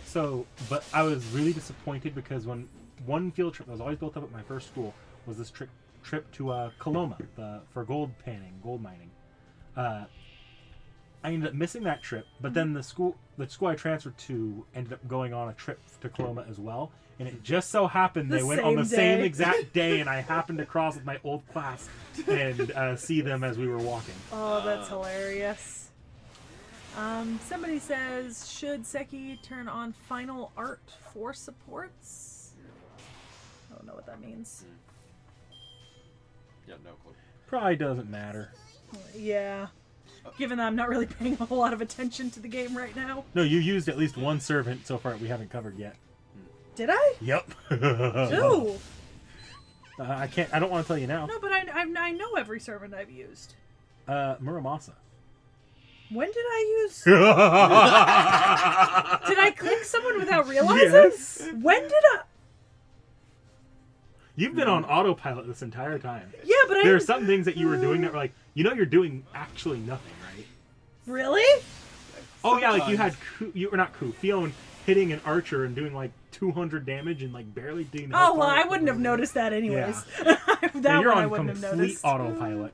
So, but I was really disappointed because when one field trip that was always built up at my first school was this trip to Coloma for gold mining. I ended up missing that trip, but then the school I transferred to ended up going on a trip to Coloma as well, and it just so happened they went on the same exact day, and I happened to cross with my old class and see them as we were walking. Oh, that's hilarious. Somebody says, should Sekhie turn on final art for supports? I don't know what that means. Yeah, no clue. Probably doesn't matter. Yeah. Given that I'm not really paying a whole lot of attention to the game right now. No, you used at least one servant so far we haven't covered yet. Did I? Yep. Ooh. I don't want to tell you now. No, but I know every servant I've used. Muramasa. When did I use... Did I click someone without realizing? Yes. When did I... You've been on autopilot this entire time. Yeah, but There are some things that you were doing that were like, you're doing actually nothing, right? Really? Oh yeah, like you had Fion hitting an archer and doing like 200 damage and like barely doing. Oh well, I wouldn't have noticed that anyways. Yeah. That you're one on I wouldn't have complete noticed. autopilot.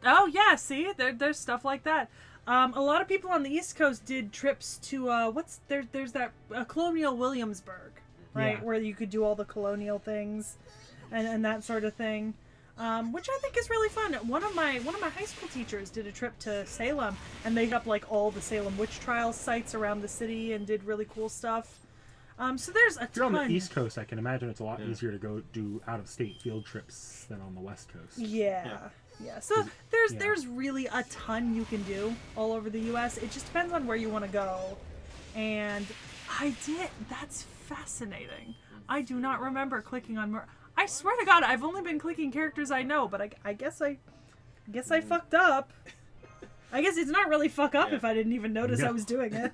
Oh yeah, see, there's stuff like that. A lot of people on the East Coast did trips to there's that Colonial Williamsburg, right, Yeah. where you could do all the colonial things, and that sort of thing, which I think is really fun. One of my high school teachers did a trip to Salem, and they hit up like all the Salem witch trials sites around the city and did really cool stuff. So there's a If you're ton. on the East Coast, I can imagine it's a lot easier to go do out-of-state field trips than on the West Coast. Yeah. So there's really a ton you can do all over the U.S. It just depends on where you want to go. And that's fascinating. I do not remember clicking on more. I swear to God, I've only been clicking characters I know, but I guess I fucked up. I guess it's not really fuck up if I didn't even notice I was doing it.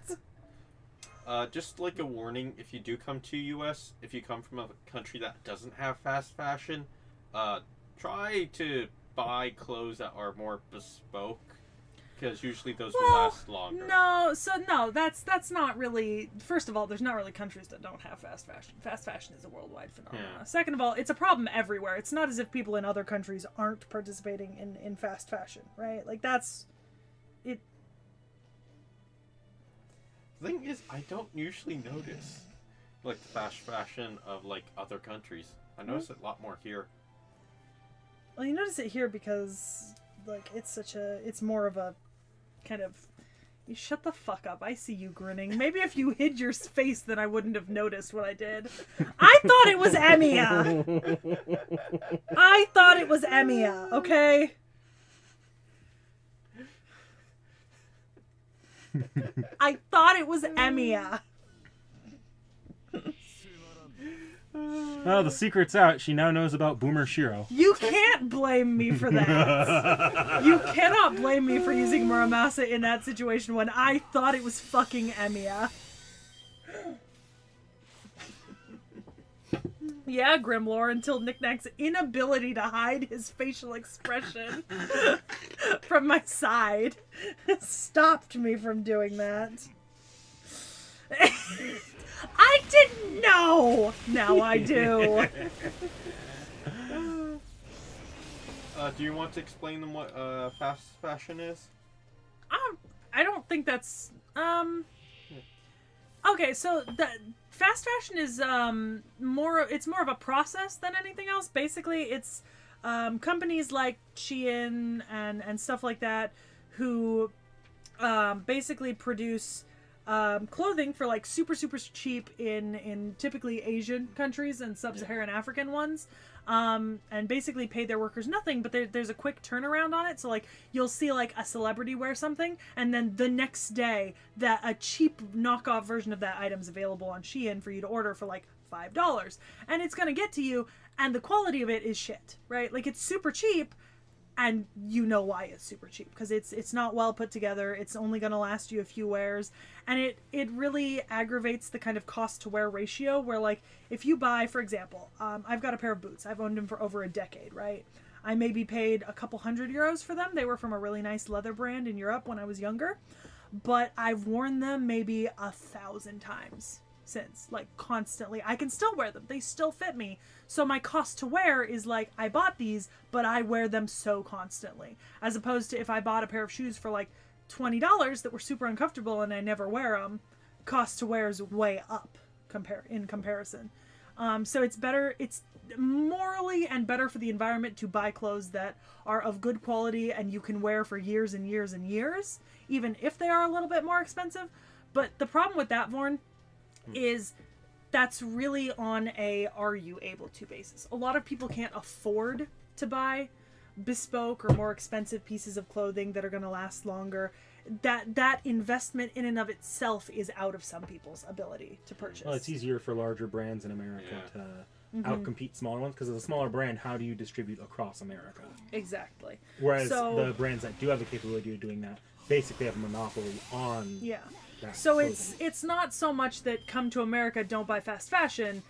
Just like a warning, if you do come to U.S., if you come from a country that doesn't have fast fashion, try to buy clothes that are more bespoke, because usually those will last longer. No, that's not really. First of all, there's not really countries that don't have fast fashion. Fast fashion is a worldwide phenomenon. Yeah. Second of all, it's a problem everywhere. It's not as if people in other countries aren't participating in fast fashion, right? Like that's it. The thing is, I don't usually notice like the fast fashion of like other countries. I notice it a lot more here. Well, you notice it here because, like, it's more of a kind of, you shut the fuck up, I see you grinning. Maybe if you hid your face, then I wouldn't have noticed what I did. I thought it was Emiya! Okay? I thought it was Emiya. Oh, the secret's out. She now knows about Boomer Shiro. You can't blame me for that. You cannot blame me for using Muramasa in that situation when I thought it was fucking Emiya. Yeah, Grimlore, until Knick-Knack's inability to hide his facial expression from my side stopped me from doing that. I didn't know! Now I do. Do you want to explain them what fast fashion is? I don't think that's... Okay, so the fast fashion is more of a process than anything else. Basically, it's companies like T.H.E and stuff like that who basically produce clothing for like super cheap in typically Asian countries and sub-Saharan African ones, and basically pay their workers nothing, but there's a quick turnaround on it. So like you'll see like a celebrity wear something, and then the next day that a cheap knockoff version of that item's available on Shein for you to order for like $5, and it's gonna get to you, and the quality of it is shit, right? Like it's super cheap, and you know why it's super cheap, because it's not well put together. It's only going to last you a few wears, and it really aggravates the kind of cost to wear ratio where, like, if you buy, for example, I've got a pair of boots. I've owned them for over a decade, right? I maybe paid a couple €100 for them. They were from a really nice leather brand in Europe when I was younger, but I've worn them maybe 1,000 times since, like, constantly. I can still wear them. They still fit me. So my cost to wear is like, I bought these, but I wear them so constantly. As opposed to if I bought a pair of shoes for like $20 that were super uncomfortable and I never wear them, cost to wear is way up in comparison. So it's better, it's morally and better for the environment to buy clothes that are of good quality and you can wear for years and years and years, even if they are a little bit more expensive. But the problem with that, Vorn, is that's really on a are you able to basis. A lot of people can't afford to buy bespoke or more expensive pieces of clothing that are going to last longer. That investment in and of itself is out of some people's ability to purchase. Well, it's easier for larger brands in America to outcompete smaller ones, because as a smaller brand, how do you distribute across America? Exactly. Whereas the brands that do have the capability of doing that basically have a monopoly on that so clothing. it's not so much that come to America, don't buy fast fashion.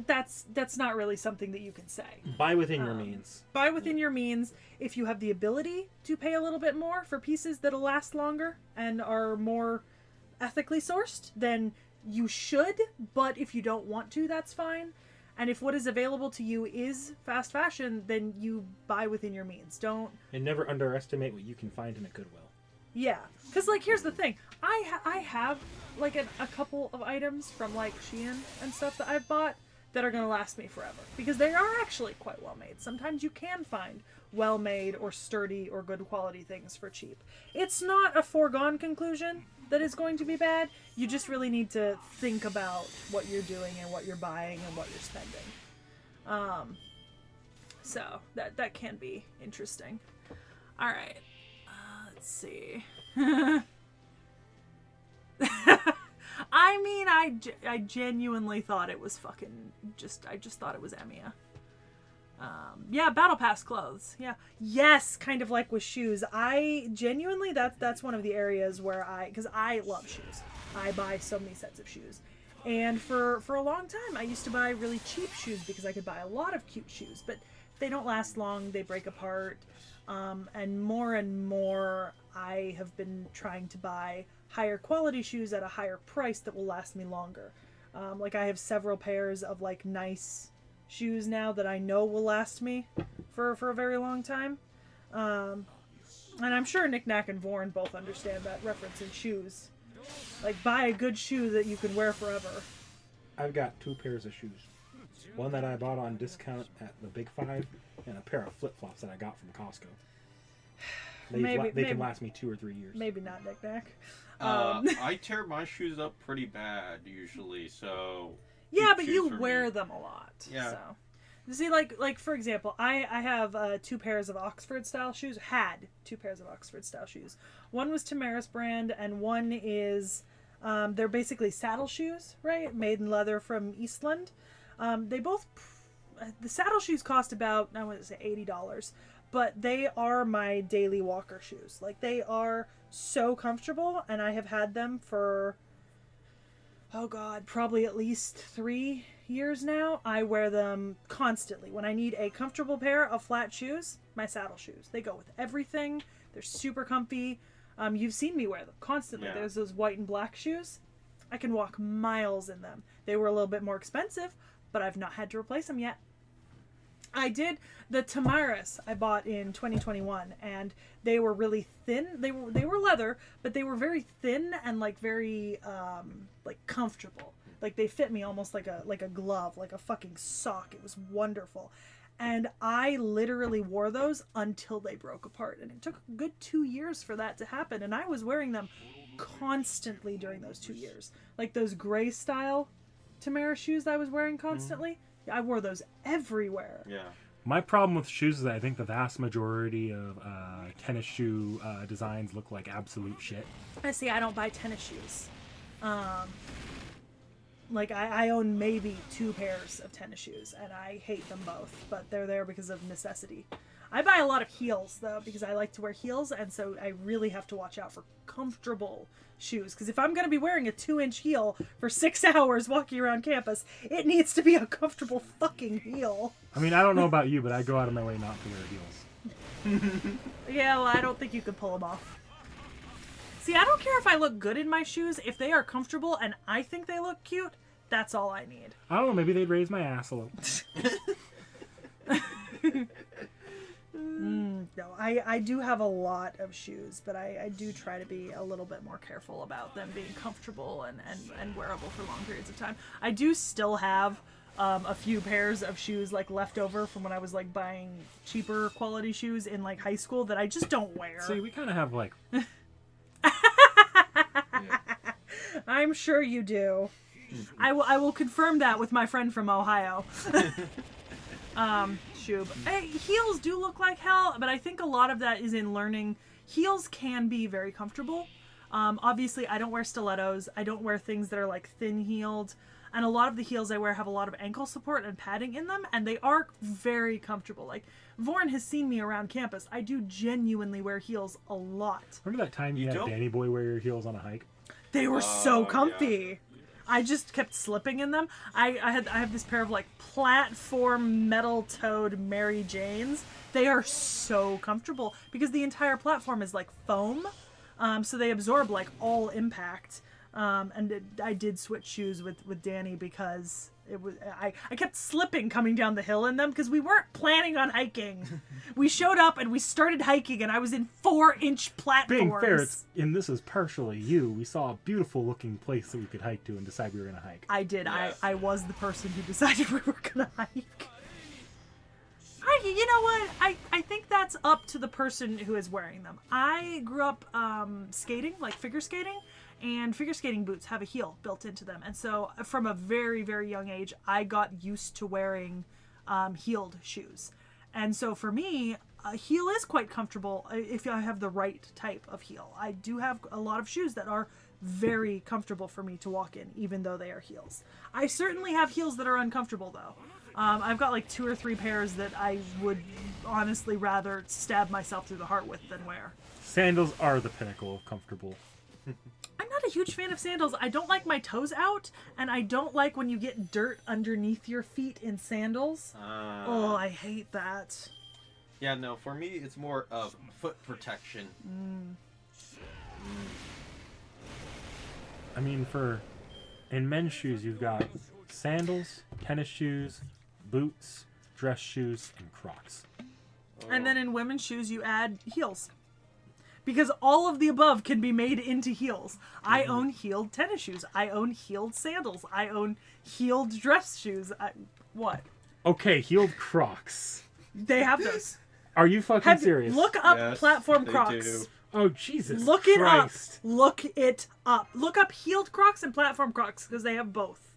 That's not really something that you can say. Buy within your means. Buy within your means. If you have the ability to pay a little bit more for pieces that'll last longer and are more ethically sourced, then you should. But if you don't want to, that's fine. And if what is available to you is fast fashion, then you buy within your means. Don't... And never underestimate what you can find in a Goodwill. Yeah. Because, like, here's the thing. I have, like, a couple of items from, like, Shein and stuff that I've bought that are going to last me forever. Because they are actually quite well made. Sometimes you can find well made or sturdy or good quality things for cheap. It's not a foregone conclusion that is going to be bad. You just really need to think about what you're doing and what you're buying and what you're spending. So that can be interesting. All right. Let's see. I mean, I genuinely thought it was fucking I just thought it was Emiya. Yeah, Battle Pass clothes. Yeah. Yes, kind of like with shoes. I genuinely, that's one of the areas where because I love shoes. I buy so many sets of shoes. And for a long time, I used to buy really cheap shoes because I could buy a lot of cute shoes, but they don't last long. They break apart. And more, I have been trying to buy higher quality shoes at a higher price that will last me longer. Like I have several pairs of like nice shoes now that I know will last me for a very long time. And I'm sure Nick, Knack, and Vorn both understand that reference in shoes. Like, buy a good shoe that you can wear forever. I've got 2 pairs of shoes. One that I bought on discount at the Big Five, and a pair of flip-flops that I got from Costco. They can last me 2 or 3 years. Maybe not, Nick, Knack. I tear my shoes up pretty bad usually, so... Yeah, but you wear them a lot. Yeah. So. You see, like for example, I have 2 pairs of Oxford-style shoes. Had 2 pairs of Oxford-style shoes. One was Tamaris brand, and one is... they're basically saddle shoes, right? Made in leather from Eastland. They both... The saddle shoes cost about, I want to say $80. But they are my daily walker shoes. Like, they are so comfortable, and I have had them for... Oh god, probably at least 3 years now. I wear them constantly. When I need a comfortable pair of flat shoes, my saddle shoes. They go with everything. They're super comfy. You've seen me wear them constantly. Yeah. There's those white and black shoes. I can walk miles in them. They were a little bit more expensive, but I've not had to replace them yet. I did. The Tamaris I bought in 2021, and they were really thin. They were leather, but they were very thin and like very like comfortable. Like they fit me almost like a glove, like a fucking sock. It was wonderful. And I literally wore those until they broke apart, and it took a good 2 years for that to happen, and I was wearing them constantly during those 2 years. Like those gray style Tamara shoes that I was wearing constantly. I wore those everywhere. Yeah. My problem with shoes is that I think the vast majority of tennis shoe designs look like absolute shit. I see. I don't buy tennis shoes. Like I own maybe 2 pairs of tennis shoes, and I hate them both, but they're there because of necessity. I buy a lot of heels though, because I like to wear heels, and so I really have to watch out for comfortable shoes, because if I'm going to be wearing a 2-inch heel for 6 hours walking around campus, it needs to be a comfortable fucking heel. I mean, I don't know about you, but I go out of my way not to wear heels. Yeah, well, I don't think you could pull them off. See, I don't care if I look good in my shoes. If they are comfortable and I think they look cute, that's all I need. I don't know, maybe they'd raise my ass a little. No, I do have a lot of shoes, but I do try to be a little bit more careful about them being comfortable and wearable for long periods of time. I do still have a few pairs of shoes like left over from when I was like buying cheaper quality shoes in like high school that I just don't wear. See, we kind of have like... I'm sure you do. I will confirm that with my friend from Ohio. Shub. Heels do look like hell, but I think a lot of that is in learning. Heels can be very comfortable. Obviously, I don't wear stilettos. I don't wear things that are like thin-heeled. And a lot of the heels I wear have a lot of ankle support and padding in them, and they are very comfortable. Like, Vorn has seen me around campus. I do genuinely wear heels a lot. Remember that time you had Danny Boy wear your heels on a hike? They were so comfy. Yeah. I just kept slipping in them. I have this pair of like platform metal-toed Mary Janes. They are so comfortable because the entire platform is like foam, so they absorb like all impact. I did switch shoes with Danny because it was I kept slipping coming down the hill in them because we weren't planning on hiking. We showed up and we started hiking, and I was in 4-inch platforms. Being fair, and this is partially you. We saw a beautiful looking place that we could hike to and decide we were going to hike. I did. Yes. I was the person who decided we were going to hike. You know what? I think that's up to the person who is wearing them. I grew up skating, like figure skating. And figure skating boots have a heel built into them. And so from a very, very young age, I got used to wearing heeled shoes. And so for me, a heel is quite comfortable if I have the right type of heel. I do have a lot of shoes that are very comfortable for me to walk in, even though they are heels. I certainly have heels that are uncomfortable, though. I've got like 2 or 3 pairs that I would honestly rather stab myself through the heart with than wear. Sandals are the pinnacle of comfortable. I'm not a huge fan of sandals. I don't like my toes out, and I don't like when you get dirt underneath your feet in sandals. Oh, I hate that. Yeah, no, for me, it's more of foot protection. I mean, in men's shoes, you've got sandals, tennis shoes, boots, dress shoes, and Crocs. And then in women's shoes, you add heels. Because all of the above can be made into heels. I own heeled tennis shoes. I own heeled sandals. I own heeled dress shoes. What? Okay, heeled Crocs. They have those. Are you fucking serious? Look up Yes, platform they Crocs. do. Oh, Jesus Look it Christ. up. Look it up. Look up heeled Crocs and platform Crocs, because they have both.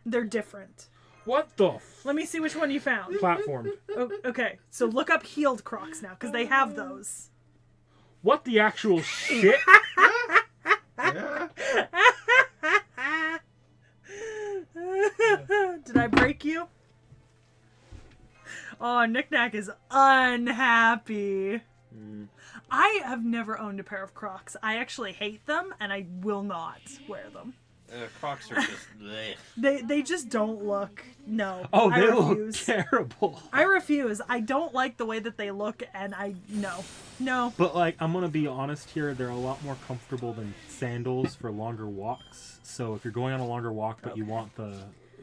They're different. What the Let me see which one you found. platform? Okay, so look up heeled Crocs now, because they have those. What the actual shit? Yeah. Did I break you? Oh, Knick-Knack is unhappy. I have never owned a pair of Crocs. I actually hate them, and I will not wear them. Crocs are just bleh. They just don't look. No. Oh, I they refuse. look terrible. I refuse. I don't like the way that they look, and no. But, like, I'm going to be honest here. They're a lot more comfortable than sandals for longer walks. So if you're going on a longer walk, but you want the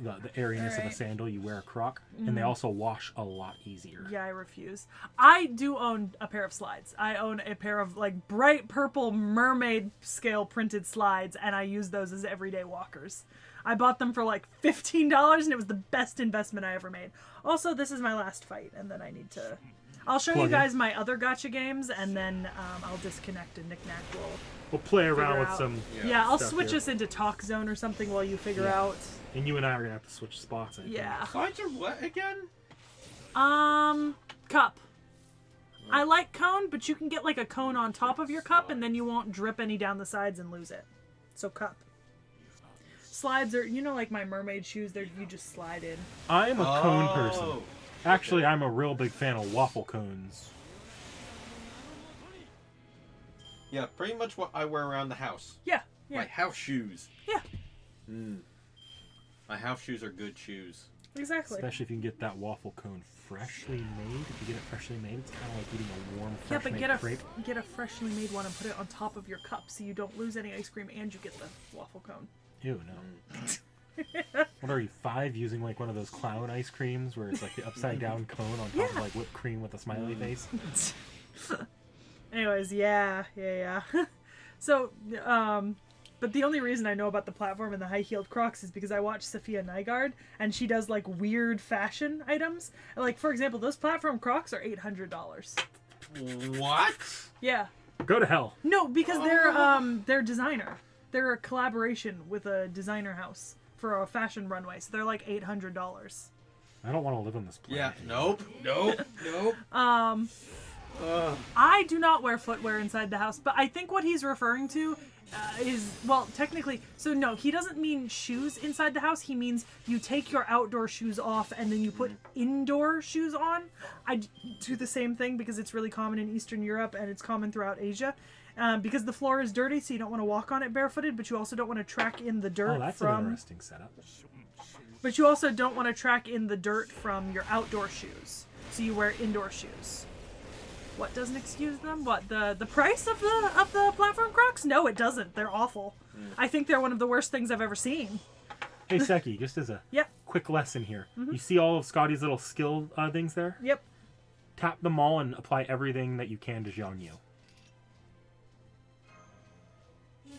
the airiness of a Alright. sandal, you wear a croc, and they also wash a lot easier. Yeah, I refuse. I do own a pair of slides. I own a pair of like bright purple mermaid scale printed slides, and I use those as everyday walkers. I bought them for like $15, and it was the best investment I ever made. Also, this is my last fight, and then I need to... I'll show you Plug in. guys my other gacha games, and then I'll disconnect, and Knick-Knack will... We'll play around Figure with out. some... Yeah, I'll stuff switch here. us into talk zone or something while you figure Yeah. out... And you and I are going to have to switch spots, I think. Yeah. Slides are what again? Cup. I like cone, but you can get like a cone on top of your cup, and then you won't drip any down the sides and lose it. So cup. Slides are, you know, like my mermaid shoes. You just slide in. I'm a cone Oh. person. Actually, I'm a real big fan of waffle cones. Yeah, pretty much what I wear around the house. Yeah. My Yeah. house shoes. Yeah. My house shoes are good shoes. Exactly. Especially if you can get that waffle cone freshly made. If you get it freshly made, it's kind of like eating a warm, Yeah, fresh but made get crepe. a freshly made one and put it on top of your cup so you don't lose any ice cream and you get the waffle cone. Ew, no. What are you, 5, using like one of those clown ice creams where it's like the upside down cone on top of like whipped cream with a smiley face? Anyways, yeah. So, but the only reason I know about the platform and the high-heeled Crocs is because I watch Sophia Nygaard, and she does, like, weird fashion items. Like, for example, those platform Crocs are $800. What? Yeah. Go to hell. No, because they're designer. They're a collaboration with a designer house for a fashion runway, so they're like $800. I don't want to live on this Yeah. planet. Nope. I do not wear footwear inside the house, but I think what he's referring to is, well, technically, so no, he doesn't mean shoes inside the house. He means you take your outdoor shoes off and then you put indoor shoes on. I do the same thing because it's really common in Eastern Europe and it's common throughout Asia. Because the floor is dirty, so you don't want to walk on it barefooted, but you also don't want to track in the dirt Oh, that's an interesting setup. But you also don't want to track in the dirt from your outdoor shoes, so you wear indoor shoes. What doesn't excuse them? What, the price of the platform Crocs? No, it doesn't. They're awful. I think they're one of the worst things I've ever seen. Hey, Sekhie, just as a Yep. quick lesson here. You see all of Scotty's little skill things there? Yep. Tap them all and apply everything that you can to Jiangyu.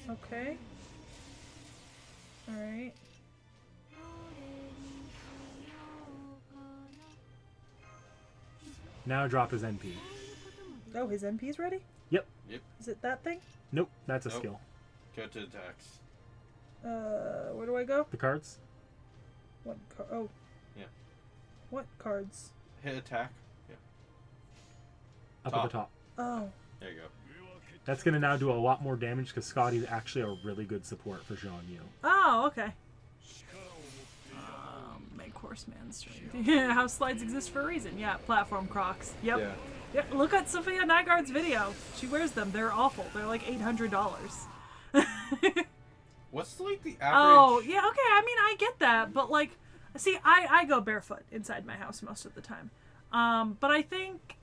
Okay. Alright. Now drop his NP. Oh, his NP's ready? Yep. Is it that thing? Nope, that's a Nope. skill. Go to attacks. Where do I go? The cards? What oh. Yeah. What cards? Hit attack. Yeah. Up Top. at the top. Oh. There you go. That's going to now do a lot more damage because Scotty's actually a really good support for Jiangyu. Oh, okay. Make horseman strength. Yeah, house slides exist for a reason. Yeah, platform Crocs. Yep. Yeah. Yeah, look at Sophia Nygaard's video. She wears them. They're awful. They're like $800. What's like the average? Oh, yeah, okay. I mean, I get that, but like, see, I go barefoot inside my house most of the time. But I think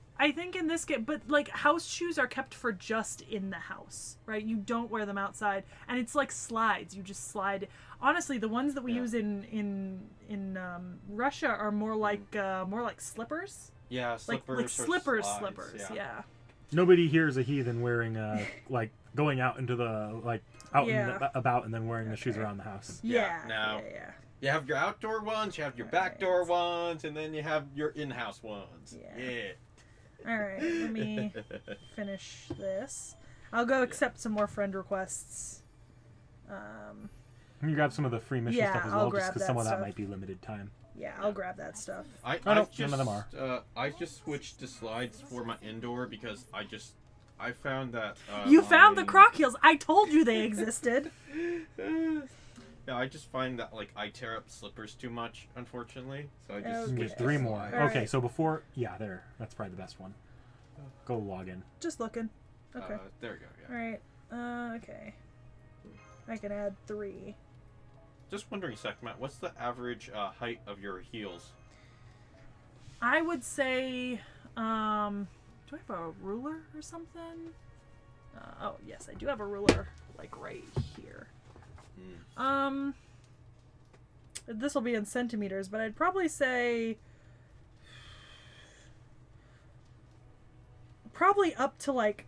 in this game, but like house shoes are kept for just in the house, right? You don't wear them outside, and it's like slides. You just slide. Honestly, the ones that we use in Russia are more like slippers. Yeah, Like slippers. or slippers, slides, slippers. Yeah. Nobody here is a heathen wearing, like, going out into the, like, out Yeah. and about and then wearing the shoes around the house. Yeah. now- Yeah. You have your outdoor ones, you have your backdoor ones, and then you have your in-house ones. Yeah. All right. Let me finish this. I'll go accept some more friend requests. You grab some of the free mission Yeah, stuff as I'll well, just grab because that some of that stuff. might be limited time. Yeah, I'll grab that stuff. no, I've none of them are. I just switched to slides for my indoor because I found that. You found the croc heels. I told you they existed. Yeah, I just find that like I tear up slippers too much, unfortunately. So I just Okay. You can switched get to 3 more. slides. All Okay, right. so before... Yeah, there. That's probably the best one. Go log in. Just looking. Okay. There we go. Yeah. All right. Okay. I can add 3. Just wondering, Sekhie, what's the average height of your heels? I would say, do I have a ruler or something? Oh, yes, I do have a ruler, like right here. this will be in centimeters, but I'd probably say probably up to like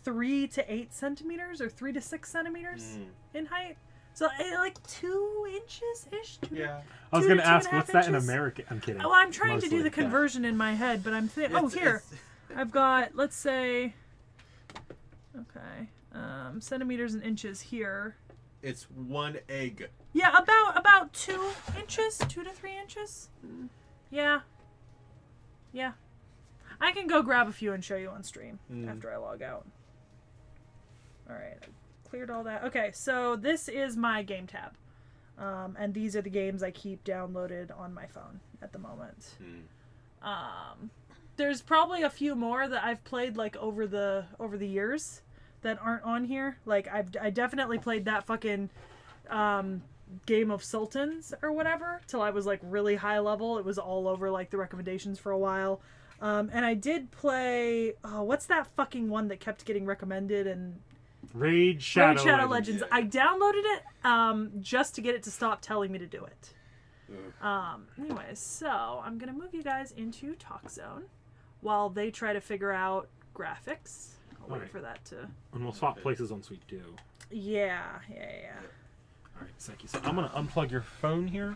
3 to 8 centimeters or 3 to 6 centimeters in height. So like 2 inches ish. Yeah. I was going to ask, what's that in inches? American? I'm kidding. Oh, I'm trying to do Mostly. the conversion in my head, but I'm thinking. Oh, here, I've got. Let's say. Okay, centimeters and inches here. It's 1 egg. Yeah, about 2 inches, 2 to 3 inches. Yeah. Yeah. I can go grab a few and show you on stream after I log out. All right, I cleared all that. Okay, so this is my game tab, and these are the games I keep downloaded on my phone at the moment. There's probably a few more that I've played like over the years that aren't on here. Like I definitely played that fucking Game of Sultans or whatever till I was like really high level. It was all over like the recommendations for a while. And I did play what's that fucking one that kept getting recommended and Raid Shadow Legends. Yeah. I downloaded it just to get it to stop telling me to do it. Anyways, so I'm gonna move you guys into Talk Zone while they try to figure out graphics. I'll wait for that to. And we'll swap places on Suite 2. Yeah. All right, Sekhie. So I'm gonna unplug your phone here.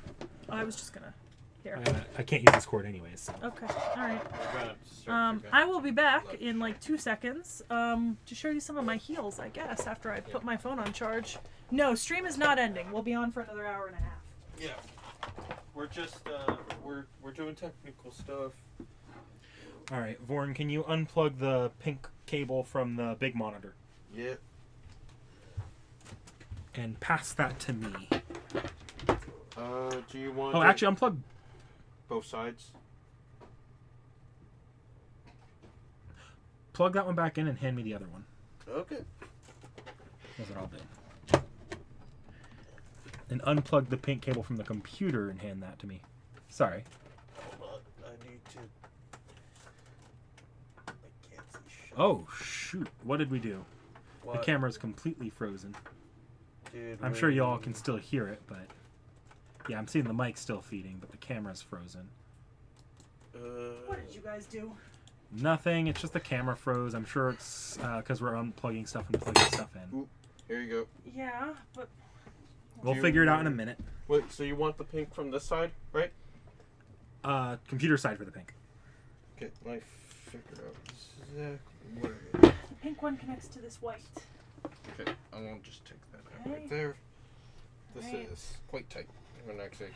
Oh, I was just gonna. Here. I can't use this cord anyways. So. Okay. All right. I I will be back in like 2 seconds to show you some of my heals, I guess, after I put my phone on charge. No, stream is not ending. We'll be on for another hour and a half. Yeah. We're just we're doing technical stuff. All right, Vorn, can you unplug the pink cable from the big monitor? Yep. And pass that to me. Do you want? Oh, actually, unplug both sides. Plug that one back in and hand me the other one. Okay. That's what I'll do. And unplug the pink cable from the computer and hand that to me. Sorry. Hold on. I need to. I can't see shit. Oh, shoot. What did we do? What? The camera's completely frozen. Did I'm sure y'all can still hear it, but... Yeah, I'm seeing the mic still feeding, but the camera's frozen. What did you guys do? Nothing. It's just the camera froze. I'm sure it's because we're unplugging stuff and plugging stuff in. Ooh, here you go. Yeah, but We'll figure it out in a minute. Wait, so you want the pink from this side, right? Computer side for the pink. Okay, let me figure out exactly where it is. the pink one connects to this white. Okay, I won't just take that out Okay. right there. This Right. is quite tight. I'm gonna actually.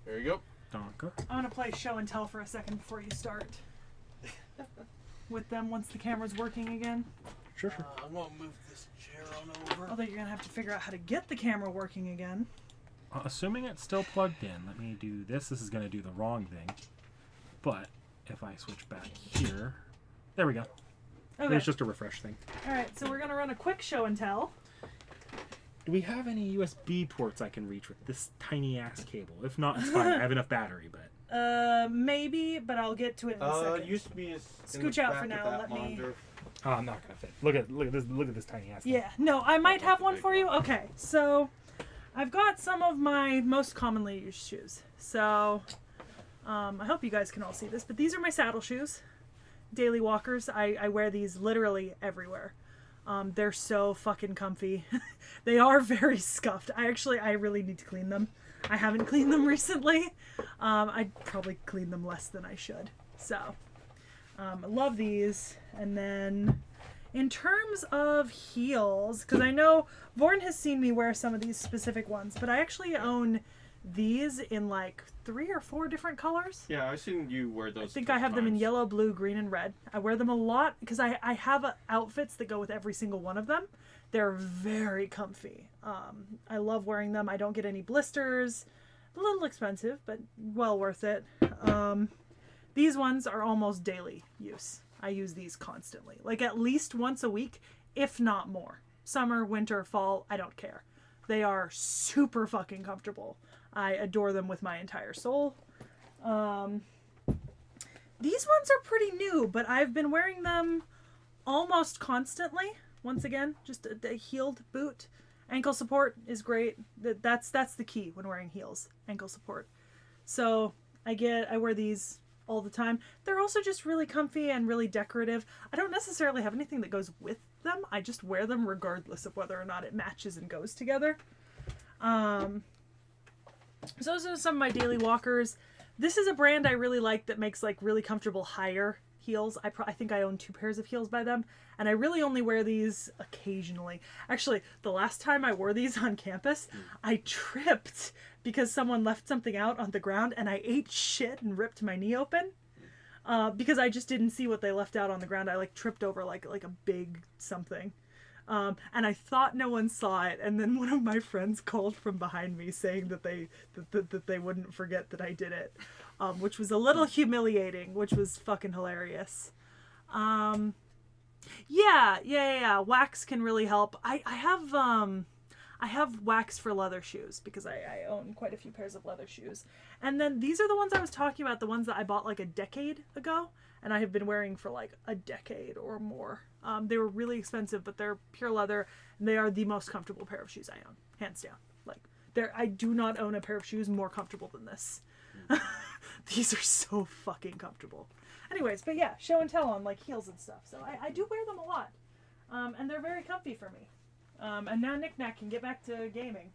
There you go. Donka. I want to play show and tell for a second before you start. With them once the camera's working again. Sure. I'm gonna move this chair on over. Although you're going to have to figure out how to get the camera working again. Assuming it's still plugged in, let me do this. This is going to do the wrong thing. But if I switch back here, there we go. Okay. It's just a refresh thing. Alright, so we're going to run a quick show and tell. Do we have any USB ports I can reach with this tiny ass cable? If not, it's fine. I have enough battery, but... Maybe, but I'll get to it in a second. USB is. Scooch out for now, let me- Oh, I'm not gonna fit. Look at this tiny ass thing. Yeah, no, I might have one for you. Okay, so I've got some of my most commonly used shoes. So I hope you guys can all see this, but these are my saddle shoes. Daily walkers. I wear these literally everywhere. They're so fucking comfy. They are very scuffed. I really need to clean them. I haven't cleaned them recently. I'd probably clean them less than I should. So I love these. And then in terms of heels, because I know Vorn has seen me wear some of these specific ones, but I actually own these in like 3 or 4 different colors. Yeah, I've seen you wear those. I think I have them in yellow, blue, green, and red. I wear them a lot because I have outfits that go with every single one of them. They're very comfy. I love wearing them. I don't get any blisters. A little expensive, but well worth it. These ones are almost daily use. I use these constantly. Like at least once a week, if not more. Summer, winter, fall, I don't care. They are super fucking comfortable. I adore them with my entire soul. These ones are pretty new, but I've been wearing them almost constantly. once again. Just a heeled boot. Ankle support is great. That's the key when wearing heels. Ankle support. So I wear these all the time. They're also just really comfy and really decorative. I don't necessarily have anything that goes with them. I just wear them regardless of whether or not it matches and goes together. So those are some of my daily walkers. This is a brand I really like that makes like really comfortable higher heels. I think I own 2 pairs of heels by them, and I really only wear these occasionally. Actually, the last time I wore these on campus, I tripped because someone left something out on the ground, and I ate shit and ripped my knee open because I just didn't see what they left out on the ground. I like tripped over like a big something. And I thought no one saw it, and then one of my friends called from behind me saying that they wouldn't forget that I did it, which was a little humiliating, which was fucking hilarious. Yeah. Wax can really help. I have wax for leather shoes because I own quite a few pairs of leather shoes. And then these are the ones I was talking about, the ones that I bought like a decade ago, and I have been wearing for like a decade or more. They were really expensive, but they're pure leather, and they are the most comfortable pair of shoes I own, hands down. Like, I do not own a pair of shoes more comfortable than this. These are so fucking comfortable. Anyways, but yeah, show and tell on like heels and stuff. So I do wear them a lot, and they're very comfy for me. And now Knick Knack can get back to gaming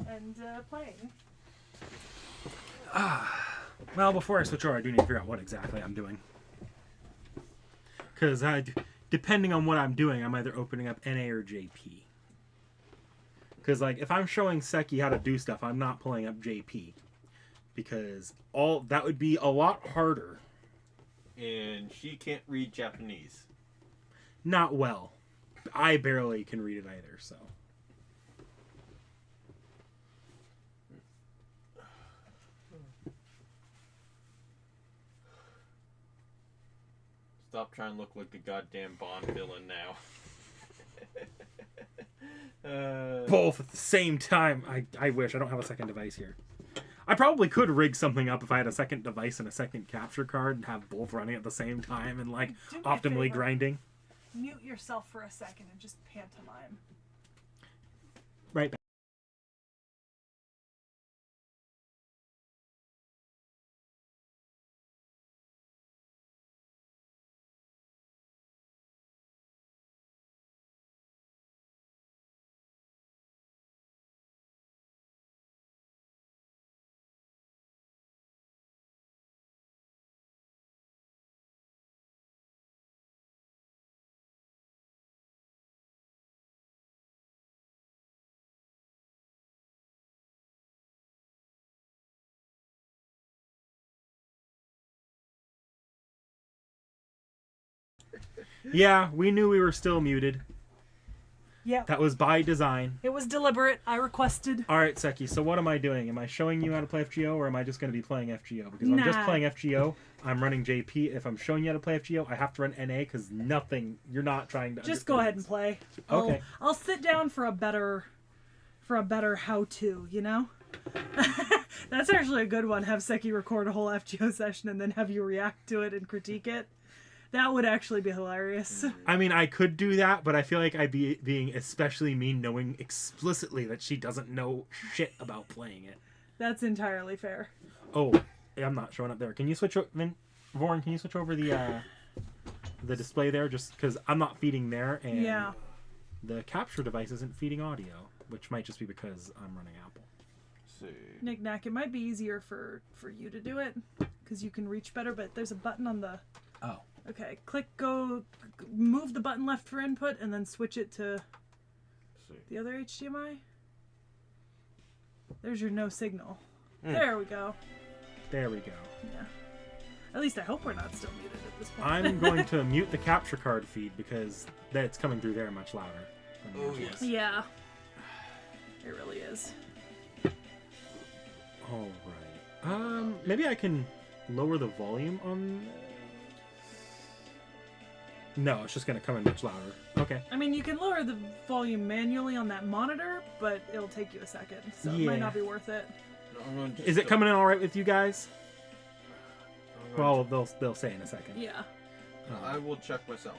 and playing. Well, before I switch over, I do need to figure out what exactly I'm doing. Because depending on what I'm doing, I'm either opening up NA or JP. Because like if I'm showing Sekhie how to do stuff, I'm not pulling up JP. Because that would be a lot harder. And she can't read Japanese. Not well. I barely can read it either, so. Stop trying to look like the goddamn Bond villain now. Both at the same time. I wish. I don't have a second device here. I probably could rig something up if I had a second device and a second capture card and have both running at the same time and like optimally grinding. Mute yourself for a second and just pantomime. Right back. Yeah, we knew we were still muted. Yeah. That was by design. It was deliberate. I requested. All right, Sekhie, so what am I doing? Am I showing you how to play FGO, or am I just going to be playing FGO? Because if I'm just playing FGO, I'm running JP. If I'm showing you how to play FGO, I have to run NA because you're not trying to... Just go ahead and play. Okay. I'll sit down for a better how-to, you know? That's actually a good one. Have Sekhie record a whole FGO session and then have you react to it and critique it. That would actually be hilarious. I mean, I could do that, but I feel like I'd be being especially mean knowing explicitly that she doesn't know shit about playing it. That's entirely fair. Oh, I'm not showing up there. Can you switch Vorn, can you switch over the display there? Just because I'm not feeding there, and the capture device isn't feeding audio, which might just be because I'm running Apple. Let's see. Knick Knack, it might be easier for you to do it, because you can reach better, but there's a button on the... Oh. Okay, move the button left for input, and then switch it to the other HDMI. There's your no signal. There we go. There we go. Yeah. At least I hope we're not still muted at this point. I'm going to mute the capture card feed because it's coming through there much louder. Oh, yes. Yeah. It really is. Alright. Maybe I can lower the volume on... No, it's just going to come in much louder. Okay. I mean, you can lower the volume manually on that monitor, but it'll take you a second, so it might not be worth it. Is it coming in all right with you guys? Well, they'll say in a second. Yeah. I will check myself.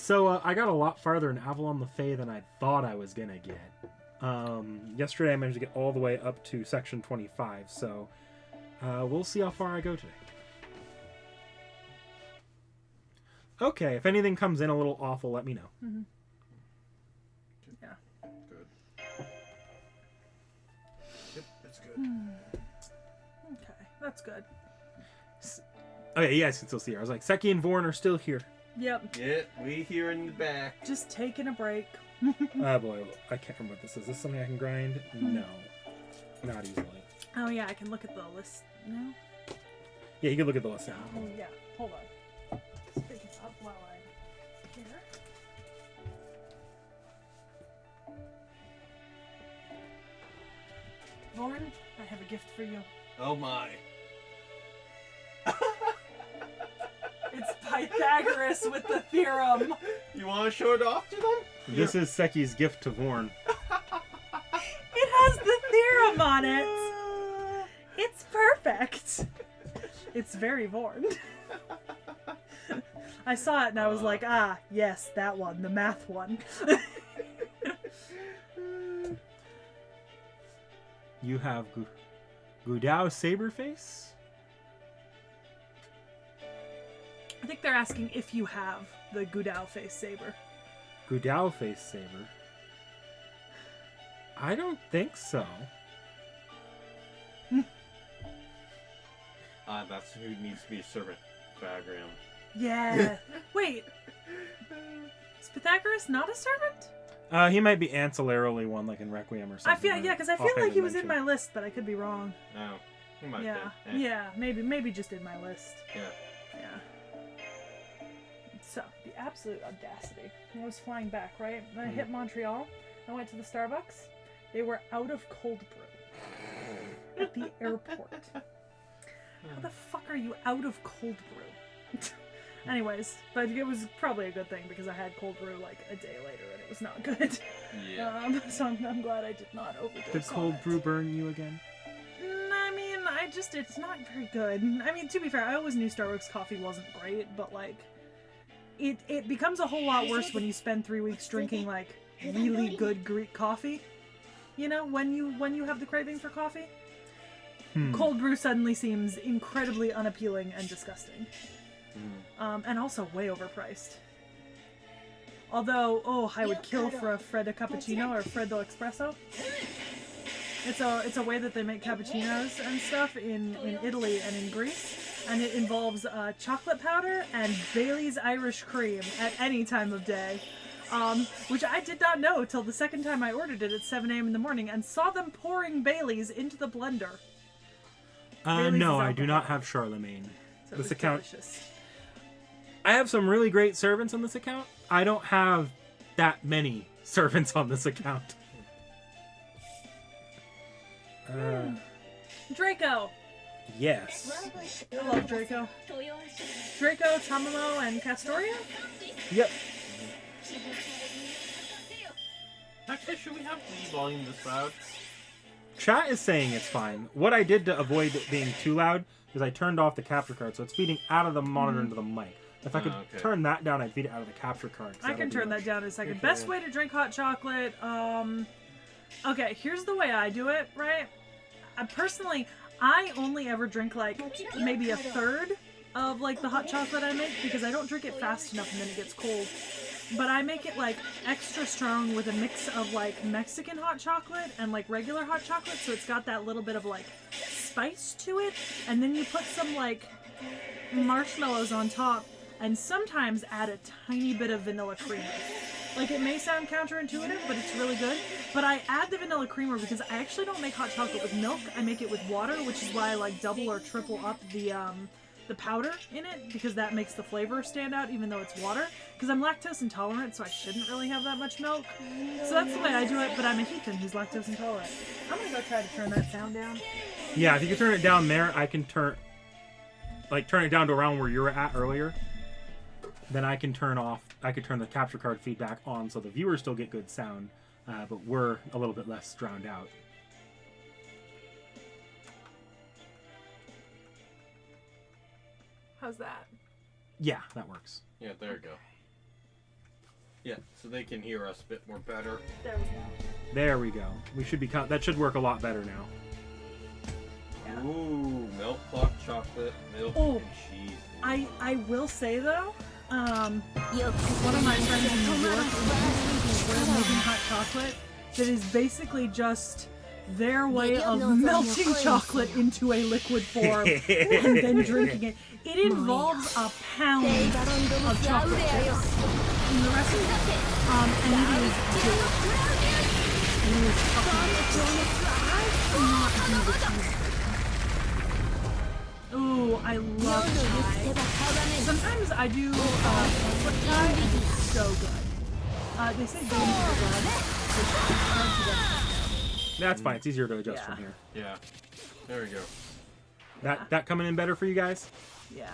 So I got a lot farther in Avalon the Fae than I thought I was gonna get. Yesterday I managed to get all the way up to section 25, so we'll see how far I go today. Okay, if anything comes in a little awful, let me know. Mm-hmm. Yeah. Good. Yep, that's good. Okay, that's good. Okay, you guys can still see her. I was like, Sekhie and Vorn are still here. Yep. Yeah, we here in the back. Just taking a break. Oh boy, I can't remember what this is. Is this something I can grind? No. Not easily. Oh yeah, I can look at the list now. Yeah, you can look at the list now. Oh yeah, hold on. Speaking up while I'm here. Lauren, I have a gift for you. Oh my. It's Pythagoras with the theorem. You want to show it off to them? This is Sekhie's gift to Vorn. It has the theorem on it. It's perfect. It's very Vorn. I saw it and I was like, ah, yes, that one, the math one. You have Gudao Saberface? I think they're asking if you have the Gudao face saber. Gudao Face Saber? I don't think so. That's who needs to be servant. Pythagoras. Yeah. Wait. Is Pythagoras not a servant? He might be ancillarily one, like in Requiem or something. I feel because I feel like he was in my list, but I could be wrong. No, he might Yeah. be. Yeah. Maybe just in my list. Yeah. Yeah. So the absolute audacity. I was flying back, right? And I hit Montreal. I went to the Starbucks. They were out of cold brew at the airport. How the fuck are you out of cold brew? Anyways, but it was probably a good thing because I had cold brew like a day later and it was not good. Yeah. So I'm glad I did not overdose. Did cold brew burn you again? I mean, it's not very good. I mean, to be fair, I always knew Starbucks coffee wasn't great, but like, it becomes a whole lot worse when you spend 3 weeks drinking like really good Greek coffee. You know, when you have the craving for coffee. Cold brew suddenly seems incredibly unappealing and disgusting. And also way overpriced. Although, I would kill for a Freddo cappuccino or Freddo espresso. It's a way that they make cappuccinos and stuff in Italy and in Greece. And it involves chocolate powder and Bailey's Irish cream at any time of day. Which I did not know till the second time I ordered it at 7 a.m. in the morning and saw them pouring Bailey's into the blender. No, I do not have Charlemagne. So This account. delicious. I have some really great servants on this account. I don't have that many servants on this account. Draco! Yes. I love Draco. Draco, Tamamo, and Castoria? Yep. Actually, should we have the volume this loud? Chat is saying it's fine. What I did to avoid it being too loud is I turned off the capture card, so it's feeding out of the monitor into the mic. If I could turn that down, I'd feed it out of the capture card. I can turn that down in a second. Best way to drink hot chocolate, okay, here's the way I do it, right? Personally, I only ever drink like maybe a third of like the hot chocolate I make because I don't drink it fast enough and then it gets cold. But I make it like extra strong with a mix of like Mexican hot chocolate and like regular hot chocolate, so it's got that little bit of like spice to it, and then you put some like marshmallows on top and sometimes add a tiny bit of vanilla creamer. Like, it may sound counterintuitive, but it's really good. But I add the vanilla creamer because I actually don't make hot chocolate with milk. I make it with water, which is why I like double or triple up the powder in it, because that makes the flavor stand out even though it's water. Because I'm lactose intolerant, so I shouldn't really have that much milk. So that's the way I do it, but I'm a heathen who's lactose intolerant. I'm gonna go try to turn that sound down. Yeah, if you can turn it down there, I can turn it down to around where you were at earlier. Then I can turn the capture card feedback on so the viewers still get good sound, but we're a little bit less drowned out. How's that? Yeah, that works. Yeah, there you go. Yeah, so they can hear us a bit more better. There we go. There we go. We should be. That should work a lot better now. Yeah. Ooh, milk, block, chocolate, milk, Oh. and cheese. I will say though, one of my friends in New York is making hot chocolate that is basically just their way of melting chocolate into a liquid form and then drinking it. It involves a pound of chocolate chips in the recipe, and it is delicious. It is fucking delicious. I cannot do the cheese. Ooh, I love chai. Sometimes I do chocolate chai, and it's so good. They say go into the blood, which is hard to get. That's fine. It's easier to adjust Yeah. from here. Yeah, there we go. That coming in better for you guys? Yeah.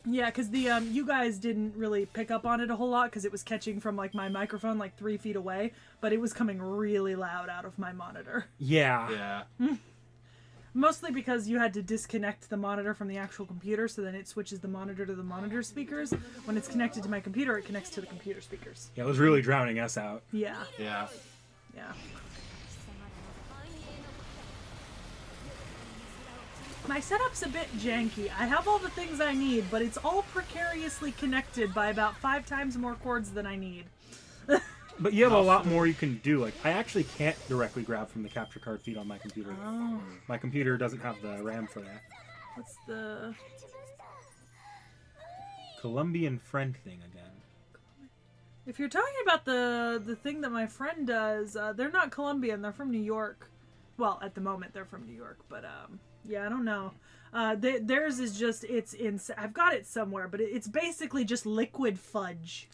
Yeah, because the you guys didn't really pick up on it a whole lot because it was catching from like my microphone like 3 feet away, but it was coming really loud out of my monitor. Yeah. Yeah. Mostly because you had to disconnect the monitor from the actual computer, so then it switches the monitor to the monitor speakers. When it's connected to my computer, it connects to the computer speakers. Yeah, it was really drowning us out. Yeah, Yeah. yeah. My setup's a bit janky. I have all the things I need, but it's all precariously connected by about 5 times more cords than I need. But you have a lot more you can do. Like, I actually can't directly grab from the capture card feed on my computer. Oh, My computer doesn't have the RAM for that. what's the... Colombian friend thing again. If you're talking about the thing that my friend does, they're not Colombian. They're from New York. Well, at the moment they're from New York, but yeah, I don't know. Theirs is just I've got it somewhere, but it's basically just liquid fudge.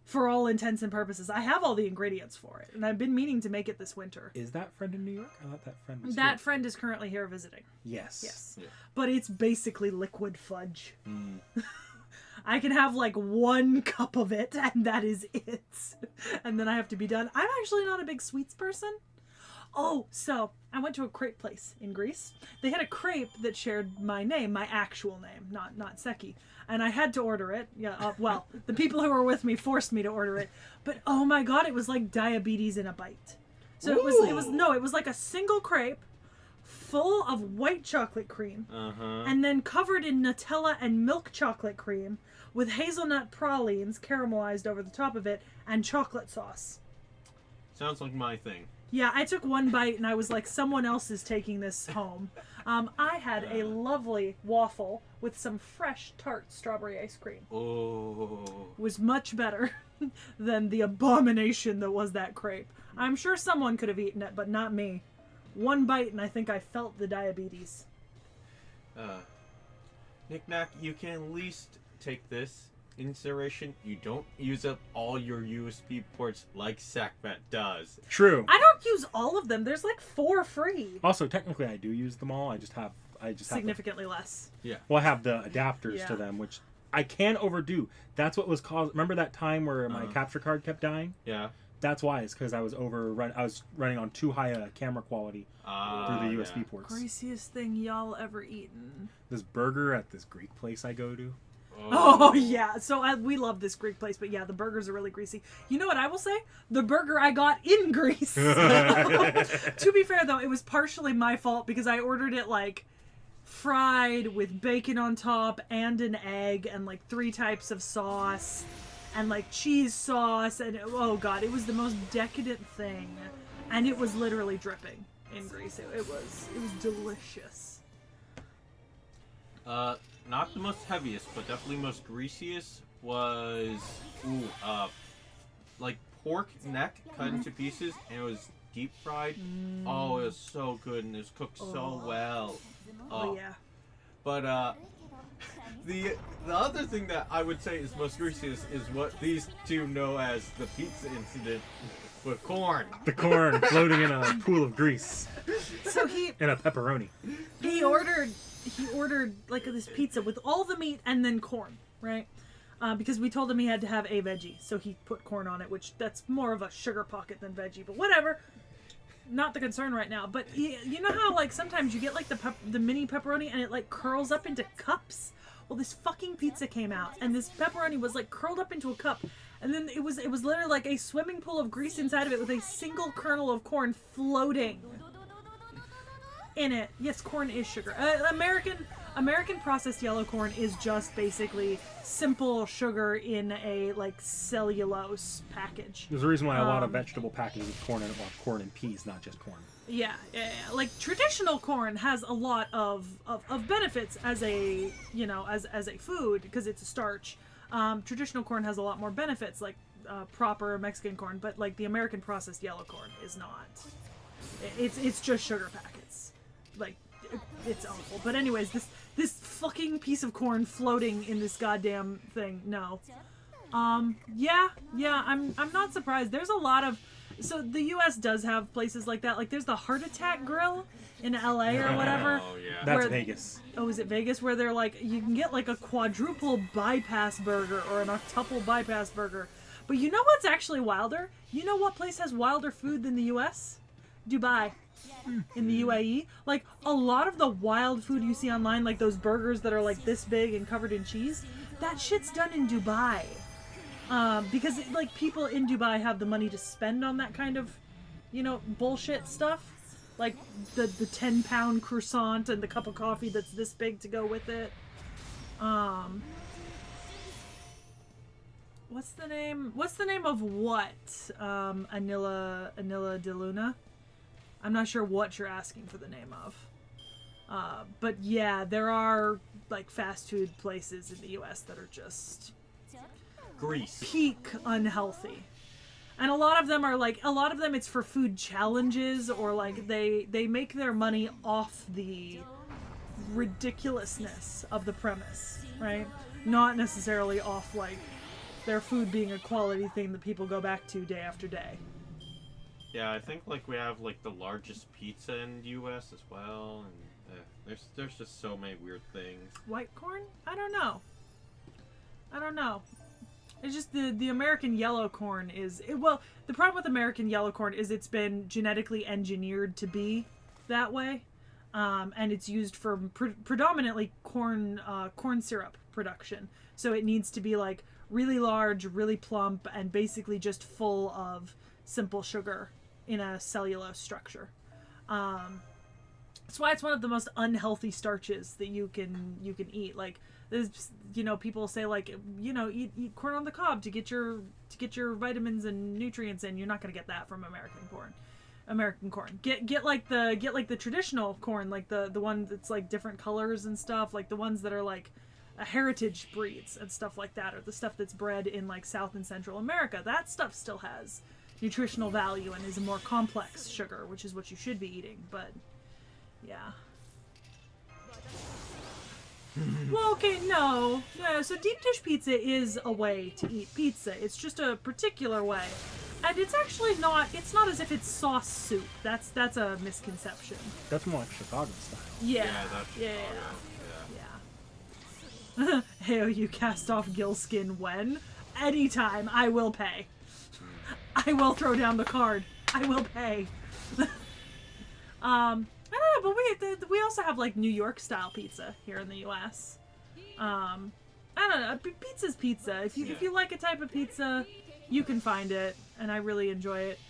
For all intents and purposes. I have all the ingredients for it, and I've been meaning to make it this winter. Is that friend in New York? I thought that friend was That here. friend is currently here visiting. Yes. Yes. Yeah. But it's basically liquid fudge. Mm. I can have like 1 cup of it, and that is it. And then I have to be done. I'm actually not a big sweets person. Oh, so I went to a crepe place in Greece. They had a crepe that shared my name, my actual name, not Sekhie. And I had to order it. Yeah, well, the people who were with me forced me to order it. But oh my god, it was like diabetes in a bite. So it was like a single crepe full of white chocolate cream. Uh-huh. And then covered in Nutella and milk chocolate cream with hazelnut pralines caramelized over the top of it and chocolate sauce. Sounds like my thing. Yeah, I took 1 bite and I was like, someone else is taking this home. I had a lovely waffle with some fresh tart strawberry ice cream. Oh. It was much better than the abomination that was that crepe. I'm sure someone could have eaten it, but not me. 1 bite and I think I felt the diabetes. Knick-knack, you can at least take this in consideration. You don't use up all your USB ports like Sekhie does. True. I don't use all of them. There's like 4 free. Also, technically, I do use them all. I just have Significantly less. Well, I have the adapters Yeah. to them, which I can overdo. That's what was caused. Remember that time where my capture card kept dying? Yeah. That's why. It's because I was running on too high a camera quality through the USB ports. Greasiest thing y'all ever eaten. This burger at this Greek place I go to. Oh yeah, so we love this Greek place, but yeah, the burgers are really greasy. You know what I will say? The burger I got in Greece. To be fair though, it was partially my fault because I ordered it like fried with bacon on top and an egg and like 3 types of sauce and like cheese sauce and oh god, it was the most decadent thing, and it was literally dripping in grease. It was delicious. Not the most heaviest, but definitely most greasiest was like pork neck cut into pieces, and it was deep fried. Oh, it was so good, and it was cooked so well. Oh yeah. But the other thing that I would say is most greasiest is what these two know as the pizza incident with corn. The corn floating in a pool of grease. So he And a pepperoni. He ordered like this pizza with all the meat and then corn, right? Because we told him he had to have a veggie, so he put corn on it, which that's more of a sugar pocket than veggie, but whatever. Not the concern right now. But you know how like sometimes you get like the mini pepperoni and it like curls up into cups? Well, this fucking pizza came out, and this pepperoni was like curled up into a cup, and then it was literally like a swimming pool of grease inside of it with a single kernel of corn floating in it. Yes, corn is sugar. American processed yellow corn is just basically simple sugar in a like cellulose package. There's a reason why a lot of vegetable packages of corn are corn and peas, not just corn. Yeah. Like traditional corn has a lot of benefits as a as a food because it's a starch. Traditional corn has a lot more benefits like proper Mexican corn, but like the American processed yellow corn is not. It's just sugar packets. Like it's awful. But anyways, this fucking piece of corn floating in this goddamn thing. No. Yeah, I'm not surprised. There's a lot of so the US does have places like that. Like there's the Heart Attack Grill in LA or whatever. Oh yeah. That's Vegas. Oh, is it Vegas where they're like you can get like a quadruple bypass burger or an octuple bypass burger. But you know what's actually wilder? You know what place has wilder food than the US? Dubai. In the UAE, like a lot of the wild food you see online, like those burgers that are like this big and covered in cheese, that shit's done in Dubai, because like people in Dubai have the money to spend on that kind of, bullshit stuff, like the 10-pound croissant and the cup of coffee that's this big to go with it. What's the name of what? Anila de Luna. I'm not sure what you're asking for the name of. But yeah, there are like fast food places in the US that are just Grease. peak unhealthy. And a lot of them it's for food challenges or like they make their money off the ridiculousness of the premise, right? Not necessarily off like their food being a quality thing that people go back to day after day. Yeah, I think like we have like the largest pizza in the U.S. as well, and there's just so many weird things. White corn? I don't know. It's just the American yellow corn the problem with American yellow corn is it's been genetically engineered to be that way, and it's used for predominantly corn syrup production. So it needs to be like really large, really plump, and basically just full of simple sugar in a cellulose structure. That's why it's one of the most unhealthy starches that you can eat. Like there's people say like eat corn on the cob to get your vitamins and nutrients in. You're not going to get that from American corn. Get like the traditional corn, like the one that's like different colors and stuff, like the ones that are like heritage breeds and stuff like that, or the stuff that's bred in like South and Central America. That stuff still has nutritional value and is a more complex sugar, which is what you should be eating. But yeah. Well, okay, no. Yeah, so deep dish pizza is a way to eat pizza. It's just a particular way. And it's actually not as if it's sauce soup. That's a misconception. That's more like Chicago style. Yeah. That's Yeah. Hey, you cast off Gilskin when? Anytime. I will pay. I will throw down the card. I will pay. I don't know, but we also have like New York style pizza here in the U.S. I don't know. Pizza's pizza. If you like a type of pizza, you can find it, and I really enjoy it.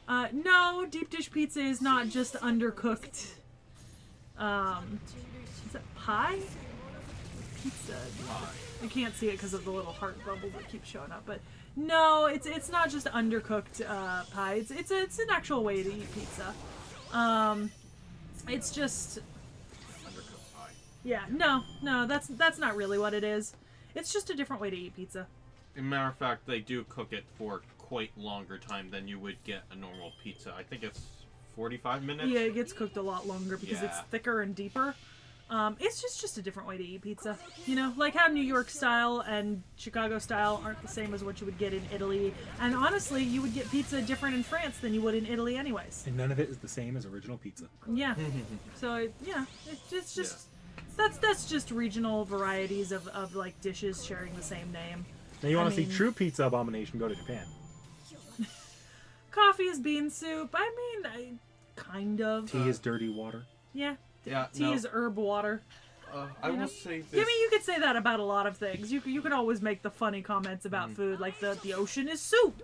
No, deep dish pizza is not just undercooked. Is it pie? Pizza. I can't see it because of the little heart bubble that keeps showing up, but no, it's not just undercooked pie. It's an actual way to eat pizza. It's just undercooked pie. Yeah, no, that's not really what it is. It's just a different way to eat pizza. As a matter of fact, they do cook it for quite longer time than you would get a normal pizza. I think it's 45 minutes. Yeah, it gets cooked a lot longer because it's thicker and deeper. It's just a different way to eat pizza. Like how New York style and Chicago style aren't the same as what you would get in Italy. And honestly, you would get pizza different in France than you would in Italy anyways. And none of it is the same as original pizza. Yeah. So, it's just... That's just regional varieties of like dishes sharing the same name. Now you want to see true pizza abomination, go to Japan. Coffee is bean soup. Kind of. Tea is dirty water. Yeah. Yeah, Tea is herb water. I will say this. Yeah, I mean, you could say that about a lot of things. You can always make the funny comments about food, like the ocean is soup.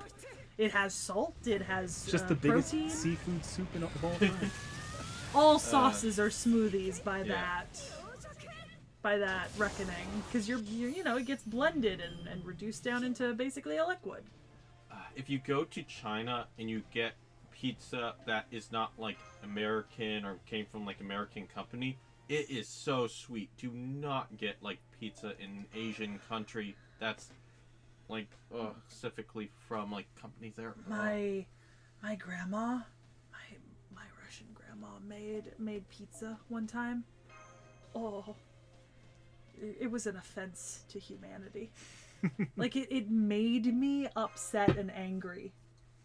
It has salt. It has Just the biggest protein. seafood soup in all time. All sauces are smoothies by Yeah. that reckoning, because you're it gets blended and reduced down into basically a liquid. If you go to China and you get pizza that is not like American or came from like American company, it is so sweet. Do not get like pizza in an Asian country that's like specifically from like companies there. My grandma, my Russian grandma made pizza one time. Oh, it was an offense to humanity. Like it made me upset and angry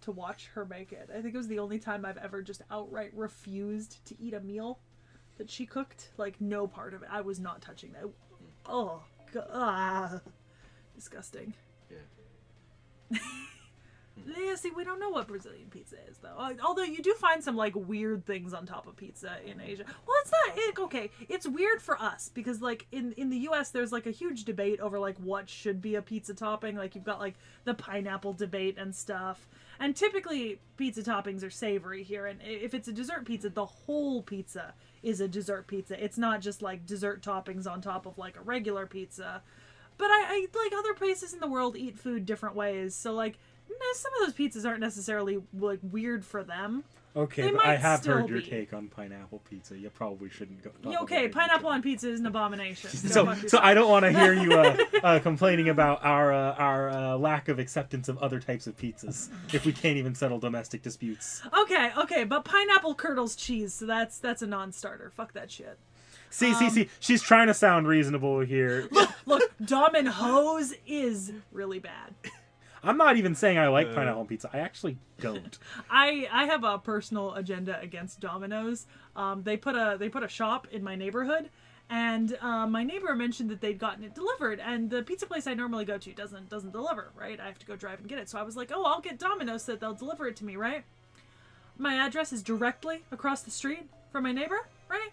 to watch her make it. I think it was the only time I've ever just outright refused to eat a meal that she cooked. Like, no part of it. I was not touching that. Oh, God. Disgusting. Yeah. Yeah, see, we don't know what Brazilian pizza is, though. Although you do find some, like, weird things on top of pizza in Asia. Well, it's not... okay, it's weird for us, because, like, in the U.S., there's, like, a huge debate over, like, what should be a pizza topping. Like, you've got, like, the pineapple debate and stuff. And typically, pizza toppings are savory here, and if it's a dessert pizza, the whole pizza is a dessert pizza. It's not just, like, dessert toppings on top of, like, a regular pizza. But I like, other places in the world eat food different ways, so, like... some of those pizzas aren't necessarily like weird for them. Okay, They but I might have still heard your be. take on pineapple pizza. You probably shouldn't go. Yeah, okay, pineapple on pizza is an abomination. Go So fuck I yourself. don't want to hear you complaining about our lack of acceptance of other types of pizzas if we can't even settle domestic disputes. Okay, but pineapple curdles cheese, so that's a non-starter. Fuck that shit. See, she's trying to sound reasonable here. Look, Domino's is really bad. I'm not even saying I like pineapple on pizza. I actually don't. I have a personal agenda against Domino's. They put a shop in my neighborhood, and my neighbor mentioned that they'd gotten it delivered, and the pizza place I normally go to doesn't deliver, right? I have to go drive and get it. So I was like, oh, I'll get Domino's so that they'll deliver it to me, right? My address is directly across the street from my neighbor, right?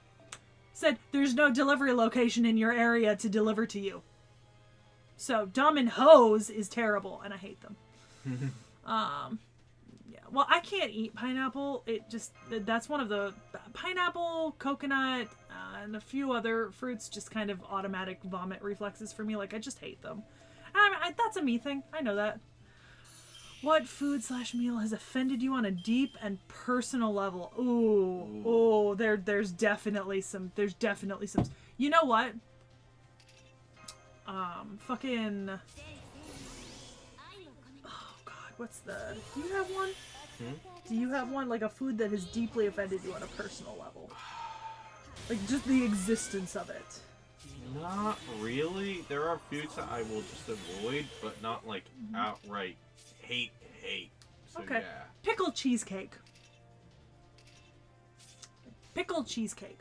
Said, there's no delivery location in your area to deliver to you. So Domino's is terrible, and I hate them. Yeah. Well, I can't eat pineapple. That's one of the pineapple, coconut, and a few other fruits. Just kind of automatic vomit reflexes for me. Like, I just hate them. That's a me thing. I know that. What food/meal has offended you on a deep and personal level? Ooh. There's definitely some. You know what? Fucking... Oh, God, what's the... Do you have one? Do you have one? Like, a food that has deeply offended you on a personal level? Like, just the existence of it. Not really. There are foods that I will just avoid, but not, like, outright hate. So, Okay. yeah. Pickled cheesecake. Pickled cheesecake.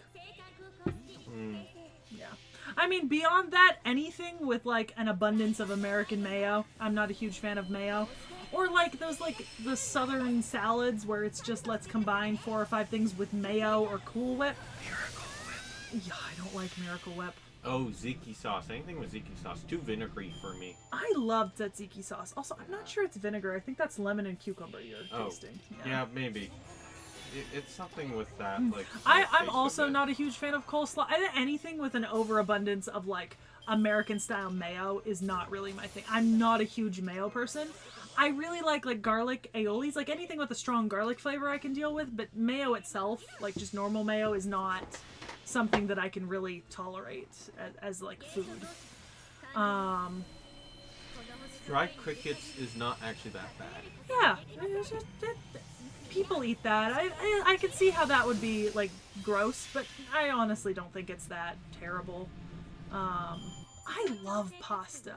Yeah. I mean, beyond that, anything with, like, an abundance of American mayo. I'm not a huge fan of mayo. Or, like, those, like, the southern salads where it's just, let's combine 4 or 5 things with mayo or Cool Whip. Miracle Whip. Yeah, I don't like Miracle Whip. Oh, tzatziki sauce. Anything with tzatziki sauce. Too vinegary for me. I love tzatziki sauce. Also, I'm not sure it's vinegar. I think that's lemon and cucumber you're tasting. Yeah, maybe. It's something with that. Like I'm also not a huge fan of coleslaw. Anything with an overabundance of, like, American-style mayo is not really my thing. I'm not a huge mayo person. I really like garlic aiolis. Like, anything with a strong garlic flavor I can deal with, but mayo itself, like, just normal mayo, is not something that I can really tolerate as like, food. Dry crickets is not actually that bad. Yeah. People eat that. I can see how that would be, like, gross, but I honestly don't think it's that terrible. I love pasta.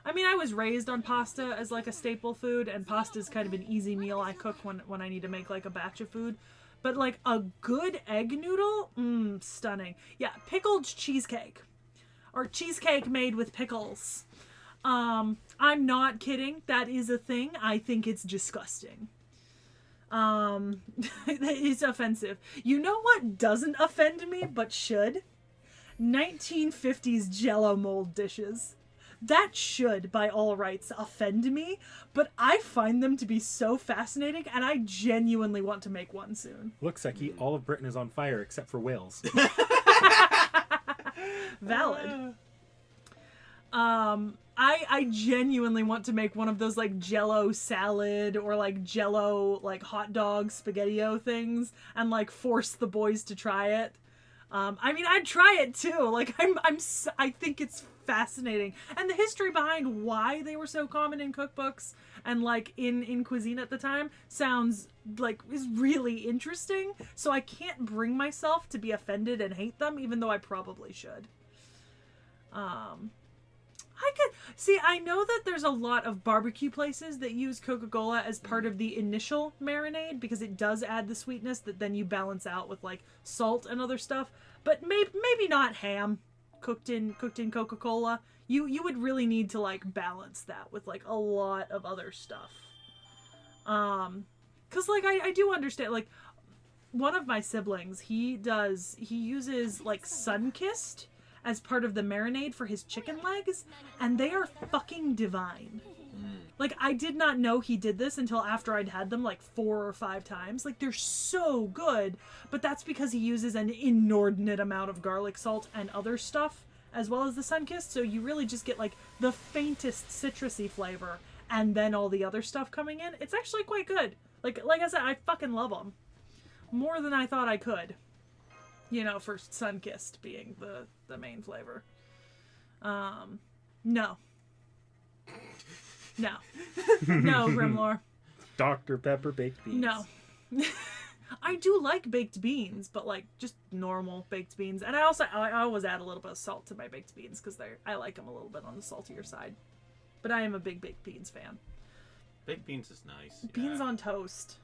I mean, I was raised on pasta as, like, a staple food, and pasta is kind of an easy meal I cook when I need to make, like, a batch of food. But, like, a good egg noodle? Stunning. Yeah, pickled cheesecake. Or cheesecake made with pickles. I'm not kidding. That is a thing. I think it's disgusting. It's offensive. You know what doesn't offend me but should? 1950s Jell-O mold dishes. That should, by all rights, offend me, but I find them to be so fascinating, and I genuinely want to make one soon. Look, Sekhie, all of Britain is on fire except for Wales. Valid. I genuinely want to make one of those like Jell-O salad or like Jell-O like hot dog spaghetti-o things and like force the boys to try it. I mean, I'd try it too. Like I think it's fascinating, and the history behind why they were so common in cookbooks and like in cuisine at the time sounds like is really interesting. So I can't bring myself to be offended and hate them, even though I probably should. I know that there's a lot of barbecue places that use Coca-Cola as part of the initial marinade because it does add the sweetness that then you balance out with like salt and other stuff. But maybe not ham cooked in Coca-Cola. You would really need to like balance that with like a lot of other stuff. 'Cause like I do understand, like one of my siblings, he uses like Sunkissed as part of the marinade for his chicken legs, and they are fucking divine. Like, I did not know he did this until after I'd had them like 4 or 5 times. Like, they're so good, but that's because he uses an inordinate amount of garlic salt and other stuff, as well as the Sunkissed, so you really just get like the faintest citrusy flavor, and then all the other stuff coming in. It's actually quite good. Like I said, I fucking love them. More than I thought I could. You know, for Sunkissed being the main flavor. No. No, Grimlore. Dr. Pepper baked beans. No. I do like baked beans, but like just normal baked beans. And I always add a little bit of salt to my baked beans because I like them a little bit on the saltier side. But I am a big baked beans fan. Baked beans is nice. Beans on toast.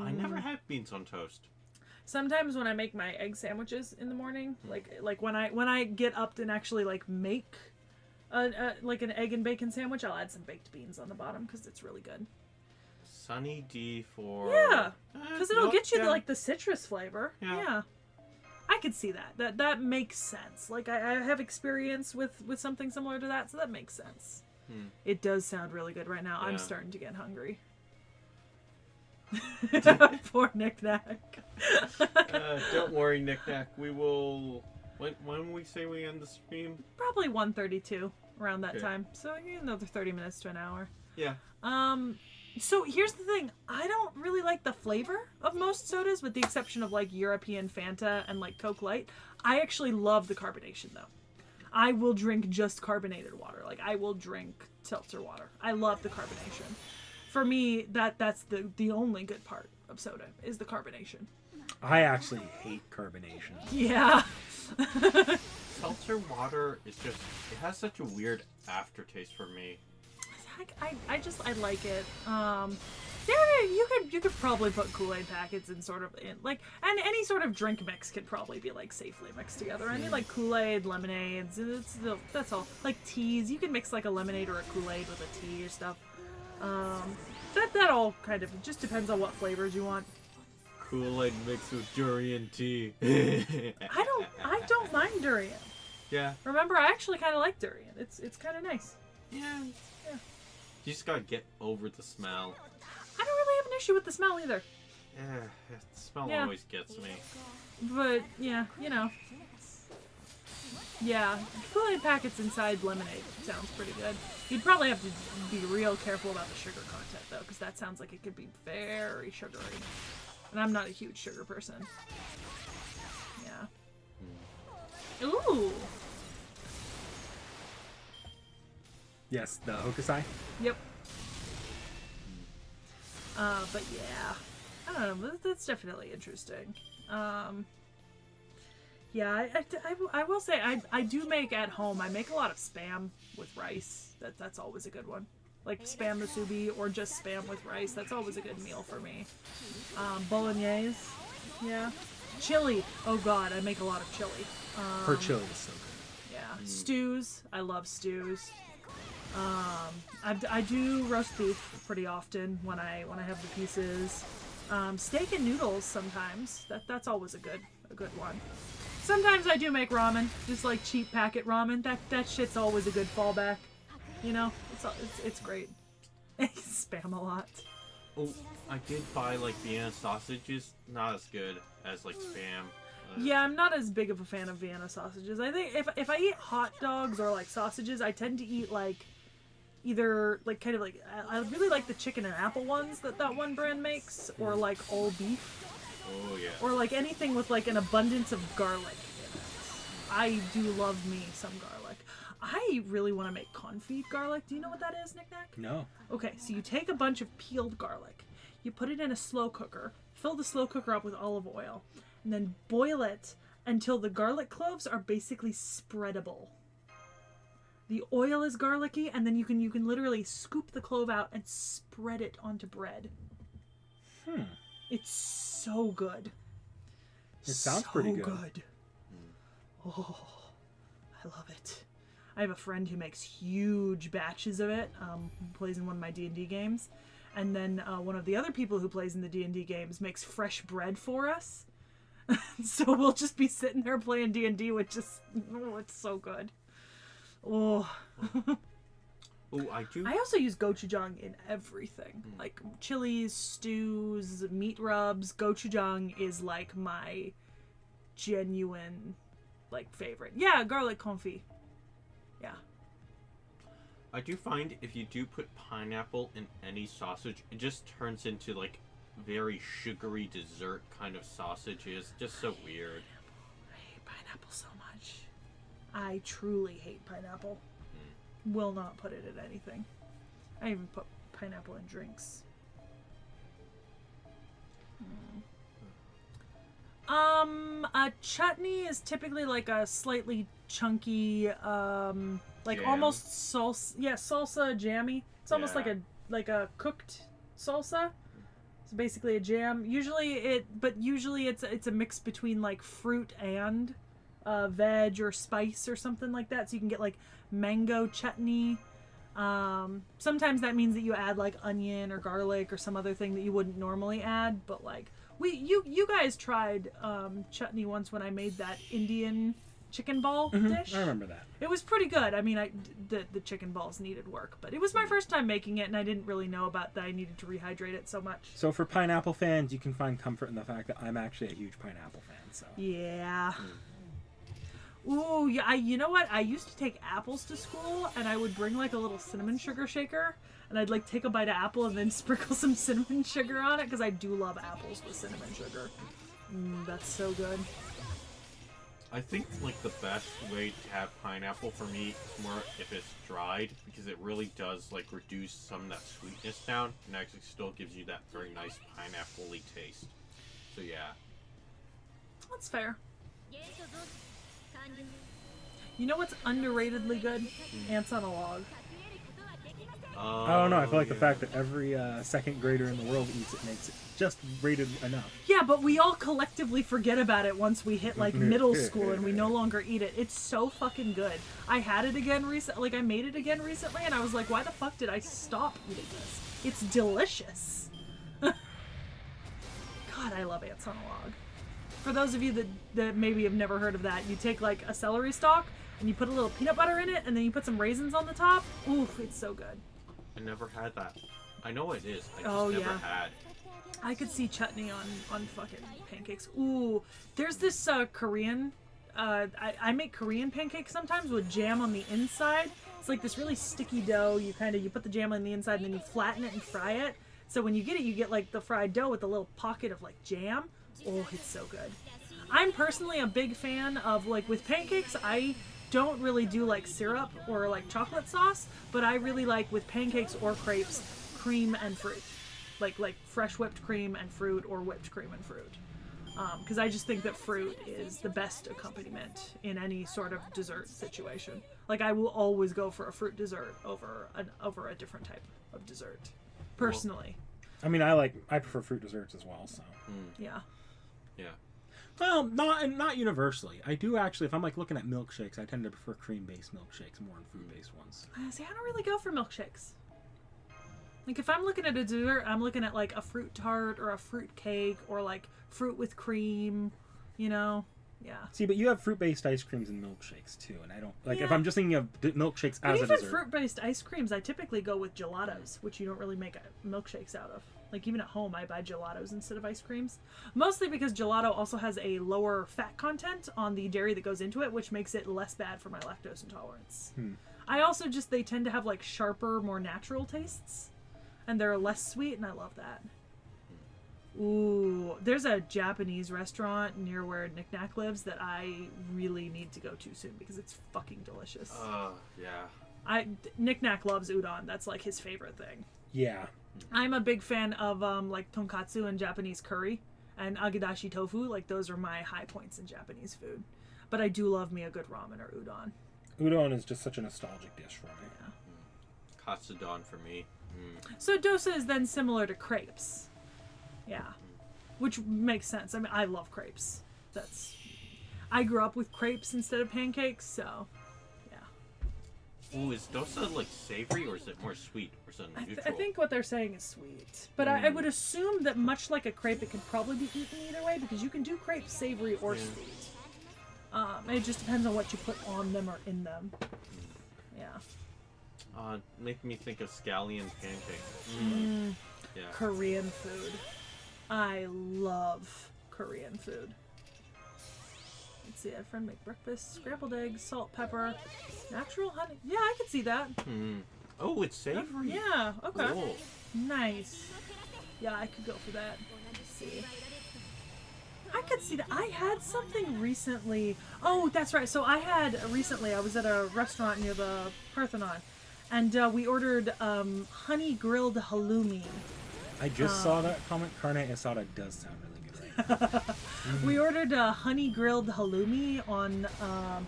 I never had beans on toast. Sometimes when I make my egg sandwiches in the morning, like when I get up and actually like make like an egg and bacon sandwich, I'll add some baked beans on the bottom because it's really good. Sunny D for because it'll get you like the citrus flavor. Yeah. I could see that. That makes sense. Like I have experience with something similar to that, so that makes sense. It does sound really good right now. I'm starting to get hungry. Poor Knick-Knack. Don't worry, Knick-Knack. We will. When we say we end the stream? Probably 1:32 around that time. So another 30 minutes to an hour. Yeah. So here's the thing. I don't really like the flavor of most sodas, with the exception of like European Fanta and like Coke Light. I actually love the carbonation though. I will drink just carbonated water. Like I will drink seltzer water. I love the carbonation. For me, that's the only good part of soda is the carbonation. I actually hate carbonation. Yeah. Seltzer water is just, it has such a weird aftertaste for me. I like it. You could probably put Kool-Aid packets in like, and any sort of drink mix could probably be like safely mixed together. I mean, like Kool-Aid, lemonades, that's all. Like teas, you can mix like a lemonade or a Kool-Aid with a tea or stuff. That all kind of just depends on what flavors you want. Kool-Aid mixed with durian tea. I don't mind durian. Yeah. Remember, I actually kind of like durian. It's kind of nice. Yeah. You just gotta get over the smell. I don't really have an issue with the smell either. Yeah, the smell always gets me. But yeah, you know. Yeah, Kool-Aid packets inside lemonade sounds pretty good. You'd probably have to be real careful about the sugar content though, because that sounds like it could be very sugary. And I'm not a huge sugar person. Yeah. Ooh! Yes, the Hokusai? Yep. But yeah. I don't know, that's definitely interesting. Yeah, I will say I do make at home. I make a lot of Spam with rice. That's always a good one. Like Spam musubi or just Spam with rice. That's always a good meal for me. Bolognese. Yeah. Chili. Oh god, I make a lot of chili. Her chili is so good. Yeah. Stews. I love stews. I do roast beef pretty often when I have the pieces. Steak and noodles sometimes. That's always a good one. sometimes I do make ramen, just like cheap packet ramen. That shit's always a good fallback. You know, it's great. Spam a lot. Oh, I did buy like Vienna sausages. Not as good as like Spam. Yeah, I'm not as big of a fan of Vienna sausages. I think if I eat hot dogs or like sausages, I tend to eat like either like kind of like I really like the chicken and apple ones that one brand makes, or like all beef. Oh yeah. Or like anything with like an abundance of garlic in it. I do love me some garlic. I really want to make confit garlic. Do you know what that is, Knick Knack? No. Okay, so you take a bunch of peeled garlic, you put it in a slow cooker, fill the slow cooker up with olive oil, and then boil it until the garlic cloves are basically spreadable. The oil is garlicky, and then you can literally scoop the clove out and spread it onto bread. It's so good. It sounds pretty good. Oh, I love it. I have a friend who makes huge batches of it, who plays in one of my D&D games. And then one of the other people who plays in the D&D games makes fresh bread for us. So we'll just be sitting there playing D&D with just... Oh, it's so good. Oh. Oh, I do. I also use gochujang in everything. Like chilies, stews, meat rubs. Gochujang is like my genuine like favorite. Yeah, garlic confit. Yeah. I do find if you do put pineapple in any sausage, it just turns into like very sugary dessert kind of sausages. Just so weird. I hate pineapple so much. I truly hate pineapple. Will not put it in anything. I even put pineapple in drinks. A chutney is typically like a slightly chunky, like Jam. almost salsa. Yeah, salsa jammy. It's almost Yeah. like a cooked salsa. It's basically a jam. Usually it's a mix between like fruit and veg or spice or something like that. So you can get like mango chutney. Sometimes that means that you add like onion or garlic or some other thing that you wouldn't normally add. But like you guys tried chutney once when I made that Indian chicken ball dish. I remember that. It was pretty good. I mean, the chicken balls needed work, but it was my first time making it, and I didn't really know about that I needed to rehydrate it so much. So for pineapple fans, you can find comfort in the fact that I'm actually a huge pineapple fan. So Yeah. Ooh, yeah. You know what? I used to take apples to school, and I would bring like a little cinnamon sugar shaker, and I'd like take a bite of apple and then sprinkle some cinnamon sugar on it, because I do love apples with cinnamon sugar. That's so good. I think like the best way to have pineapple for me is more if it's dried, because it really does like reduce some of that sweetness down and actually still gives you that very nice pineapple-y taste. So yeah. That's fair. You know what's underratedly good? Ants on a log. I don't know. I feel like the fact that every second grader in the world eats it makes it just rated enough. Yeah, but we all collectively forget about it once we hit like middle school and we no longer eat it. It's so fucking good. I had it again recently. Like I made it again recently, and I was like, why the fuck did I stop eating this? It's delicious. God, I love ants on a log. For those of you that maybe have never heard of that, you take like a celery stalk and you put a little peanut butter in it, and then you put some raisins on the top. Oof, it's so good. I never had that. I know it is. I just never had. I could see chutney on fucking pancakes. Ooh, there's this Korean. I make Korean pancakes sometimes with jam on the inside. It's like this really sticky dough. You put the jam on the inside and then you flatten it and fry it. So when you get it, you get like the fried dough with a little pocket of like jam. Oh, it's so good. I'm personally a big fan of like with pancakes. I don't really do like syrup or like chocolate sauce, but I really like with pancakes or crepes, cream and fruit. Like fresh whipped cream and fruit, or whipped cream and fruit. Because I just think that fruit is the best accompaniment in any sort of dessert situation. Like I will always go for a fruit dessert over a different type of dessert, personally. I mean, I prefer fruit desserts as well. So Yeah. Yeah. well, not universally. I do actually. If I'm like looking at milkshakes, I tend to prefer cream-based milkshakes more than fruit-based ones. See, I don't really go for milkshakes. Like if I'm looking at a dessert, I'm looking at like a fruit tart or a fruit cake or like fruit with cream, you know. Yeah. See, but you have fruit-based ice creams and milkshakes too, and I don't like. Yeah. If I'm just thinking of milkshakes But as a even dessert. fruit-based ice creams, I typically go with gelatos, which you don't really make milkshakes out of. Like, even at home, I buy gelatos instead of ice creams. Mostly because gelato also has a lower fat content on the dairy that goes into it, which makes it less bad for my lactose intolerance. I also they tend to have, like, sharper, more natural tastes. And they're less sweet, and I love that. Ooh, there's a Japanese restaurant near where Knick Knack lives that I really need to go to soon because it's fucking delicious. Yeah. Knick Knack loves udon. That's, like, his favorite thing. Yeah. I'm a big fan of like tonkatsu and Japanese curry and agedashi tofu. Like, those are my high points in Japanese food. But I do love me a good ramen or udon. Udon is just such a nostalgic dish for me. Yeah. Katsudon for me. So dosa is then similar to crepes. Yeah. Which makes sense. I mean, I love crepes. I grew up with crepes instead of pancakes, so Ooh, is dosa like savory or is it more sweet or something neutral? I think what they're saying is sweet. But I would assume that much like a crepe, it can probably be eaten either way because you can do crepes savory or sweet. It just depends on what you put on them or in them. Yeah. Make me think of scallion pancakes. Yeah. Korean food. I love Korean food. Let's see, I had a friend make breakfast, scrambled eggs, salt, pepper, natural honey. Yeah, I could see that. Oh, it's savory. Yeah, okay. Cool. Nice. Yeah, I could go for that. Let's see. I could see that. I had something recently. Oh, that's right. So I was at a restaurant near the Parthenon, and we ordered honey grilled halloumi. I just saw that comment. Carne asada does sound really good right now. We ordered honey grilled halloumi on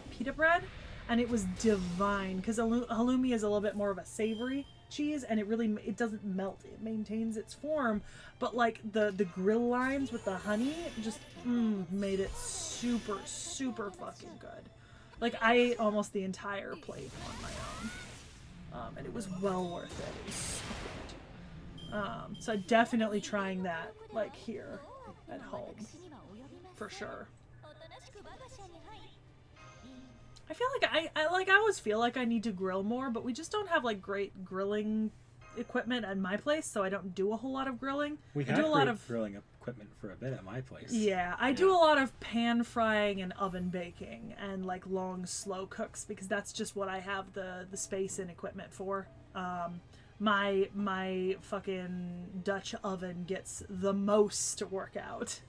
pita bread, and it was divine because halloumi is a little bit more of a savory cheese, and it doesn't melt. It maintains its form, but like the grill lines with the honey just made it super, super fucking good. Like, I ate almost the entire plate on my own, and it was well worth it. It was so good. So definitely trying that, like, here at home. For sure. I feel like I always feel like I need to grill more, but we just don't have like great grilling equipment at my place, so I don't do a whole lot of grilling. We had grilling equipment for a bit at my place. Yeah, I do a lot of pan frying and oven baking and like long slow cooks because that's just what I have the space and equipment for. My fucking Dutch oven gets the most workout.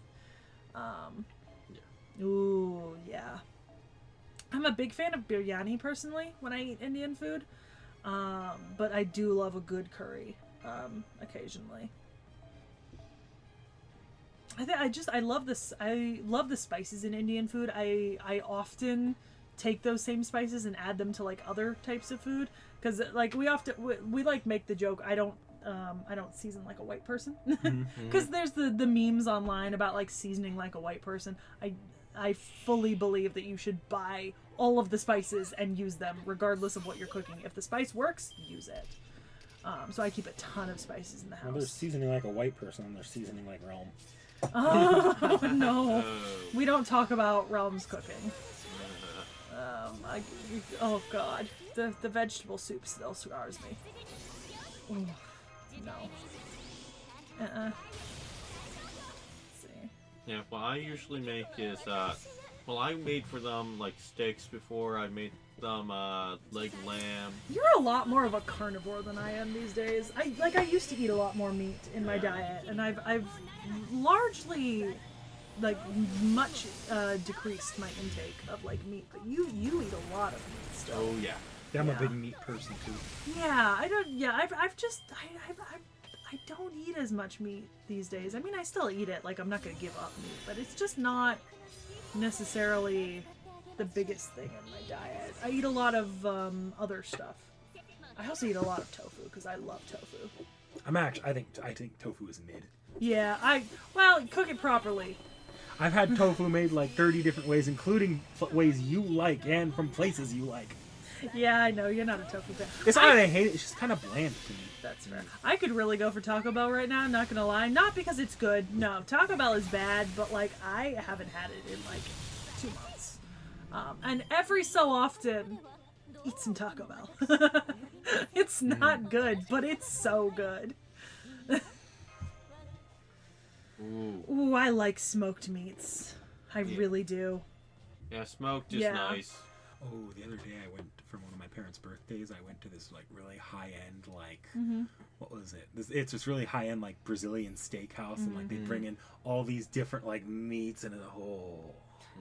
Ooh, yeah. I'm a big fan of biryani personally when I eat Indian food, but I do love a good curry occasionally. I love this. I love the spices in Indian food. I often take those same spices and add them to like other types of food because like we like make the joke I don't season like a white person because there's the memes online about like seasoning like a white person. I fully believe that you should buy all of the spices and use them regardless of what you're cooking. If the spice works, use it. So I keep a ton of spices in the house. Well, they're seasoning like a white person and they're seasoning like Realm. Oh no, we don't talk about Realm's cooking. Oh god, the vegetable soup still scars me. Ooh, no. Let's see. Yeah, what I usually make is, I made for them, like, steaks before. I made them, leg lamb. You're a lot more of a carnivore than I am these days. I used to eat a lot more meat in my diet, and I've largely, like, much, decreased my intake of, like, meat. But you eat a lot of meat still. Oh, yeah. Yeah, I'm a big meat person, too. Yeah, I don't eat as much meat these days. I mean, I still eat it. Like, I'm not going to give up meat, but it's just not necessarily the biggest thing in my diet. I eat a lot of other stuff. I also eat a lot of tofu because I love tofu. I think tofu is mid. Yeah, cook it properly. I've had tofu made like 30 different ways, including ways you like and from places you like. Yeah, I know you're not a tofu fan. It's not that I hate it; it's just kind of bland to me. That's fair. I could really go for Taco Bell right now, not gonna lie. Not because it's good. No, Taco Bell is bad, but like I haven't had it in like 2 months. And every so often, eat some Taco Bell. It's not good, but it's so good. Ooh, I like smoked meats. I really do. Yeah, smoked is nice. Oh, the other day I went for one of my parents' birthdays. I went to this like really high end what was it? It's this really high end like Brazilian steakhouse, and like they bring in all these different like meats and a whole.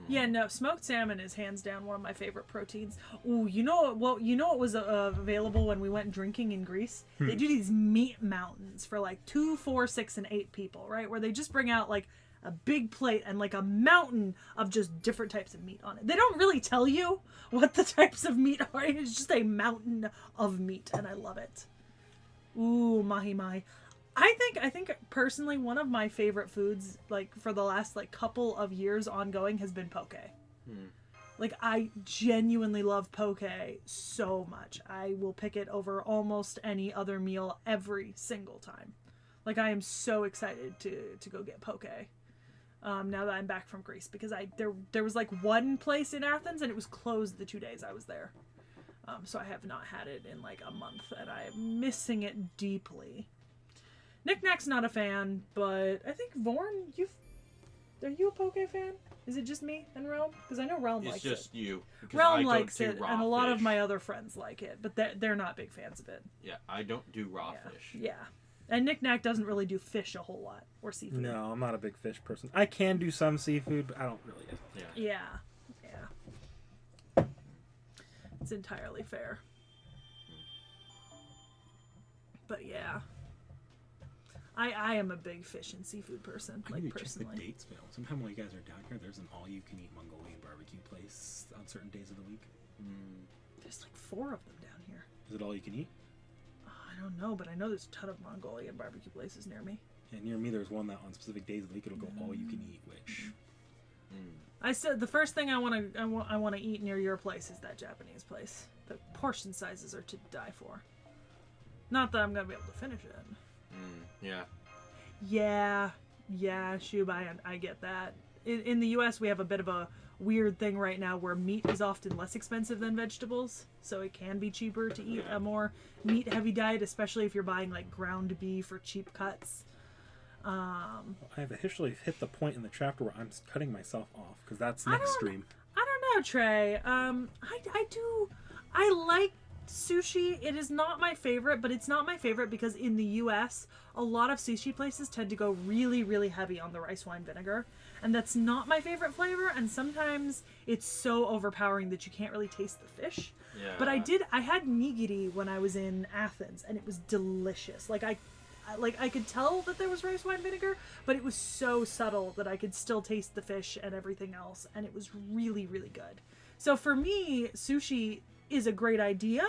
Yeah, no, smoked salmon is hands down one of my favorite proteins. Ooh, you know what was available when we went drinking in Greece? They do these meat mountains for like 2, 4, 6, and 8 people, right? Where they just bring out like a big plate and like a mountain of just different types of meat on it. They don't really tell you what the types of meat are. It's just a mountain of meat, and I love it. Ooh, mahi-mahi. I think personally one of my favorite foods, like for the last like couple of years ongoing, has been poke. Like I genuinely love poke so much. I will pick it over almost any other meal every single time. Like I am so excited to go get poke. Now that I'm back from Greece, because there was like one place in Athens and it was closed the 2 days I was there. So I have not had it in like a month, and I am missing it deeply. Knick-Knack's not a fan, but I think Vorn, are you a poke fan? Is it just me and Realm? Because I know Realm likes it. It's just you. Realm likes it, and a lot of my other friends like it, but they're not big fans of it. Yeah, I don't do raw fish. Yeah. And Knick-Knack doesn't really do fish a whole lot, or seafood. No, I'm not a big fish person. I can do some seafood, but I don't really. Yeah. It's entirely fair. But yeah. I am a big fish and seafood person, I like need to personally. check the dates, Phil. Sometime while you guys are down here, there's an all-you-can-eat Mongolian barbecue place on certain days of the week. There's like 4 of them down here. Is it all you can eat? I don't know, but I know there's a ton of Mongolian barbecue places near me. Yeah, near me there's one that on specific days of the week it'll go all you can eat, which. I said the first thing I want to eat near your place is that Japanese place. The portion sizes are to die for. Not that I'm gonna be able to finish it. Yeah, Shub, I get that. In the U.S., we have a bit of a weird thing right now where meat is often less expensive than vegetables, so it can be cheaper to eat a more meat-heavy diet, especially if you're buying like ground beef or cheap cuts. I've officially hit the point in the chapter where I'm cutting myself off, because that's next stream. I don't know, Trey. I like sushi. It is not my favorite, but it's not my favorite because in the US, a lot of sushi places tend to go really, really heavy on the rice wine vinegar, and that's not my favorite flavor, and sometimes it's so overpowering that you can't really taste the fish. Yeah. But I had nigiri when I was in Athens, and it was delicious. I could tell that there was rice wine vinegar, but it was so subtle that I could still taste the fish and everything else, and it was really, really good. So for me, sushi is a great idea,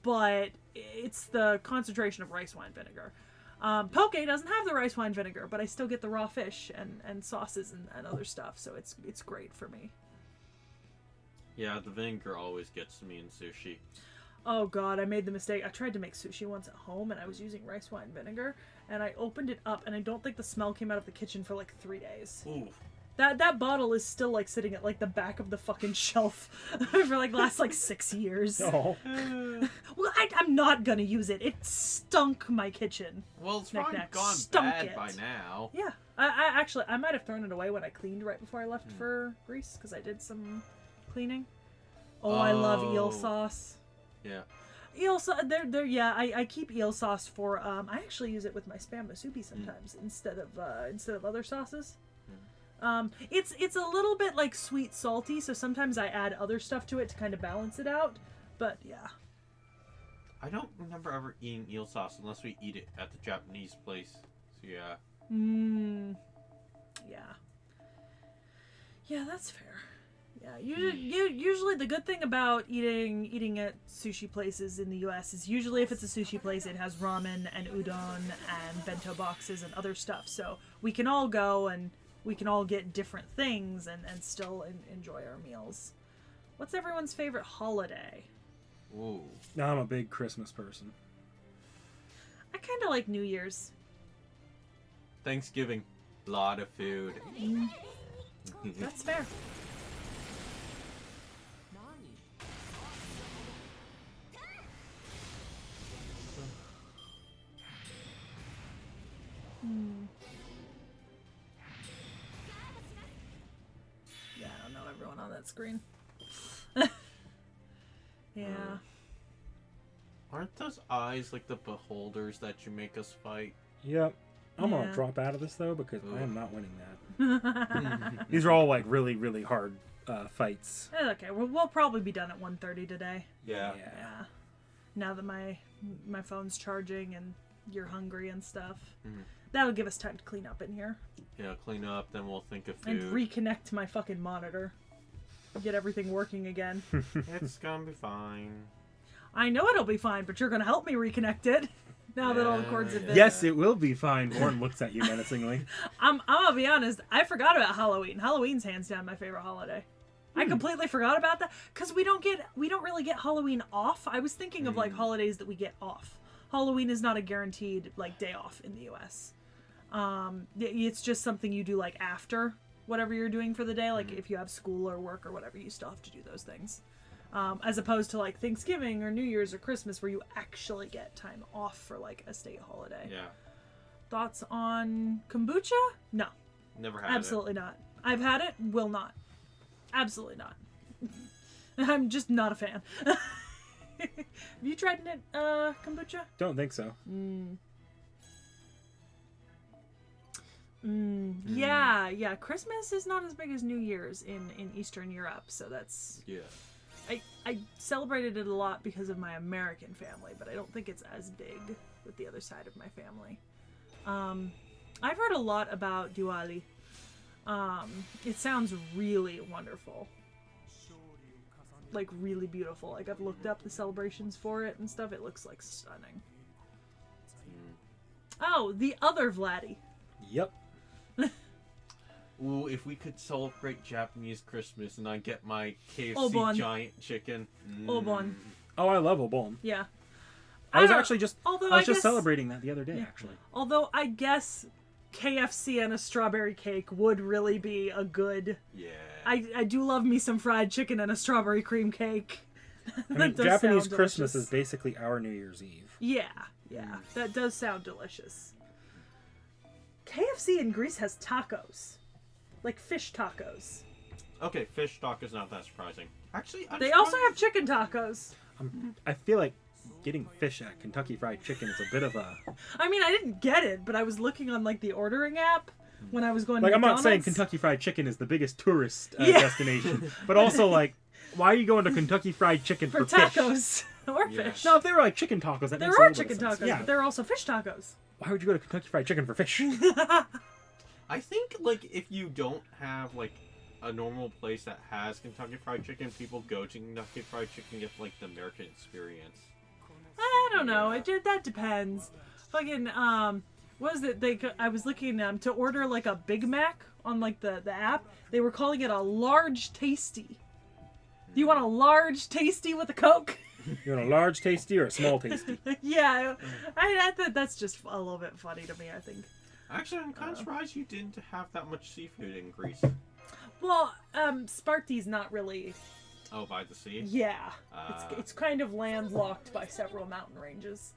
but it's the concentration of rice wine vinegar. Poke doesn't have the rice wine vinegar, but I still get the raw fish and sauces and other stuff, so it's great for me. Yeah, the vinegar always gets to me in sushi. Oh god, I made the mistake. I tried to make sushi once at home, and I was using rice wine vinegar, and I opened it up, and I don't think the smell came out of the kitchen for like 3 days. Ooh. That bottle is still like sitting at like the back of the fucking shelf for like the last like 6 years. Oh. Well, I'm not gonna use it. It stunk my kitchen. Well, it's probably Knick-Knack gone stunk bad it. by now. Yeah, I actually might have thrown it away when I cleaned right before I left for Greece because I did some cleaning. Oh, I love eel sauce. Yeah. Eel sauce. Yeah. I keep eel sauce for. I actually use it with my spam musubi sometimes instead of other sauces. It's a little bit like sweet salty, so sometimes I add other stuff to it to kind of balance it out. But yeah. I don't remember ever eating eel sauce unless we eat it at the Japanese place. So yeah. Yeah. Yeah, that's fair. Yeah, usually the good thing about eating at sushi places in the U.S. is usually if it's a sushi place, it has ramen and udon and bento boxes and other stuff. So we can all go and we can all get different things and still enjoy our meals. What's everyone's favorite holiday? Ooh. I'm a big Christmas person. I kind of like New Year's. Thanksgiving. Lot of food. That's fair. that screen. Yeah. Aren't those eyes like the beholders that you make us fight? Yep. I'm Yeah. gonna drop out of this though because I am not winning that. Eh, These are all like really, really hard fights. okay, we'll probably be done at 1:30 today. Yeah. Yeah. Now that my phone's charging and you're hungry and stuff. Mhm. That'll give us time to clean up in here. Yeah, clean up, then we'll think of And food. reconnect my fucking monitor. Get everything working again. It's gonna be fine. I know it'll be fine, but you're gonna help me reconnect it. Now that all the cords have been... Yes, it will be fine. Warren looks at you menacingly. I'm gonna be honest, I forgot about Halloween. Halloween's hands down my favorite holiday. I completely forgot about that because we don't really get Halloween off. I was thinking of like holidays that we get off. Halloween is not a guaranteed like day off in the US. It's just something you do like after whatever you're doing for the day. Like if you have school or work or whatever, you still have to do those things. As opposed to like Thanksgiving or New Year's or Christmas where you actually get time off for like a state holiday. Yeah. Thoughts on kombucha? No. Never had Absolutely not. I've had it, will not. Absolutely not. I'm just not a fan. Have you tried it, kombucha? Don't think so. Yeah. Christmas is not as big as New Year's in Eastern Europe, so that's... Yeah. I celebrated it a lot because of my American family, but I don't think it's as big with the other side of my family. I've heard a lot about Diwali. It sounds really wonderful. Like, really beautiful. Like, I've looked up the celebrations for it and stuff. It looks, like, stunning. Oh, the other Vladdy. Yep. Ooh, if we could celebrate Japanese Christmas and I get my KFC Obon. giant chicken. Obon. Oh, I love Obon. Yeah. I was don't- actually just although I was I just guess- celebrating that the other day, actually. Although, I guess KFC and a strawberry cake would really be a good... Yeah. I do love me some fried chicken and a strawberry cream cake. I That mean, does Japanese sound Christmas delicious. is basically our New Year's Eve. Yeah. That does sound delicious. KFC in Greece has tacos. Like fish tacos. Okay, fish tacos not that surprising. Actually, I'm They also surprised- have chicken tacos. I feel like getting fish at Kentucky Fried Chicken is a bit of a... I mean, I didn't get it, but I was looking on like the ordering app when I was going Like, to I'm not saying McDonald's. Kentucky Fried Chicken is the biggest tourist Yeah. destination, but also, like, why are you going to Kentucky Fried Chicken for for fish? tacos or Yeah. fish. No, if they were like chicken tacos, that There makes a are little bit chicken of sense. tacos, Yeah. but there are also fish tacos. Why would you go to Kentucky Fried Chicken for fish? I think, like, if you don't have, like, a normal place that has Kentucky Fried Chicken, people go to Kentucky Fried Chicken and get, like, the American experience. I don't know. That depends. Fucking what was it? I was looking to order like a Big Mac on like the app. They were calling it a large tasty. Do you want a large tasty with a Coke? You want a large tasty or a small tasty? Yeah, I thought that's just a little bit funny to me. I think. Actually, I'm kind of surprised you didn't have that much seafood in Greece. Well, Sparty's not really. Oh, by the sea? Yeah, Ah. it's kind of landlocked by several mountain ranges.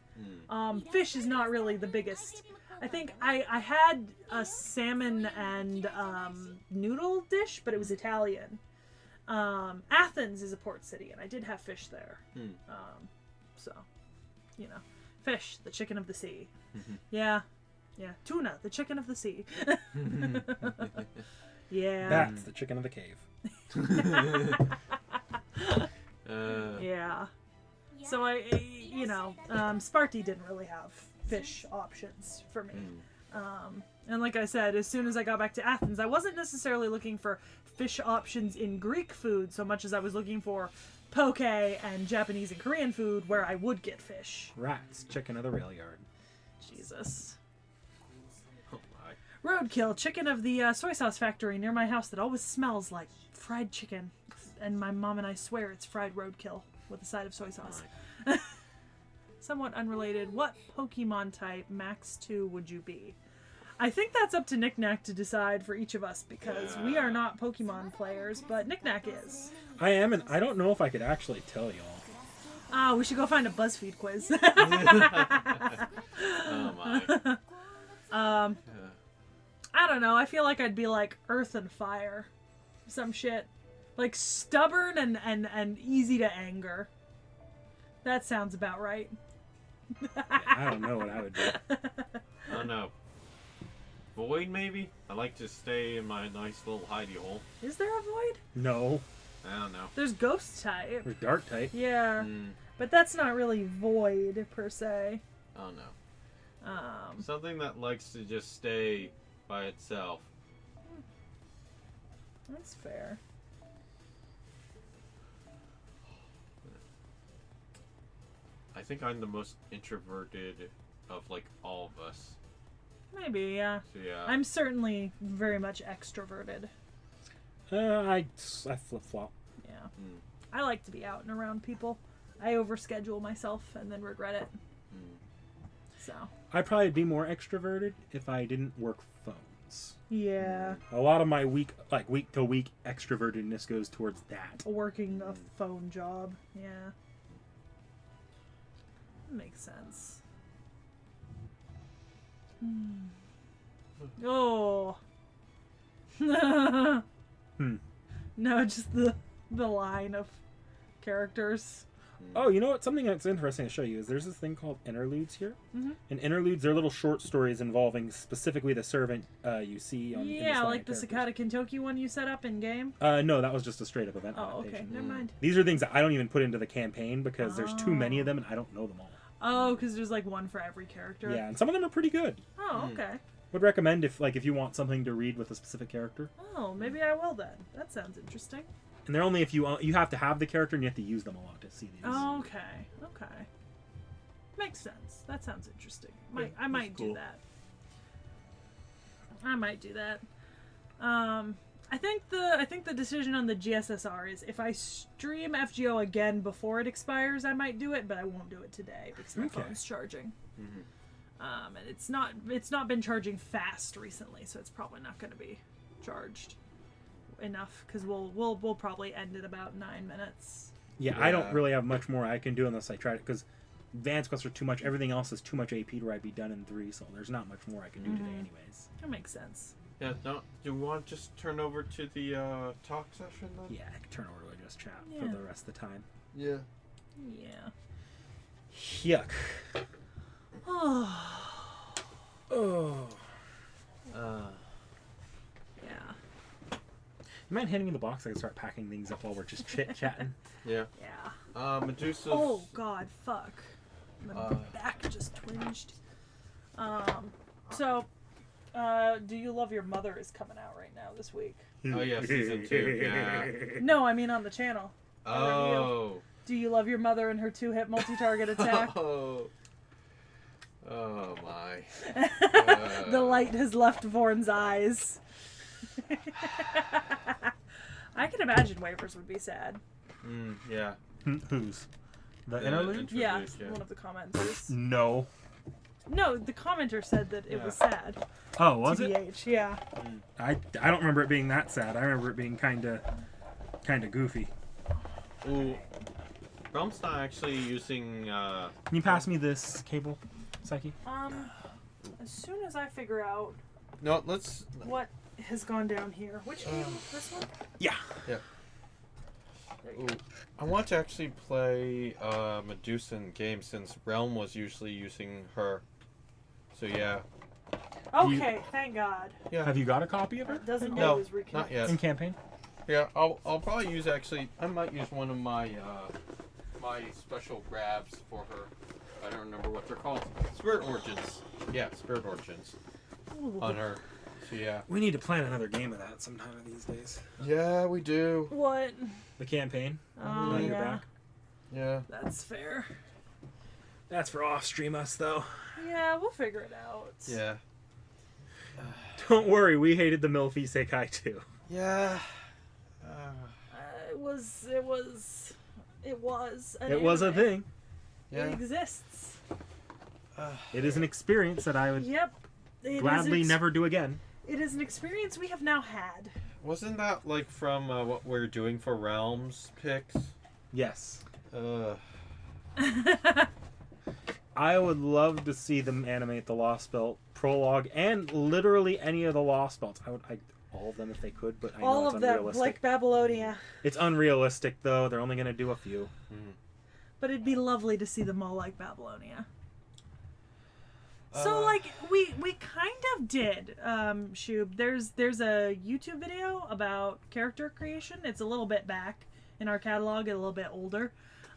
Fish is not really the biggest. I think I had a salmon and noodle dish, but it was Italian. Athens is a port city, and I did have fish there. So, you know, fish, the chicken of the sea. Yeah, tuna, the chicken of the sea. Yeah. That's the chicken of the cave. Yeah. So Sparty didn't really have fish options for me. And like I said, as soon as I got back to Athens, I wasn't necessarily looking for fish options in Greek food so much as I was looking for poke and Japanese and Korean food where I would get fish. Rats, chicken of the rail yard. Jesus. Oh, my. Roadkill, chicken of the soy sauce factory near my house that always smells like fried chicken. And my mom and I swear it's fried roadkill with a side of soy sauce. Somewhat unrelated, what Pokemon type max 2 would you be? I think that's up to Knick-Knack to decide for each of us because we are not Pokemon players, but Knick-Knack is. I am, and I don't know if I could actually tell y'all. Ah, we should go find a BuzzFeed quiz. Oh, my. I don't know. I feel like I'd be like Earth and Fire. Some shit. Like stubborn and easy to anger. That sounds about right. I don't know what I would do. I don't know. Void, maybe? I like to stay in my nice little hidey hole. Is there a void? No. I don't know. There's ghost type. Or dark type. Yeah. But that's not really void per se. I don't know. Something that likes to just stay by itself. That's fair. I think I'm the most introverted of like all of us. Maybe, yeah. So yeah. I'm certainly very much extroverted. I flip flop. Yeah. I like to be out and around people. I overschedule myself and then regret it. So. I'd probably be more extroverted if I didn't work phones. Yeah. A lot of my week to week extrovertedness goes towards that. Working a phone job. Yeah. Makes sense. Oh. No, just the line of characters. Oh, you know what? Something that's interesting to show you is there's this thing called interludes here. And interludes are little short stories involving specifically the servant you see on Yeah, like the Cicada Kentucky one you set up in game? No, that was just a straight up event Oh, okay. adaptation. Never mind. These are things that I don't even put into the campaign because there's too many of them and I don't know them all. Oh, because there's like one for every character. Yeah, and some of them are pretty good. Oh, okay. Would recommend if you want something to read with a specific character. Oh, maybe I will then. That sounds interesting. And they're only if you have to have the character and you have to use them a lot to see these. Oh, okay. Okay. Makes sense. That sounds interesting. I might do that. I might do that. I think the decision on the GSSR is if I stream FGO again before it expires, I might do it, but I won't do it today because my phone's charging. And it's not been charging fast recently, so it's probably not going to be charged enough because we'll probably end at about 9 minutes. Yeah, I don't really have much more I can do unless I try to, because advanced quests are too much. Everything else is too much AP to where I'd be done in 3, so there's not much more I can do today anyways. That makes sense. Yeah, no, do we want to just turn over to the talk session then? Yeah, I can turn over to just chat for the rest of the time. Yeah. Yeah. Yuck. Oh. Yeah. You mind handing me the box? I can start packing things up while we're just chit-chatting. Yeah. Yeah. Medusa. Oh God, fuck. My back just twinged. Do You Love Your Mother is coming out right now this week. Oh yeah, season 2. Yeah. No, I mean on the channel. Oh. Do You Love Your Mother and Her 2-Hit Multi-Target Attack? Oh my. The light has left Vorn's eyes. I can imagine Wafers would be sad. Yeah. Who's? The interlude? Yeah, one of the commenters. No. No, the commenter said that it was sad. Oh, was it? TBH, yeah. I don't remember it being that sad. I remember it being kind of goofy. Ooh. Realm's not actually using. Can you pass me this cable, Sekhie? As soon as I figure out. No, let's. What has gone down here? Which cable? This one? Yeah. Yeah. Ooh. I want to actually play Medusa in game since Realm was usually using her. So yeah. Okay, thank God. Yeah. Have you got a copy of it? Doesn't No, always reconnect. not yet. In campaign? Yeah, I'll probably use I might use one of my my special grabs for her. I don't remember what they're called. Spirit Origins. Yeah, Spirit Origins. Ooh. On her. So yeah. We need to plan another game of that sometime of these days. Yeah, we do. What? The campaign. Oh, You're yeah. back. Yeah. That's fair. That's for off-stream us, though. Yeah, we'll figure it out. Yeah. Don't worry, we hated the Milfy Sekhie too. Yeah. It was an It was a anime. thing. Yeah. It exists. It is an experience that I would Yep. gladly never do again. It is an experience we have now had. Wasn't that like from what we're doing for Realms picks? Yes. I I would love to see them animate the Lost Belt prologue and literally any of the Lost Belts. all of them if they could, but I know All it's of them, unrealistic. like Babylonia. It's unrealistic, though. They're only going to do a few. But it'd be lovely to see them all like Babylonia. So, like, we kind of did, Shub. There's a YouTube video about character creation. It's a little bit back in our catalog, a little bit older.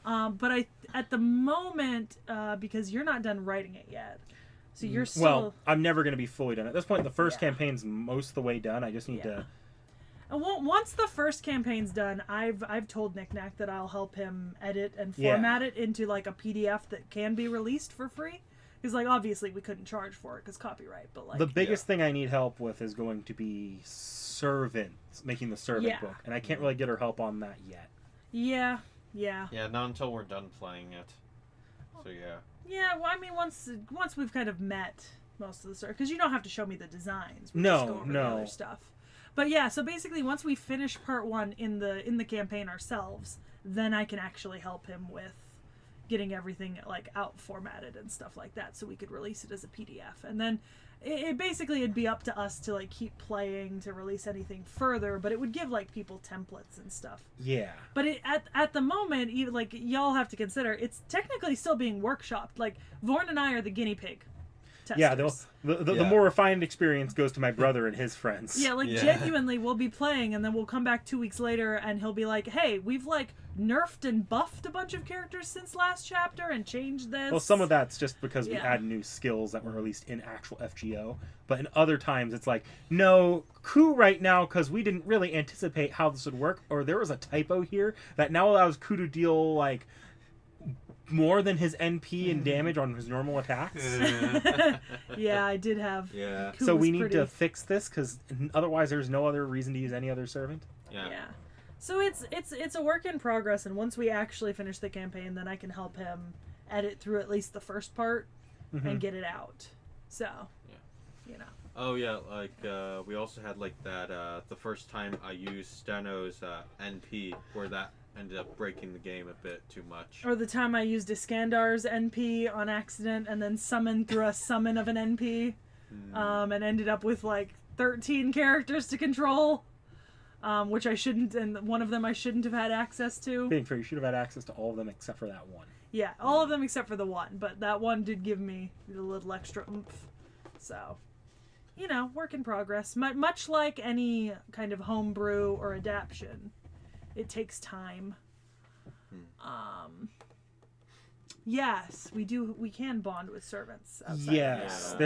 But at the moment, because you're not done writing it yet, so you're still... Well, I'm never going to be fully done. At this point, the first campaign's most of the way done. I just need to... And once the first campaign's done, I've told Nick Nack that I'll help him edit and format it into, like, a PDF that can be released for free. Because, like, obviously we couldn't charge for it because copyright, but, like... The biggest thing I need help with is going to be servants, making the servant book. And I can't really get her help on that yet. Yeah. Yeah, not until we're done playing it. So, yeah. Yeah, well, I mean, once we've kind of met most of the stuff, because you don't have to show me the designs. We No, just go over the other stuff. But yeah, so basically, once we finish part 1 in the campaign ourselves, then I can actually help him with getting everything like out formatted and stuff like that, so we could release it as a PDF. And then it'd be up to us to like keep playing to release anything further, but it would give like people templates and stuff. Yeah. But at the moment, even like y'all have to consider, it's technically still being workshopped. Like Vorn and I are the guinea pig testers. Yeah, the more refined experience goes to my brother and his friends. Yeah, like genuinely we'll be playing and then we'll come back 2 weeks later and he'll be like, hey, we've like nerfed and buffed a bunch of characters since last chapter and changed this. Well, some of that's just because we add new skills that were released in actual FGO. But in other times it's like, no, Ku right now, because we didn't really anticipate how this would work, or there was a typo here that now allows Ku to deal like more than his NP and damage on his normal attacks. Yeah, I did have. Yeah. Ku So was we need pretty... to fix this because otherwise there's no other reason to use any other servant. Yeah. So it's a work in progress, and once we actually finish the campaign, then I can help him edit through at least the first part and get it out. So, you know. Oh yeah, like we also had like that the first time I used Steno's NP, where that ended up breaking the game a bit too much. Or the time I used Iskandar's NP on accident and then summoned through a summon of an NP, and ended up with like 13 characters to control, which I shouldn't, and one of them I shouldn't have had access to. Being fair, you should have had access to all of them except for that one. Yeah, all of them except for the one, but that one did give me a little extra oomph. So, you know, work in progress. Much like any kind of homebrew or adaptation, it takes time. Yes, we can bond with servants outside. Yes,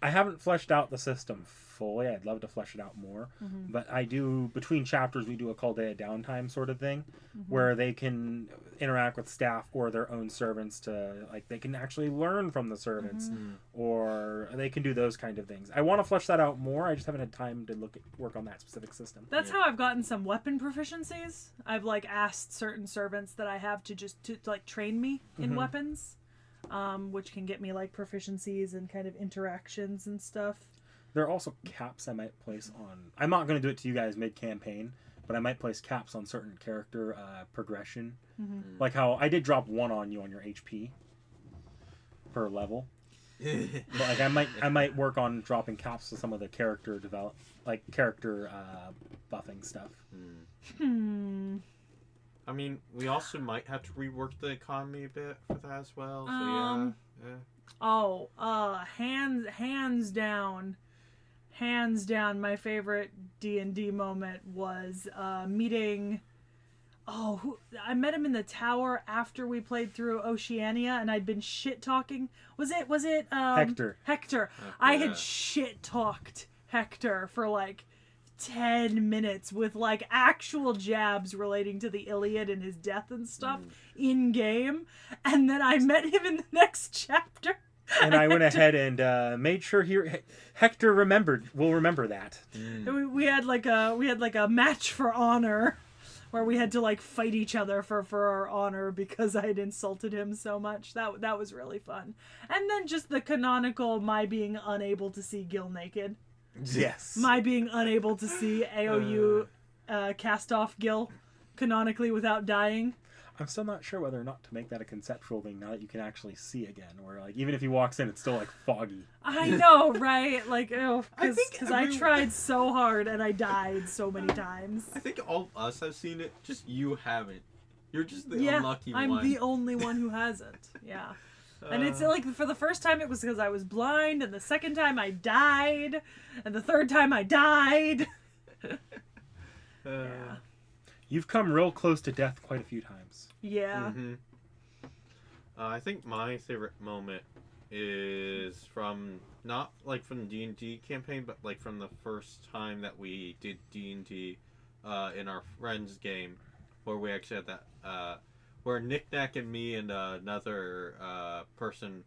I haven't fleshed out the system fully. I'd love to flesh it out more, but I do, between chapters we do a call day of downtime sort of thing, where they can interact with staff or their own servants to, like, they can actually learn from the servants, or they can do those kind of things. I want to flesh that out more. I just haven't had time to work on that specific system. That's how I've gotten some weapon proficiencies. I've like asked certain servants that I have to like train me in weapons, which can get me like proficiencies and kind of interactions and stuff. There are also caps I might place on... I'm not going to do it to you guys mid-campaign, but I might place caps on certain character progression. Like how I did drop 1 on you on your HP per level. But like I might work on dropping caps to some of the character character buffing stuff. I mean, we also might have to rework the economy a bit for that as well. So Hands down, my favorite D&D moment was meeting... I met him in the tower after we played through Oceania, and I'd been shit-talking... Was it Hector. Hector. I had shit-talked Hector for, like, 10 minutes with, like, actual jabs relating to the Iliad and his death and stuff in-game, and then I met him in the next chapter. And I went ahead and made sure Hector will remember that. We had like a match for honor, where we had to like fight each other for our honor because I had insulted him so much. That was really fun. And then just the canonical my being unable to see Gil naked. Yes. My being unable to see AOU cast off Gil canonically without dying. I'm still not sure whether or not to make that a conceptual thing now that you can actually see again. Where like even if he walks in, it's still like foggy. I know, right? Like, oh, because I everyone- tried so hard and I died so many times. I think all of us have seen it, just you haven't. You're just the Yeah, unlucky I'm one. the only one who hasn't. Yeah. And it's like for the first time it was because I was blind, and the second time I died, and the third time I died. Yeah. You've come real close to death quite a few times. Yeah. Mm-hmm. I think my favorite moment is from not like from the D&D campaign, but like from the first time that we did D&D in our friends game, where we actually had that where Knick-Knack and me and another person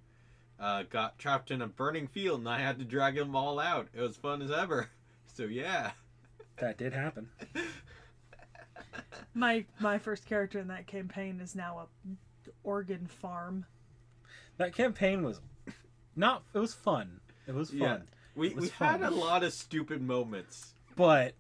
got trapped in a burning field, and I had to drag them all out. It was fun as ever. So yeah. That did happen. My first character in that campaign is now a organ farm. That campaign was not. It was fun. It was fun. Yeah. We had fun. a lot of stupid moments. But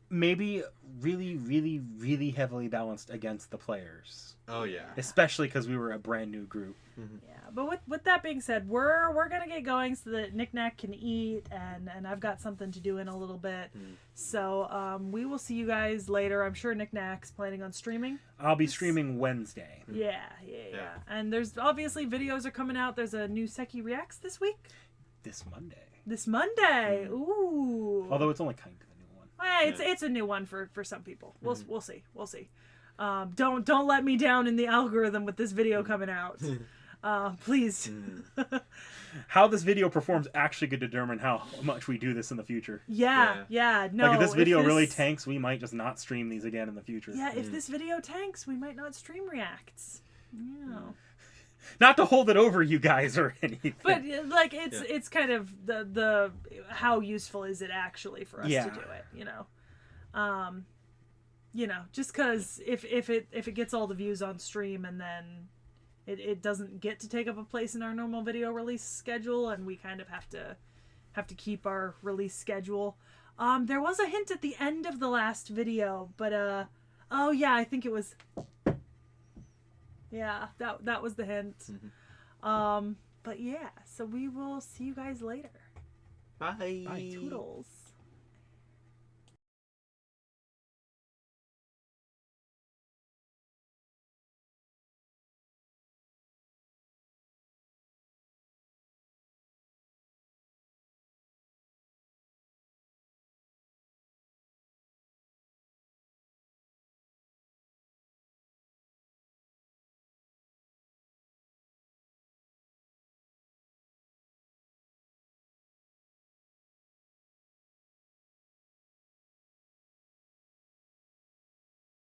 maybe really, really, really heavily balanced against the players. Oh yeah. Especially because we were a brand new group. Yeah, but with that being said, we're gonna get going so that Knick-Knack can eat, and I've got something to do in a little bit. So we will see you guys later. I'm sure Knick-Knack's planning on streaming. I'll be streaming Wednesday. Yeah. And there's obviously videos are coming out. There's a new Sekhie Reacts this week. This Monday. This Monday. Ooh. Although it's only kind of a new one. It's a new one for some people. We'll see. Don't let me down in the algorithm with this video coming out. Please. How this video performs actually could determine how much we do this in the future. Yeah. No. Like if this video really tanks, we might just not stream these again in the future. Yeah, if this video tanks, we might not stream reacts. Yeah. Not to hold it over you guys or anything. But like it's kind of the how useful is it actually for us to do it, just because if it gets all the views on stream and then it doesn't get to take up a place in our normal video release schedule, and we kind of have to keep our release schedule. There was a hint at the end of the last video, but oh yeah, I think it was. Yeah, that was the hint. But yeah, so we will see you guys later. Bye. Bye. Toodles.